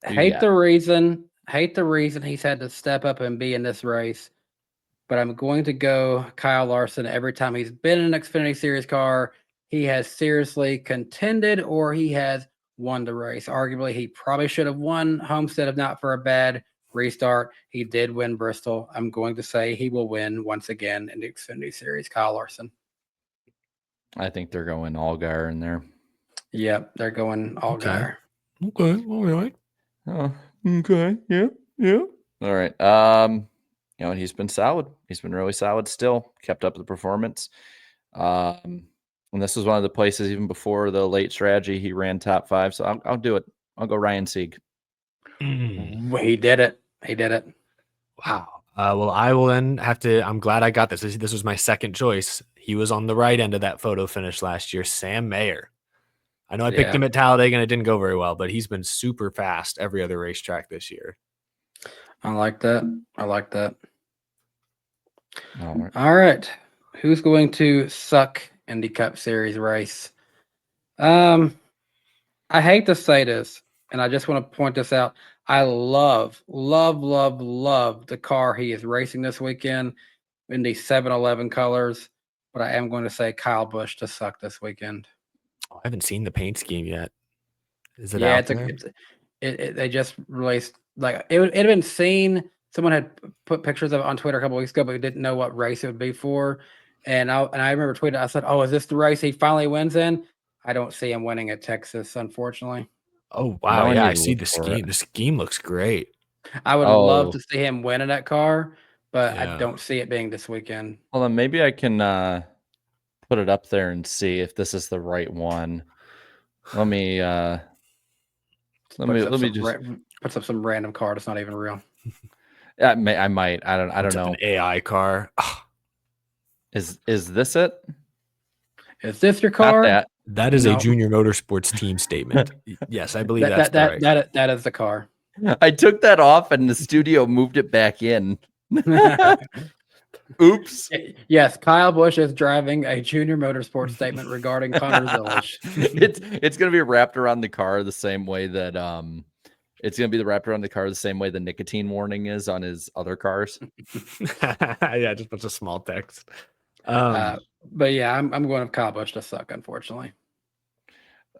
Hate the reason he's had to step up and be in this race, but I'm going to go Kyle Larson. Every time he's been in an Xfinity Series car, he has seriously contended or he has won the race. Arguably, he probably should have won Homestead if not for a bad restart. He did win Bristol. I'm going to say he will win once again in the Xfinity Series. Kyle Larson. I think they're going Allgaier in there. Yep, they're going Allgaier. Okay, all right. Oh, okay. Yeah. All right. He's been solid. He's been really solid still. Kept up the performance. And this was one of the places even before the late strategy he ran top 5. So I'll do it. I'll go Ryan Sieg. He did it. Wow. Well, I will then have to. I'm glad I got this. This was my second choice. He was on the right end of that photo finish last year. Sam Mayer. I know I picked him at Talladega and it didn't go very well, but he's been super fast every other racetrack this year. I like that. All right. Who's going to suck in the Cup Series race? I hate to say this, and I just want to point this out. I love the car he is racing this weekend in the 7-Eleven colors, but I am going to say Kyle Busch to suck this weekend. I haven't seen the paint scheme yet. Is it Yeah, out there? They just released it had been seen. Someone had put pictures of it on Twitter a couple weeks ago, but we didn't know what race it would be for. And I remember tweeting. I said, "Oh, is this the race he finally wins in?" I don't see him winning at Texas, unfortunately. Oh wow, yeah, I see the scheme. The scheme looks great. I would love to see him win in that car, but I Yeah. don't see it being this weekend. Hold on, maybe I can put it up there and see if this is the right one. Let me just puts up some random car that's not even real. I might. I don't know. An AI car. Is this it? Is this your Not car? That is No. a Junior Motorsports team statement. Yes, I believe that's that is the car. I took that off and the studio moved it back in. Oops. Yes, Kyle Busch is driving a Junior Motorsports statement regarding Connor Zilisch. It's gonna be wrapped around the car the same way that it's gonna be wrapped around the car the same way the nicotine warning is on his other cars. Yeah, just a bunch of small text. But yeah, I'm going with Kyle Busch to suck, unfortunately.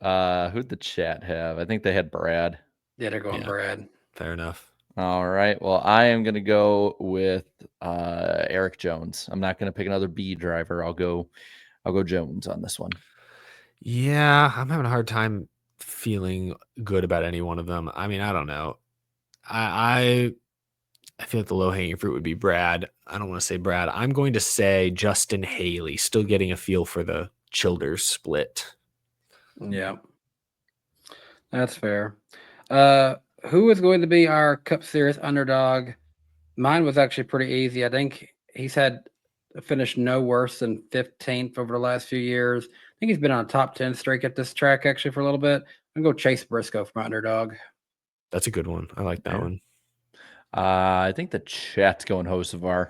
Who'd the chat have? I think they had Brad. Yeah, they're going Brad. Fair enough. All right. Well, I am gonna go with Eric Jones. I'm not gonna pick another B driver. I'll go Jones on this one. Yeah, I'm having a hard time feeling good about any one of them. I mean, I don't know. I feel like the low hanging fruit would be Brad. I don't want to say Brad. I'm going to say Justin Haley, still getting a feel for the Childers split. Yeah, that's fair. Who is going to be our Cup Series underdog? Mine was actually pretty easy. I think he's had finished no worse than 15th over the last few years. I think he's been on a top 10 streak at this track actually for a little bit. I'm going to go Chase Briscoe for my underdog. That's a good one. I like that one. I think the chat's going Hocevar.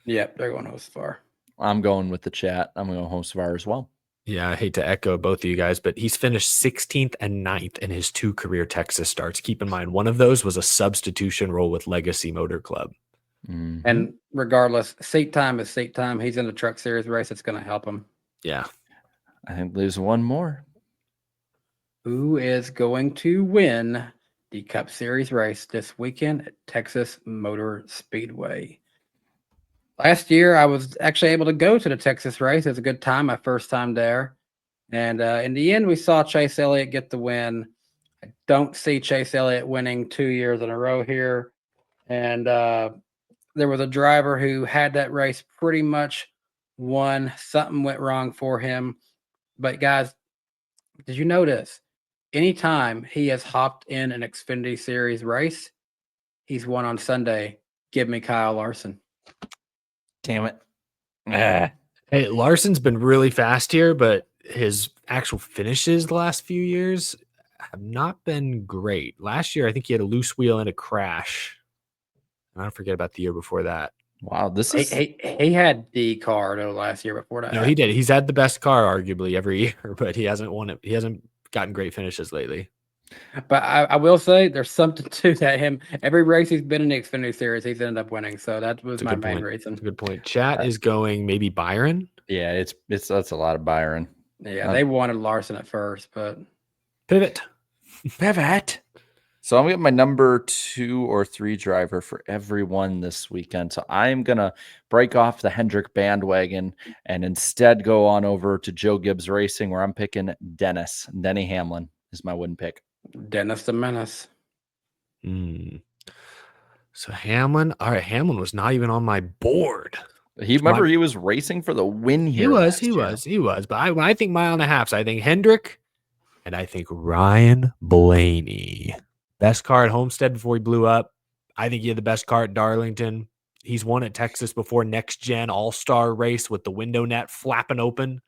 Yep, they're going Hocevar. I'm going with the chat. I'm going Hocevar as well. Yeah, I hate to echo both of you guys, but he's finished 16th and 9th in his 2 career Texas starts. Keep in mind, one of those was a substitution role with Legacy Motor Club. Mm-hmm. And regardless, seat time is seat time. He's in the Truck Series race. It's going to help him. Yeah. I think there's one more. Who is going to win the Cup Series race this weekend at Texas Motor Speedway? Last year, I was actually able to go to the Texas race. It was a good time, my first time there. And in the end, we saw Chase Elliott get the win. I don't see Chase Elliott winning 2 years in a row here. And there was a driver who had that race pretty much won. Something went wrong for him. But guys, did you notice anytime he has hopped in an Xfinity Series race, he's won on Sunday? Give me Kyle Larson. Damn it. Ah. Hey, Larson's been really fast here, but his actual finishes the last few years have not been great. Last year, I think he had a loose wheel and a crash. And I don't forget about the year before that. Wow, this is He had the car though last year before that. No, he did. He's had the best car arguably every year, but he hasn't won it. He hasn't gotten great finishes lately. But I will say there's something to that. Him every race he's been in the Xfinity Series, he's ended up winning. So that was my main reason. That's a good point. Chat is going maybe Byron. yeah, it's that's a lot of Byron. Yeah, they wanted Larson at first, but Pivot. So I'm getting my number 2 or 3 driver for everyone this weekend. So I'm gonna break off the Hendrick bandwagon and instead go on over to Joe Gibbs Racing, where I'm picking Denny Hamlin is my win pick. Dennis the Menace. So Hamlin. All right, Hamlin was not even on my board. He was racing for the win here. He was. But when I think mile and a half, so I think Hendrick and I think Ryan Blaney. Best car at Homestead before he blew up. I think he had the best car at Darlington. He's won at Texas before next gen all-star race with the window net flapping open.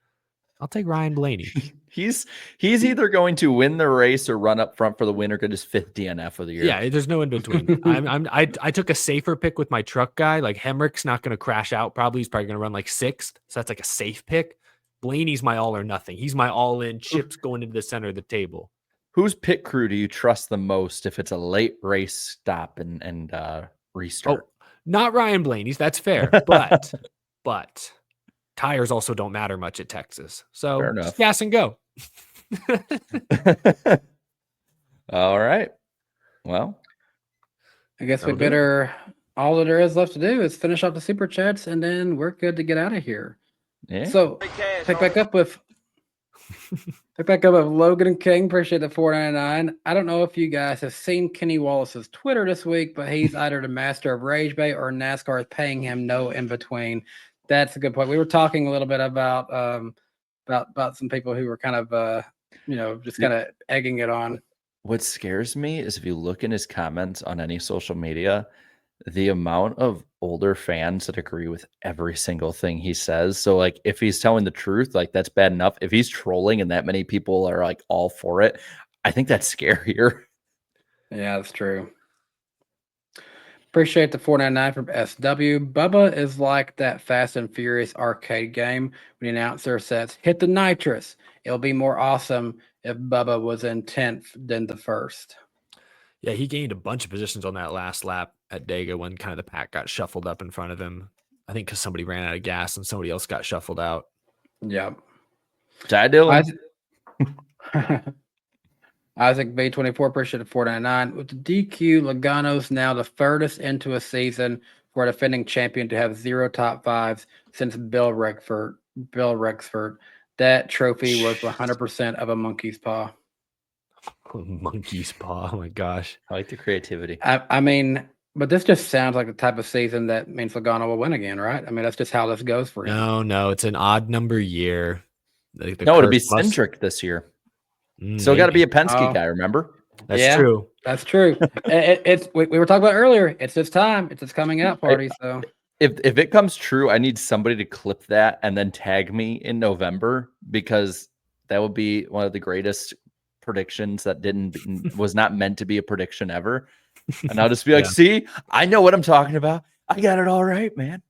I'll take Ryan Blaney. He's either going to win the race or run up front for the win or get his 5th DNF of the year. Yeah, there's no in between. I took a safer pick with my truck guy. Like Hemrick's not going to crash out. Probably he's probably going to run like 6th. So that's like a safe pick. Blaney's my all or nothing. He's my all in chips going into the center of the table. Whose pit crew do you trust the most if it's a late race stop and restart? Oh, not Ryan Blaney's. That's fair. But tires also don't matter much at Texas. So just gas and go. All right. Well, I guess we better. All that there is left to do is finish up the super chats, and then we're good to get out of here. yeah. So pick back up with Logan and King. Appreciate the $4.99. I don't know if you guys have seen Kenny Wallace's Twitter this week, but he's either the master of Rage Bay or NASCAR is paying him no in between. That's a good point. We were talking a little bit about some people who were kind of just kind of egging it on. What scares me is if you look in his comments on any social media, the amount of older fans that agree with every single thing he says. So like if he's telling the truth, like that's bad enough. If he's trolling and that many people are like all for it, I think that's scarier. Yeah, that's true. Appreciate the $4.99 from SW. Bubba is like that Fast and Furious arcade game when the announcer says, "Hit the nitrous." It'll be more awesome if Bubba was in 10th than the first. Yeah, he gained a bunch of positions on that last lap at Dega when kind of the pack got shuffled up in front of him. I think because somebody ran out of gas and somebody else got shuffled out. Yep. Ty Dillon. Isaac B24, appreciate the $4.99. With the DQ, Logano's now the furthest into a season for a defending champion to have 0 top 5s since Bill Rexford. That trophy was 100% of a monkey's paw. Monkey's paw. Oh my gosh. I like the creativity. I mean, but this just sounds like the type of season that means Logano will win again, right? I mean, that's just how this goes for him. No, it's an odd number year. It'll be centric this year. Still got to be a Penske guy, remember? That's true. That's true. We were talking about earlier. It's his time. It's his coming out party. So if it comes true, I need somebody to clip that and then tag me in November, because that would be one of the greatest predictions that was not meant to be a prediction ever. And I'll just be like, see, I know what I'm talking about. I got it all right, man.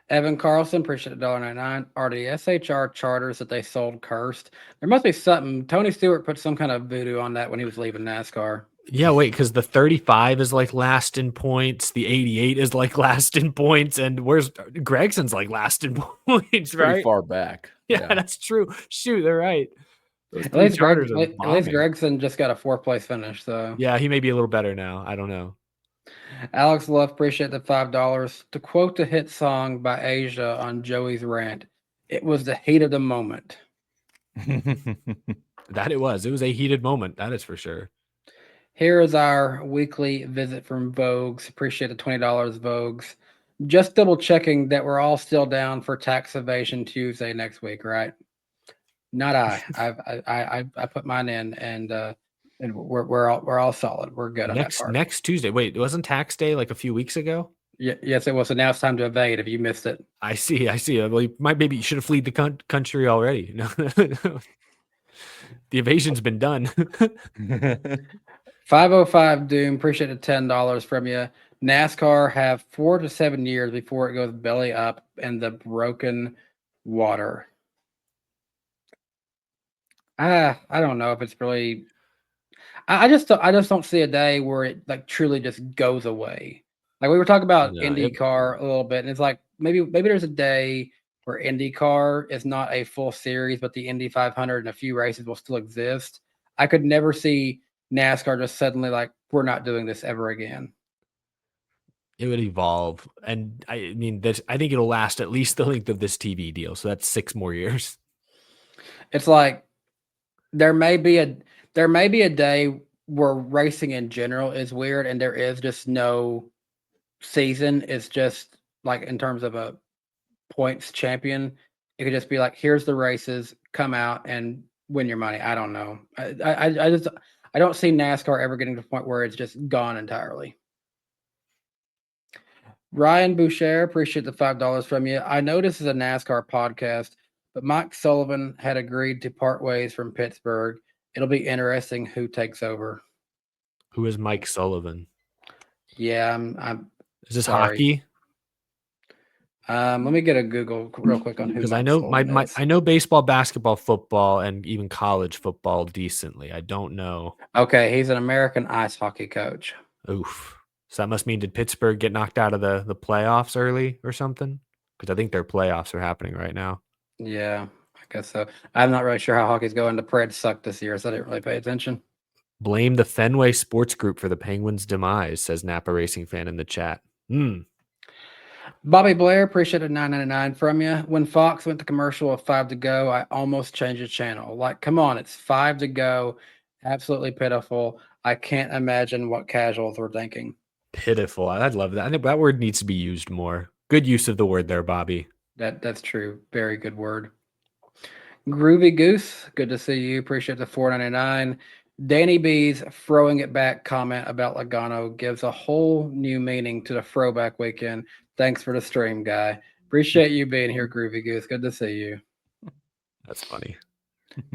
Evan Carlson, appreciate $1.99. Are the SHR charters that they sold cursed? There must be something. Tony Stewart put some kind of voodoo on that when he was leaving NASCAR. Yeah, wait, because the 35 is like last in points, the 88 is like last in points, and where's Gregson's like last in points, right? Pretty far back. Yeah, that's true. Shoot, they're right. At least Gregson just got a 4th place finish. So yeah, he may be a little better now. I don't know. Alex Love, appreciate the $5. To quote the hit song by Asia on Joey's rant, it was the heat of the moment. That it was. It was a heated moment. That is for sure. Here is our weekly visit from Vogues. Appreciate the $20, Vogues. Just double checking that we're all still down for tax evasion Tuesday next week, right? Not I. I put mine in, and we're all solid. We're good on that part. Next Tuesday. Wait, it wasn't tax day like a few weeks ago? Yes, it was. So now it's time to evade. If you missed it, I see. Well, maybe you should have fled the country already. No, the evasion's been done. 505 Doom. Appreciate the $10 from you. NASCAR have 4 to 7 years before it goes belly up in the broken water. I don't know if it's really. I just don't see a day where it like truly just goes away. Like we were talking about No, IndyCar a little bit, and it's like maybe there's a day where IndyCar is not a full series, but the Indy 500 and a few races will still exist. I could never see NASCAR just suddenly like we're not doing this ever again. it would evolve, and I mean, I think it'll last at least the length of this TV deal. So that's 6 more years. It's like there may be a day where racing in general is weird, and there is just no season. It's just like in terms of a points champion, it could just be like, here's the races, come out and win your money. I don't know. I don't see NASCAR ever getting to the point where it's just gone entirely. Ryan Boucher, appreciate the $5 from you. I know this is a NASCAR podcast, but Mike Sullivan had agreed to part ways from Pittsburgh. It'll be interesting who takes over. Who is Mike Sullivan? Yeah, I'm Is this sorry. hockey? Let me get a Google real quick on who. Because Mike I know Sullivan is. I know baseball, basketball, football, and even college football decently. I don't know. Okay, he's an American ice hockey coach. Oof. So that must mean, did Pittsburgh get knocked out of the playoffs early or something? Because I think their playoffs are happening right now. Yeah, I guess so. I'm not really sure how hockey's going. The Preds sucked this year, so I didn't really pay attention. Blame the Fenway Sports Group for the Penguins' demise, says Napa Racing Fan in the chat. Bobby Blair, appreciate it, $9.99 from you. When Fox went to commercial with 5 to go, I almost changed the channel. Like, come on, it's 5 to go. Absolutely pitiful. I can't imagine what casuals were thinking. Pitiful. I'd love that. I think that word needs to be used more. Good use of the word there, Bobby. That's true. Very good word. Groovy Goose, good to see you. Appreciate the $4.99. Danny B's throwing it back comment about Logano gives a whole new meaning to the throwback weekend. Thanks for the stream, guy. Appreciate you being here, Groovy Goose. Good to see you. That's funny.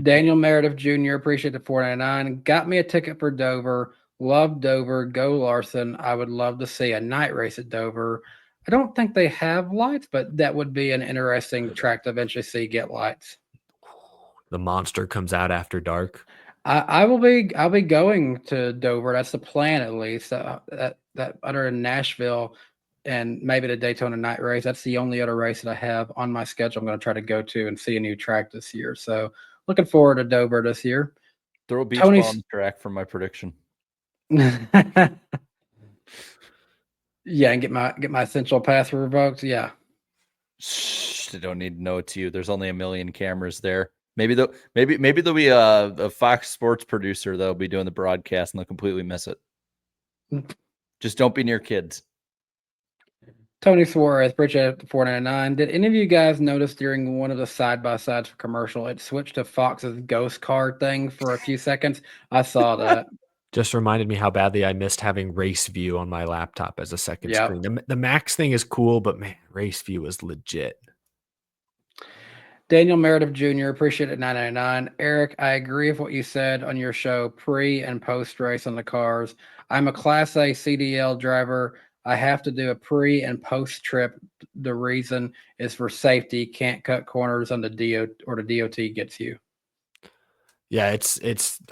Daniel Meredith Jr., appreciate the $4.99. Got me a ticket for Dover. Love Dover. Go Larson. I would love to see a night race at Dover. I don't think they have lights, but that would be an interesting track to eventually see get lights. The monster comes out after dark. I'll be going to Dover. That's the plan, at least. That other in Nashville and maybe the Daytona night race. That's the only other race that I have on my schedule. I'm going to try to go to and see a new track this year. So looking forward to Dover this year. Throw a beach ball on the track for my prediction. Yeah, and get my essential pass revoked. Yeah. Shh, they don't need to know it's you. There's only 1 million cameras there. Maybe there'll be a Fox Sports producer that'll be doing the broadcast and they'll completely miss it. Just don't be near kids. Tony Suarez, appreciate it, $4.99. Did any of you guys notice during one of the side-by-sides for commercial, it switched to Fox's ghost car thing for a few seconds? I saw that. Just reminded me how badly I missed having Race View on my laptop as a second screen. The Max thing is cool, but man, Race View is legit. Daniel Meredith Jr., appreciate it, $9.99. Eric, I agree with what you said on your show, pre and post race on the cars. I'm a Class A CDL driver. I have to do a pre and post trip. The reason is for safety. Can't cut corners on the DOT or the DOT gets you. Yeah, it's.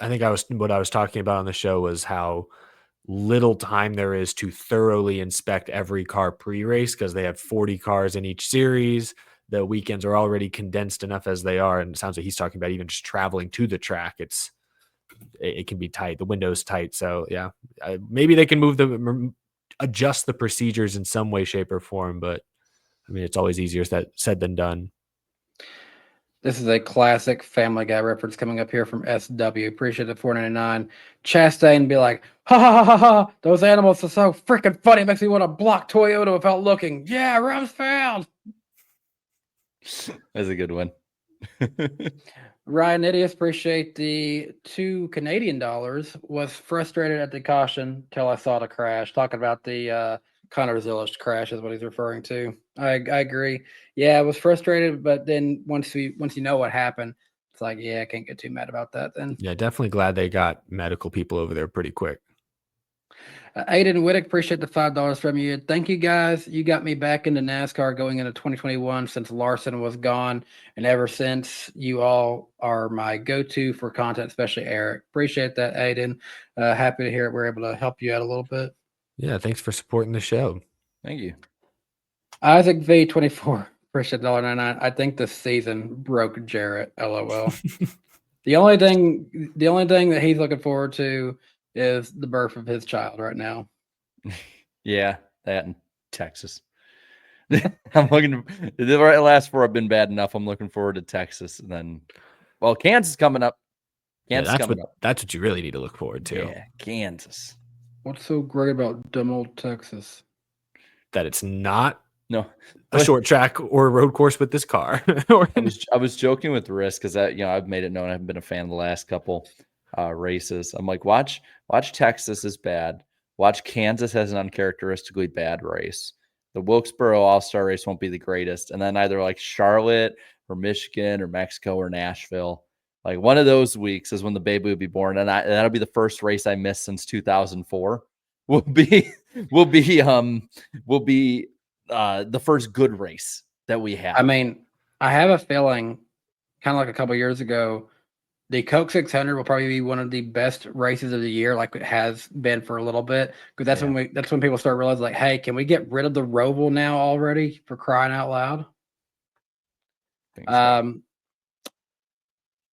I think what I was talking about on the show was how little time there is to thoroughly inspect every car pre-race because they have 40 cars in each series. The weekends are already condensed enough as they are, and it sounds like he's talking about even just traveling to the track. It can be tight. The window's tight, so yeah, maybe they can adjust the procedures in some way, shape, or form. But I mean, it's always easier said than done. This is a classic Family Guy reference coming up here from SW. Appreciate the $4.99. Chastain be like, ha ha ha ha ha. Those animals are so freaking funny. It makes me want to block Toyota without looking. Yeah, Rumsfeld. That's a good one. Ryan Idiot, appreciate the $2 Canadian. Was frustrated at the caution till I saw the crash. Talking about the Connor Zilisch crash is what he's referring to. I agree. Yeah, I was frustrated, but then once you know what happened, it's like, yeah, I can't get too mad about that then. Yeah, definitely glad they got medical people over there pretty quick. Aiden Whittick, appreciate the $5 from you. Thank you guys. You got me back into NASCAR going into 2021 since Larson was gone. And ever since, you all are my go-to for content, especially Eric. Appreciate that, Aiden. Happy to hear it. We're able to help you out a little bit. Yeah, thanks for supporting the show. Thank you. Isaac V24, appreciate $1.99. I think this season broke Jarrett. LOL. The only thing that he's looking forward to is the birth of his child right now. Yeah, that in Texas. I'm looking. The last 4 have been bad enough. I'm looking forward to Texas, and then, well, Kansas coming up. Kansas coming up. That's what you really need to look forward to. Yeah, Kansas. What's so great about dumb old Texas? That it's not No, a short track or a road course with this car. I was joking with Risk because I've made it known I haven't been a fan of the last couple races. I'm like, watch Texas is bad. Watch Kansas has an uncharacteristically bad race. The Wilkesboro All-Star race won't be the greatest. And then either like Charlotte or Michigan or Mexico or Nashville. Like one of those weeks is when the baby will be born. And that'll be the first race I missed since 2004. Will be the first good race that we have. I mean, I have a feeling, kind of like a couple years ago, the Coke 600 will probably be one of the best races of the year, like it has been for a little bit. Because that's when people start realizing, like, hey, can we get rid of the Roval now already? For crying out loud.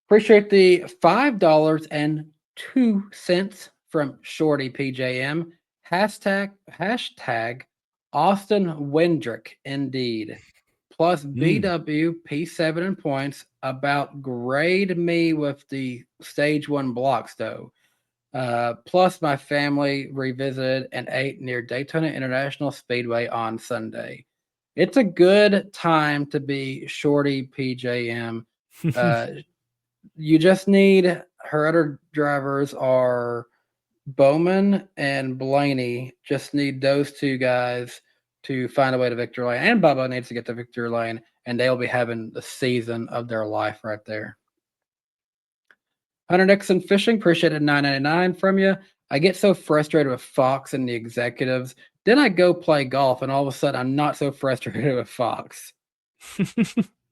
Appreciate the $5.02 from Shorty PJM. Hashtag Austin Wendrick, indeed. Plus BW P7 in points. About grade me with the stage 1 blocks though. Plus my family revisited and ate near Daytona International Speedway on Sunday. It's a good time to be Shorty PJM. You just need, her other drivers are Bowman and Blaney. Just need those 2 guys to find a way to victory lane, and Bubba needs to get to victory lane, and they'll be having the season of their life right there. Hunter Nixon Fishing, appreciated $9.99 from you. I get so frustrated with Fox and the executives. Then I go play golf, and all of a sudden I'm not so frustrated with Fox.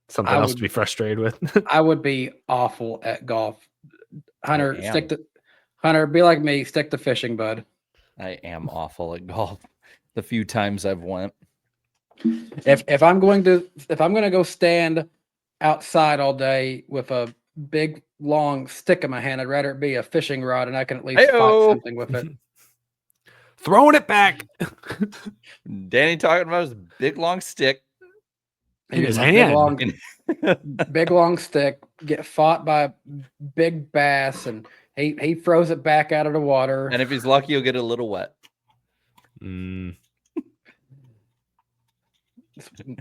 Something else to be frustrated with. I would be awful at golf. Hunter, be like me, stick to fishing, bud. I am awful at golf. The few times I've went. If I'm going to go stand outside all day with a big long stick in my hand, I'd rather it be a fishing rod and I can at least fight something with it. Throwing it back. Danny talking about his big long stick in his hand. Big long stick, get fought by a big bass, and he throws it back out of the water. And if he's lucky, he'll get a little wet.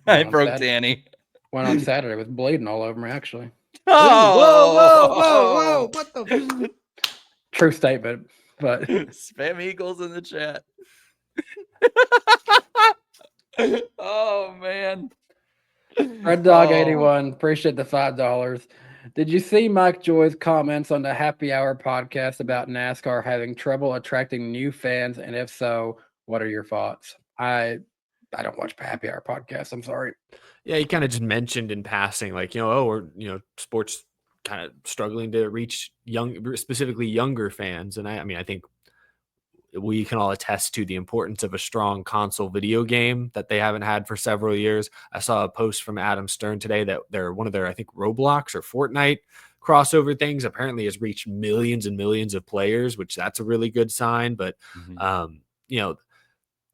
I broke Danny. Went on Saturday with bleeding all over me, actually. Oh, whoa! What the? True statement, but spam eagles in the chat. Oh man, Red Dog 81, appreciate the $5. Did you see Mike Joy's comments on the Happy Hour podcast about NASCAR having trouble attracting new fans? And if so, what are your thoughts? I don't watch Happy Hour podcasts. I'm sorry. Yeah, he kind of just mentioned in passing, like, sports kind of struggling to reach specifically younger fans. And I think we can all attest to the importance of a strong console video game that they haven't had for several years. I saw a post from Adam Stern today that one of their, I think, Roblox or Fortnite crossover things apparently has reached millions and millions of players, which that's a really good sign. But,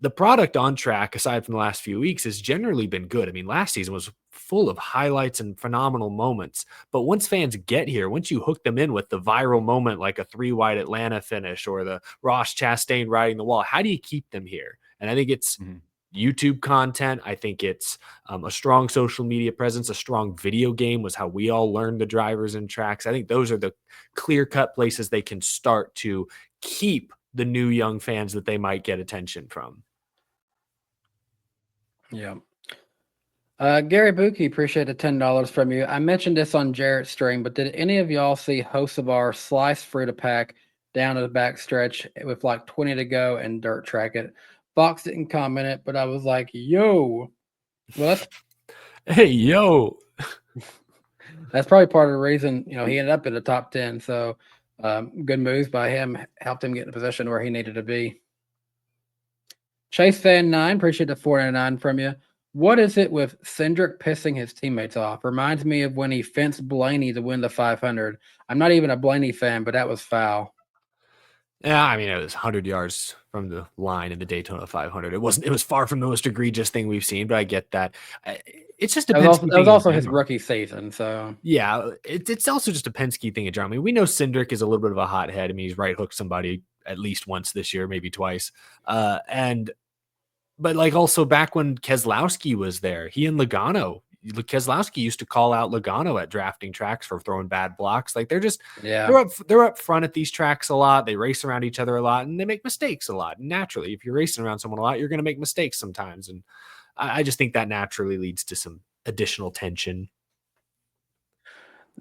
the product on track, aside from the last few weeks, has generally been good. I mean, last season was full of highlights and phenomenal moments. But once fans get here, once you hook them in with the viral moment, like a 3-wide Atlanta finish or the Ross Chastain riding the wall, how do you keep them here? And I think it's YouTube content. I think it's a strong social media presence, a strong video game was how we all learned the drivers and tracks. I think those are the clear-cut places they can start to keep the new young fans that they might get attention from. Yeah. Gary Buki, appreciate the $10 from you. I mentioned this on Jarrett's stream, but did any of y'all see Hocevar sliced Frida pack down to the back stretch with like 20 to go and dirt track it? Fox didn't comment it, but I was like, yo. Well, Hey, yo. that's probably part of the reason, he ended up in the top 10. So good moves by him, helped him get in a position where he needed to be. Chase Fan 9, appreciate the $4.99 from you. What is it with Cindric pissing his teammates off? Reminds me of when he fenced Blaney to win the 500. I'm not even a Blaney fan, but that was foul. Yeah, I mean, it was 100 yards from the line in the Daytona 500. It was far from the most egregious thing we've seen, but I get that. It's just a Penske That was thing also in his general. rookie season, so Yeah, it's also just a Penske thing in general. I mean, we know Cindric is a little bit of a hothead. I mean, he's right hooked somebody at least once this year, maybe twice. But like also back when Keselowski was there, he and Keselowski used to call out Logano at drafting tracks for throwing bad blocks. Like yeah. they're up front at these tracks a lot. They race around each other a lot, and they make mistakes a lot. And naturally, if you're racing around someone a lot, you're going to make mistakes sometimes. And I just think that naturally leads to some additional tension.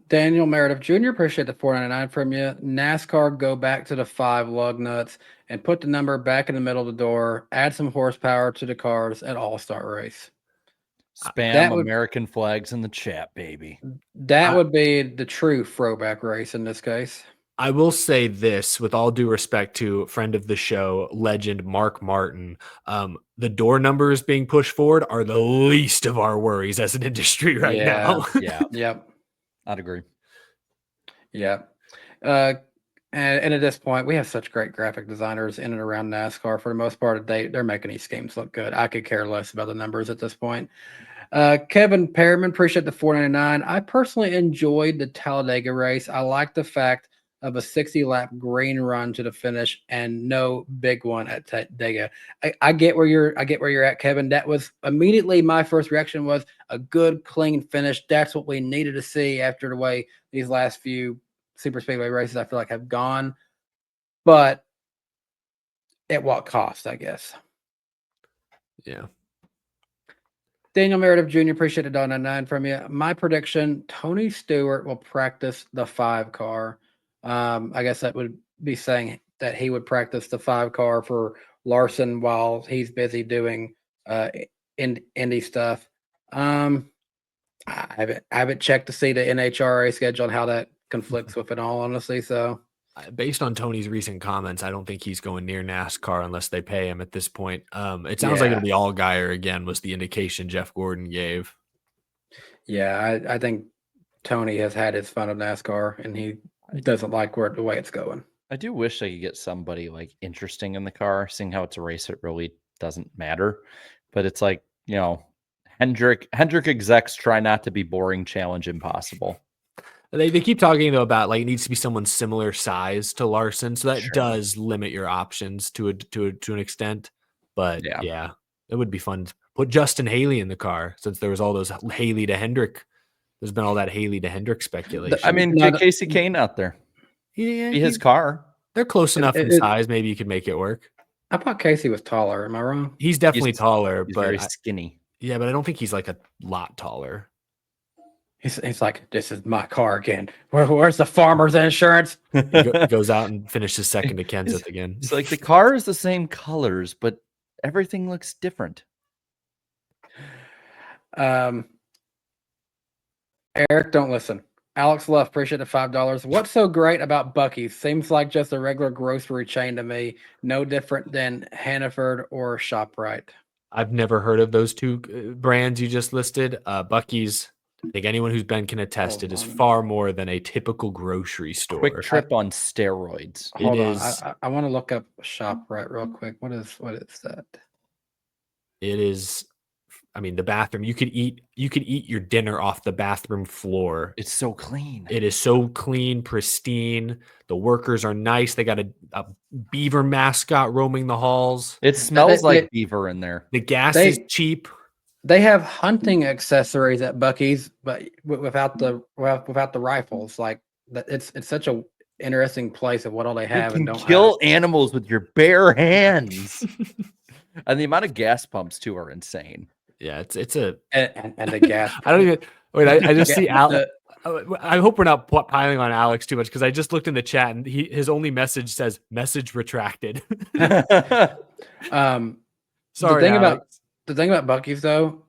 Daniel Meredith Jr., appreciate the $4.99 from you. NASCAR, go back to the 5 lug nuts and put the number back in the middle of the door. Add some horsepower to the cars at All-Star race. Spam American flags in the chat, baby. That would be the true throwback race in this case. I will say this, with all due respect to friend of the show, legend Mark Martin, the door numbers being pushed forward are the least of our worries as an industry right now. Yeah. Yep. I'd agree. Yeah. And at this point, we have such great graphic designers in and around NASCAR. For the most part, they're making these games look good. I could care less about the numbers at this point. Kevin Perriman, appreciate the $4.99. I personally enjoyed the Talladega race. I like the fact of a 60-lap green run to the finish and no big one at Talladega. I get where you're at, Kevin. That was immediately my first reaction was a good, clean finish. That's what we needed to see after the way these last few Superspeedway races I feel like have gone. But at what cost, I guess. Yeah. Daniel Meredith Jr., appreciate a $1.99 from you. My prediction, Tony Stewart will practice the 5 car. I guess that would be saying that he would practice the 5 car for Larson while he's busy doing Indy stuff. I haven't checked to see the NHRA schedule and how that conflicts with it all, honestly. So based on Tony's recent comments, I don't think he's going near NASCAR unless they pay him at this point. It sounds like it'll be all Geyer again, was the indication Jeff Gordon gave. Yeah, I think Tony has had his fun of NASCAR and he doesn't like the way it's going. I do wish I could get somebody like interesting in the car, seeing how it's a race. It really doesn't matter, but it's like, Hendrick execs try not to be boring, challenge impossible. They keep talking though about like it needs to be someone similar size to Larson, so that does limit your options to an extent. But yeah, it would be fun to put Justin Haley in the car since there was all those Haley to Hendrick. There's been all that Haley to Hendrick speculation. I mean, get Casey Kane out there. Yeah, be his car. They're close enough in size. Maybe you could make it work. I thought Casey was taller. Am I wrong? He's definitely taller, he's but very skinny. Yeah, but I don't think he's like a lot taller. He's like, this is my car again. Where's the farmer's insurance? He goes out and finishes second to Kenseth again. It's like the car is the same colors, but everything looks different. Eric, don't listen. Alex Luff, appreciate the $5. What's so great about Buc-ee's? Seems like just a regular grocery chain to me. No different than Hannaford or ShopRite. I've never heard of those two brands you just listed. Buc-ee's, I think anyone who's been can attest it is far more than a typical grocery store. Quick Trip on steroids. Hold on. I want to look up ShopRite real quick. What is that? It is. I mean, the bathroom. You could eat your dinner off the bathroom floor. It's so clean. It is so clean, pristine. The workers are nice. They got a beaver mascot roaming the halls. It smells like they- beaver in there. The gas They- is cheap. They have hunting accessories at Bucky's, but without the rifles. Like it's such a interesting place of what all they have You and can don't kill have. animals with your bare hands. And the amount of gas pumps too are insane. Yeah, it's a. And the gas. I don't even wait. I just see Yeah, Alex. I hope we're not piling on Alex too much because I just looked in the chat and his only message says message retracted. Sorry, The thing about Bucky's though,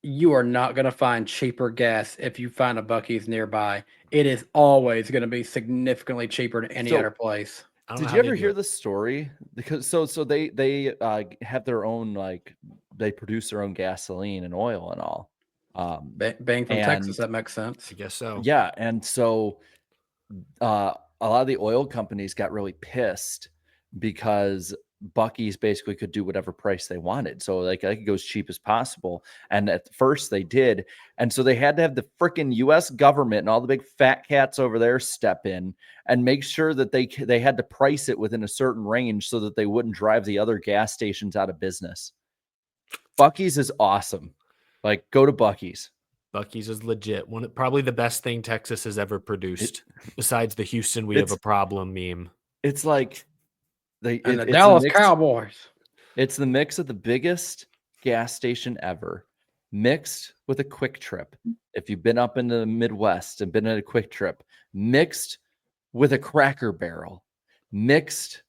you are not going to find cheaper gas if you find a Bucky's nearby. It is always going to be significantly cheaper than any So- other place. I don't know Did how you they ever do hear it. the story? Because so they have their own, like, they produce their own gasoline and oil and all. Being from Texas, and- that makes sense. I guess so. Yeah, and so a lot of the oil companies got really pissed because Bucky's basically could do whatever price they wanted. So like I could go as cheap as possible. And at first they did. And so they had to have the freaking US government and all the big fat cats over there step in and make sure that they had to price it within a certain range so that they wouldn't drive the other gas stations out of business. Bucky's is awesome. Like, go to Bucky's. Bucky's is legit. Probably the best thing Texas has ever produced, besides the Houston "we have a it's- problem" meme. It's like And the it's a Dallas mix- Cowboys. It's the mix of the biggest gas station ever, mixed with a Quick Trip. If you've been up in the Midwest and been at a Quick Trip, mixed with a Cracker Barrel, mixed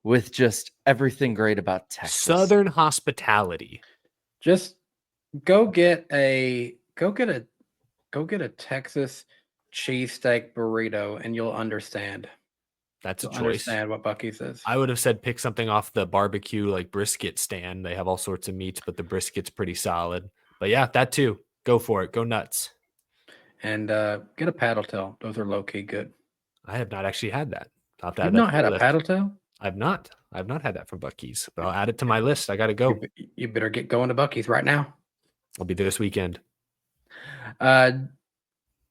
with just everything great about Texas. Southern hospitality. Just go get a Texas cheesesteak burrito and you'll understand. That's a You'll choice. understand what Bucky's is. I would have said pick something off the barbecue like brisket stand. They have all sorts of meats, but the brisket's pretty solid. But yeah, that too. Go for it. Go nuts. And get a paddle tail. Those are low key good. I have not actually had that. I'll have to You've add that not to had my a list. paddle tail? I've not had that from Bucky's, but I'll add it to my list. I got to go. You better get going to Bucky's right now. I'll be there this weekend.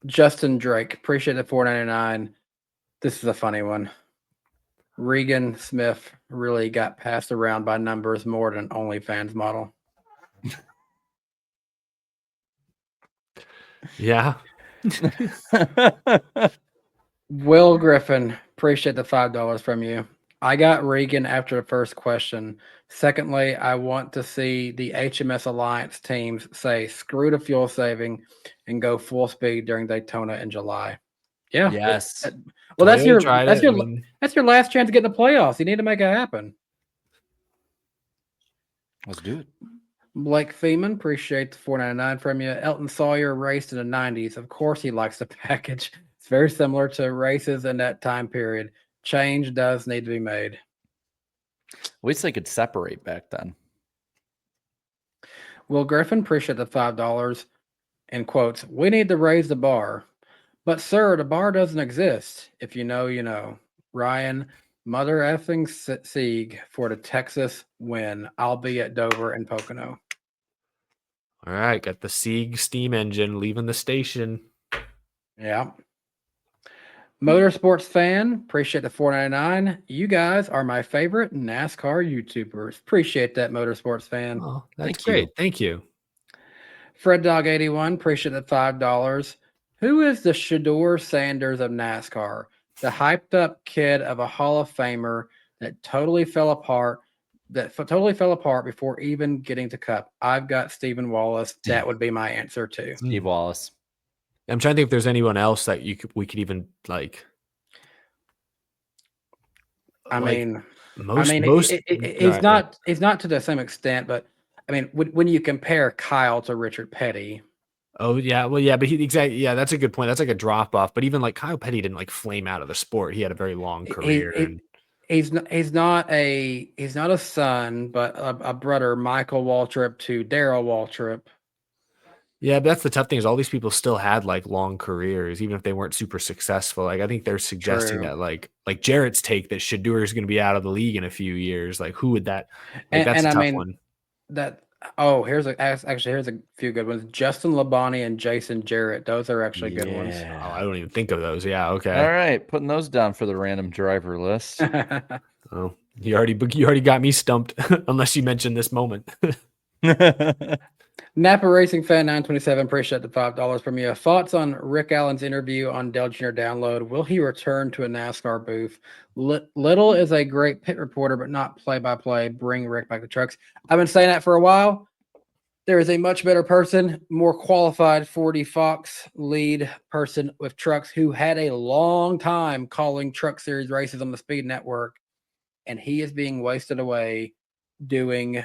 Justin Drake, appreciate the $4.99. This is a funny one. Regan Smith really got passed around by numbers more than OnlyFans model. Yeah. Will Griffin, appreciate the $5 from you. I got Regan after the first question. Secondly, I want to see the HMS Alliance teams say screw the fuel saving and go full speed during Daytona in July. Yeah. Yes. Well, that's Toyota your tried that's it. I your mean, that's your last chance to get in the playoffs. You need to make it happen. Let's do it. Blake Feeman, appreciate the $4.99 from you. Elton Sawyer raced in the 90s. Of course, he likes the package. It's very similar to races in that time period. Change does need to be made. At least they could separate back then. Will Griffin, appreciate the $5. In quotes, we need to raise the bar. But, sir, the bar doesn't exist. If you know, you know. Ryan, mother effing Sieg for the Texas win. I'll be at Dover and Pocono. all right. Got the Sieg steam engine leaving the station. Yeah. Motorsports fan, appreciate the $4.99. You guys are my favorite NASCAR YouTubers. Appreciate that, Motorsports fan. Oh, that's Thank you. great. Thank you. Fred Dog 81, appreciate the $5. Who is the Shador Sanders of NASCAR? The hyped up kid of a Hall of Famer that totally fell apart. Before even getting to Cup. I've got Stephen Wallace. That would be my answer too. Steve Wallace. I'm trying to think if there's anyone else that we could even like. I mean, most. he's not to the same extent, but I mean, when you compare Kyle to Richard Petty, Oh yeah, well yeah, but that's a good point. That's like a drop off. But even like Kyle Petty didn't like flame out of the sport. He had a very long career. he's not a son, but a brother, Michael Waltrip to Darrell Waltrip. Yeah, but that's the tough thing is all these people still had like long careers, even if they weren't super successful. Like I think they're suggesting True. that like Jarrett's take that Shador is going to be out of the league in a few years. Like who would that? Like, that's a tough one. That Oh, here's a few good ones. Justin Labonte and Jason Jarrett. Those are actually good ones. Oh, I don't even think of those. Yeah, All okay. right, putting those down for the random driver list. Oh, you already got me stumped. Unless you mentioned this moment. Napa Racing Fan 927, appreciate the $5 from you. Thoughts on Rick Allen's interview on Dale Jr. Download? Will he return to a NASCAR booth? Little is a great pit reporter, but not play-by-play. Bring Rick back to trucks. I've been saying that for a while. There is a much better person, more qualified 40 Fox lead person with trucks who had a long time calling Truck Series races on the Speed Network, and he is being wasted away doing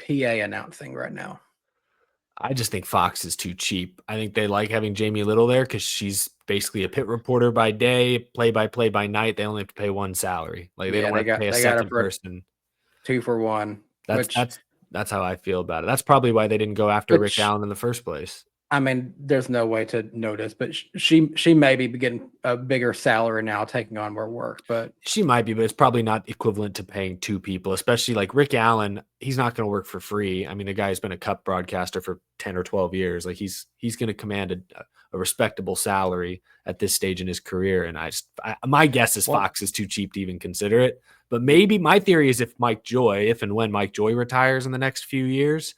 PA announcing right now. I just think Fox is too cheap. I think they like having Jamie Little there because she's basically a pit reporter by day, play-by-play by night. They only have to pay one salary. Like they Yeah, don't have to pay a they got her second for a person. 2-for-1. That's how I feel about it. That's probably why they didn't go after Rick Allen in the first place. I mean, there's no way to notice, but she may be getting a bigger salary now, taking on more work. But She might be, but it's probably not equivalent to paying two people, especially like Rick Allen. He's not going to work for free. I mean, the guy's been a Cup broadcaster for 10 or 12 years. Like he's going to command a respectable salary at this stage in his career. And my guess is Fox is too cheap to even consider it. But maybe my theory is if and when Mike Joy retires in the next few years,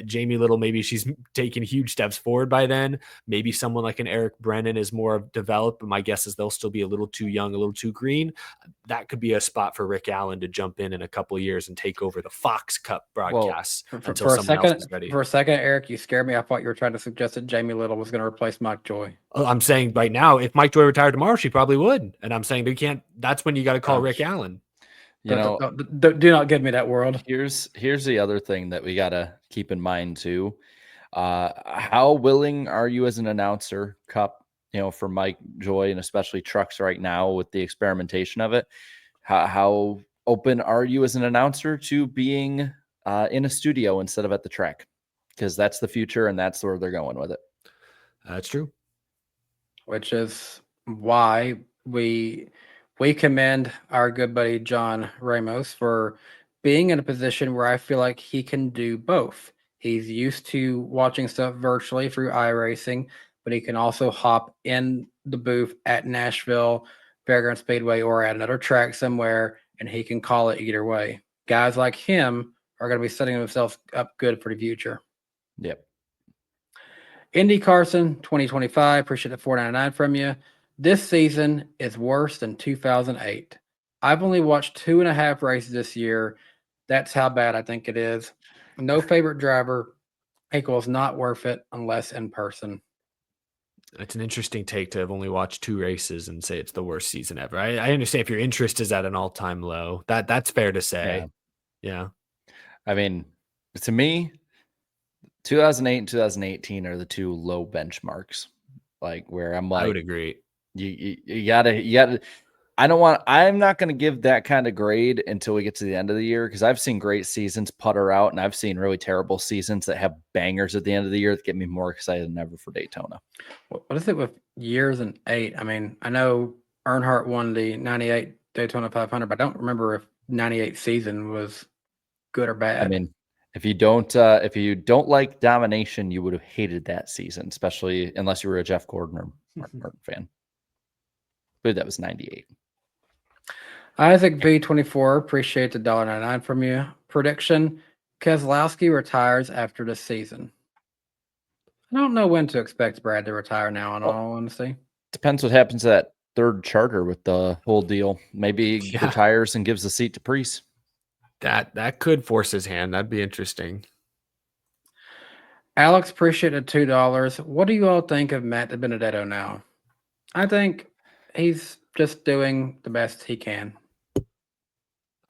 Jamie Little, maybe she's taken huge steps forward by then. Maybe someone like an Eric Brennan is more developed, but my guess is they'll still be a little too young, a little too green. That could be a spot for Rick Allen to jump in a couple of years and take over the Fox Cup broadcasts until someone else is ready. For a second, Eric, you scared me. I thought you were trying to suggest that Jamie Little was going to replace Mike Joy. I'm saying right now, if Mike Joy retired tomorrow, she probably would. And I'm saying they can't. That's when you got to call Rick Allen. Do not give me that world. Here's the other thing that we got to keep in mind too. How willing are you as an announcer, Cup, for Mike Joy and especially trucks right now with the experimentation of it? How open are you as an announcer to being in a studio instead of at the track? Because that's the future and that's where they're going with it. That's true. Which is why we commend our good buddy John Ramos for being in a position where I feel like he can do both. He's used to watching stuff virtually through iRacing, but he can also hop in the booth at Nashville, Fairground Speedway, or at another track somewhere, and he can call it either way. Guys like him are going to be setting themselves up good for the future. Yep. Indy Carson, 2025. Appreciate the $4.99 from you. This season is worse than 2008. I've only watched 2.5 races this year. That's how bad I think it is. No favorite driver equals not worth it unless in person. It's an interesting take to have only watched 2 races and say it's the worst season ever. I understand if your interest is at an all-time low. That's fair to say. Yeah. I mean, to me, 2008 and 2018 are the two low benchmarks. Like where I'm like, I would agree. You gotta. I'm not going to give that kind of grade until we get to the end of the year because I've seen great seasons putter out and I've seen really terrible seasons that have bangers at the end of the year that get me more excited than ever for Daytona. What is it with years and 8? I mean, I know Earnhardt won the 98 Daytona 500, but I don't remember if 98 season was good or bad. I mean, if you don't like domination, you would have hated that season, especially unless you were a Jeff Gordon or Martin fan. But that was 98. Isaac V24, appreciate the $1.99 from you. Prediction: Keselowski retires after the season. I don't know when to expect Brad to retire now, in all honesty. Depends what happens to that third charter with the whole deal. Maybe he retires and gives the seat to Preece. That could force his hand. That'd be interesting. Alex, appreciate the $2. What do you all think of Matt DiBenedetto now? I think he's just doing the best he can.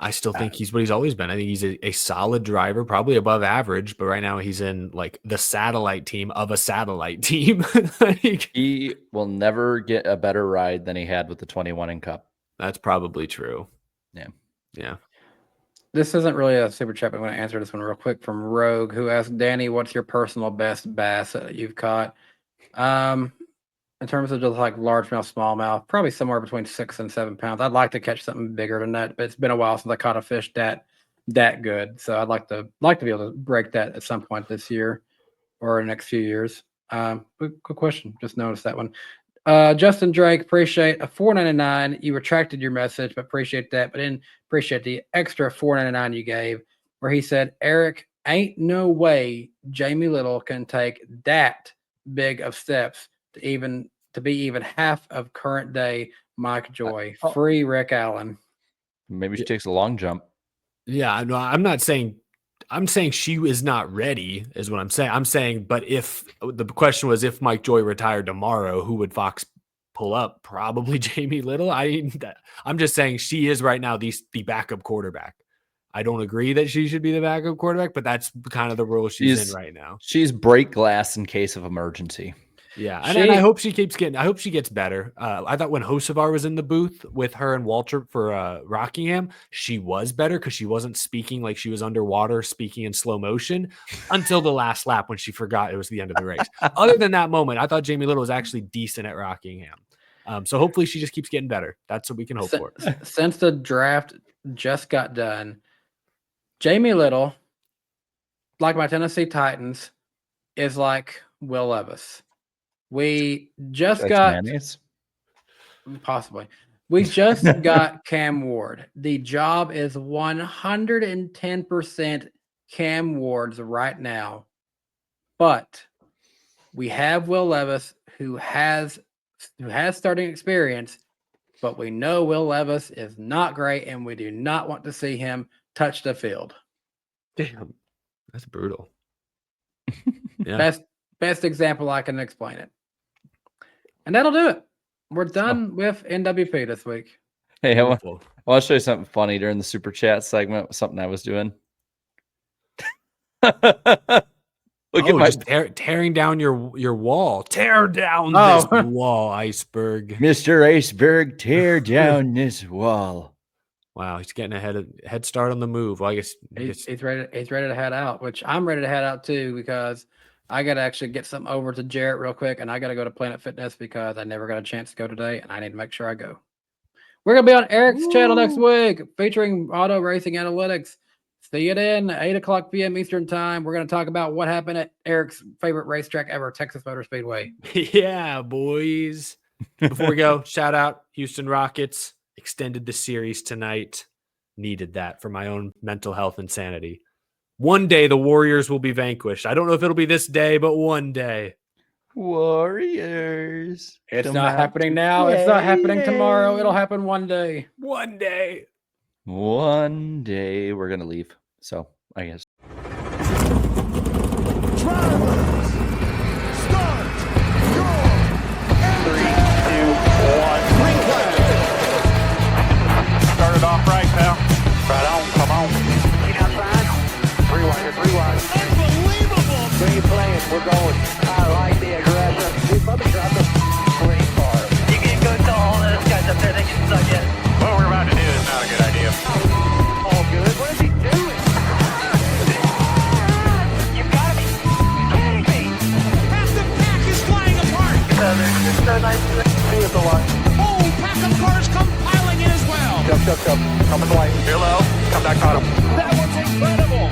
I still think he's what he's always been. I think he's a solid driver, probably above average, but right now he's in like the satellite team of a satellite team. He will never get a better ride than he had with the 21 in Cup. That's probably true. Yeah. This isn't really a super chat, but I'm going to answer this one real quick from Rogue, who asked, Danny, what's your personal best bass that you've caught? In terms of just like largemouth, smallmouth, probably somewhere between 6 and 7 pounds. I'd like to catch something bigger than that, but it's been a while since I caught a fish that that good. So I'd like to be able to break that at some point this year or next few years. Good question. Just noticed that one. Justin Drake, appreciate a $4.99. You retracted your message, but appreciate that. But didn't appreciate the extra $4.99 you gave, where he said, Eric, ain't no way Jamie Little can take that big of steps to be even half of current day Mike Joy. Free Rick Allen. Maybe she takes a long jump. Yeah, I'm not saying. I'm saying she is not ready, is what I'm saying. I'm saying, but if the question was if Mike Joy retired tomorrow, who would Fox pull up? Probably Jamie Little. I'm just saying she is right now the backup quarterback. I don't agree that she should be the backup quarterback, but that's kind of the role she's in right now. She's break glass in case of emergency. Yeah, and I hope she gets better. I thought when Hocevar was in the booth with her and Walter for Rockingham, she was better because she wasn't speaking like she was underwater, speaking in slow motion until the last lap when she forgot it was the end of the race. Other than that moment, I thought Jamie Little was actually decent at Rockingham. So hopefully she just keeps getting better. That's what we can hope for. Since the draft just got done, Jamie Little, like my Tennessee Titans, is like Will Levis. We just got possibly. We just got Cam Ward. The job is 110% Cam Ward's right now. But we have Will Levis who has starting experience, but we know Will Levis is not great and we do not want to see him touch the field. Damn. That's brutal. Yeah. Best example I can explain it. And that'll do it. We're done with NWP this week. Hey, I want to show you something funny during the super chat segment. Something I was doing. Look at my tearing down your wall. Tear down this wall, Iceberg. Mr. Iceberg, tear down this wall. Wow, he's getting a head start on the move. Well, I guess he's ready. He's ready to head out, which I'm ready to head out too because I got to actually get something over to Jarrett real quick, and I got to go to Planet Fitness because I never got a chance to go today, and I need to make sure I go. We're going to be on Eric's channel next week featuring auto racing analytics. See you then, 8 o'clock p.m. Eastern time. We're going to talk about what happened at Eric's favorite racetrack ever, Texas Motor Speedway. Yeah, boys. Before we go, shout out Houston Rockets. Extended the series tonight. Needed that for my own mental health and sanity. One day the Warriors will be vanquished. I don't know if it'll be this day, but one day. Warriors. It's not happening now. It's not happening tomorrow. It'll happen one day. One day. One day we're going to leave. So I guess. Drivers, start your 3, 2, 1. green flag. Started off right, pal. Right on, come on. Get outside. 3 wide, 3 wide. Unbelievable. Where you playing? We're going. I like the aggressive. We probably dropped a great car. You can go tell all those guys up there they can suck it. What we're about to do is not a good idea. All good. What is he doing? You gotta be kidding me. Half the pack is flying apart. It's so nice to see at the line. Oh, pack of cars come piling in as well. Come. Come in the light. Hello. Come back, bottom. That was incredible.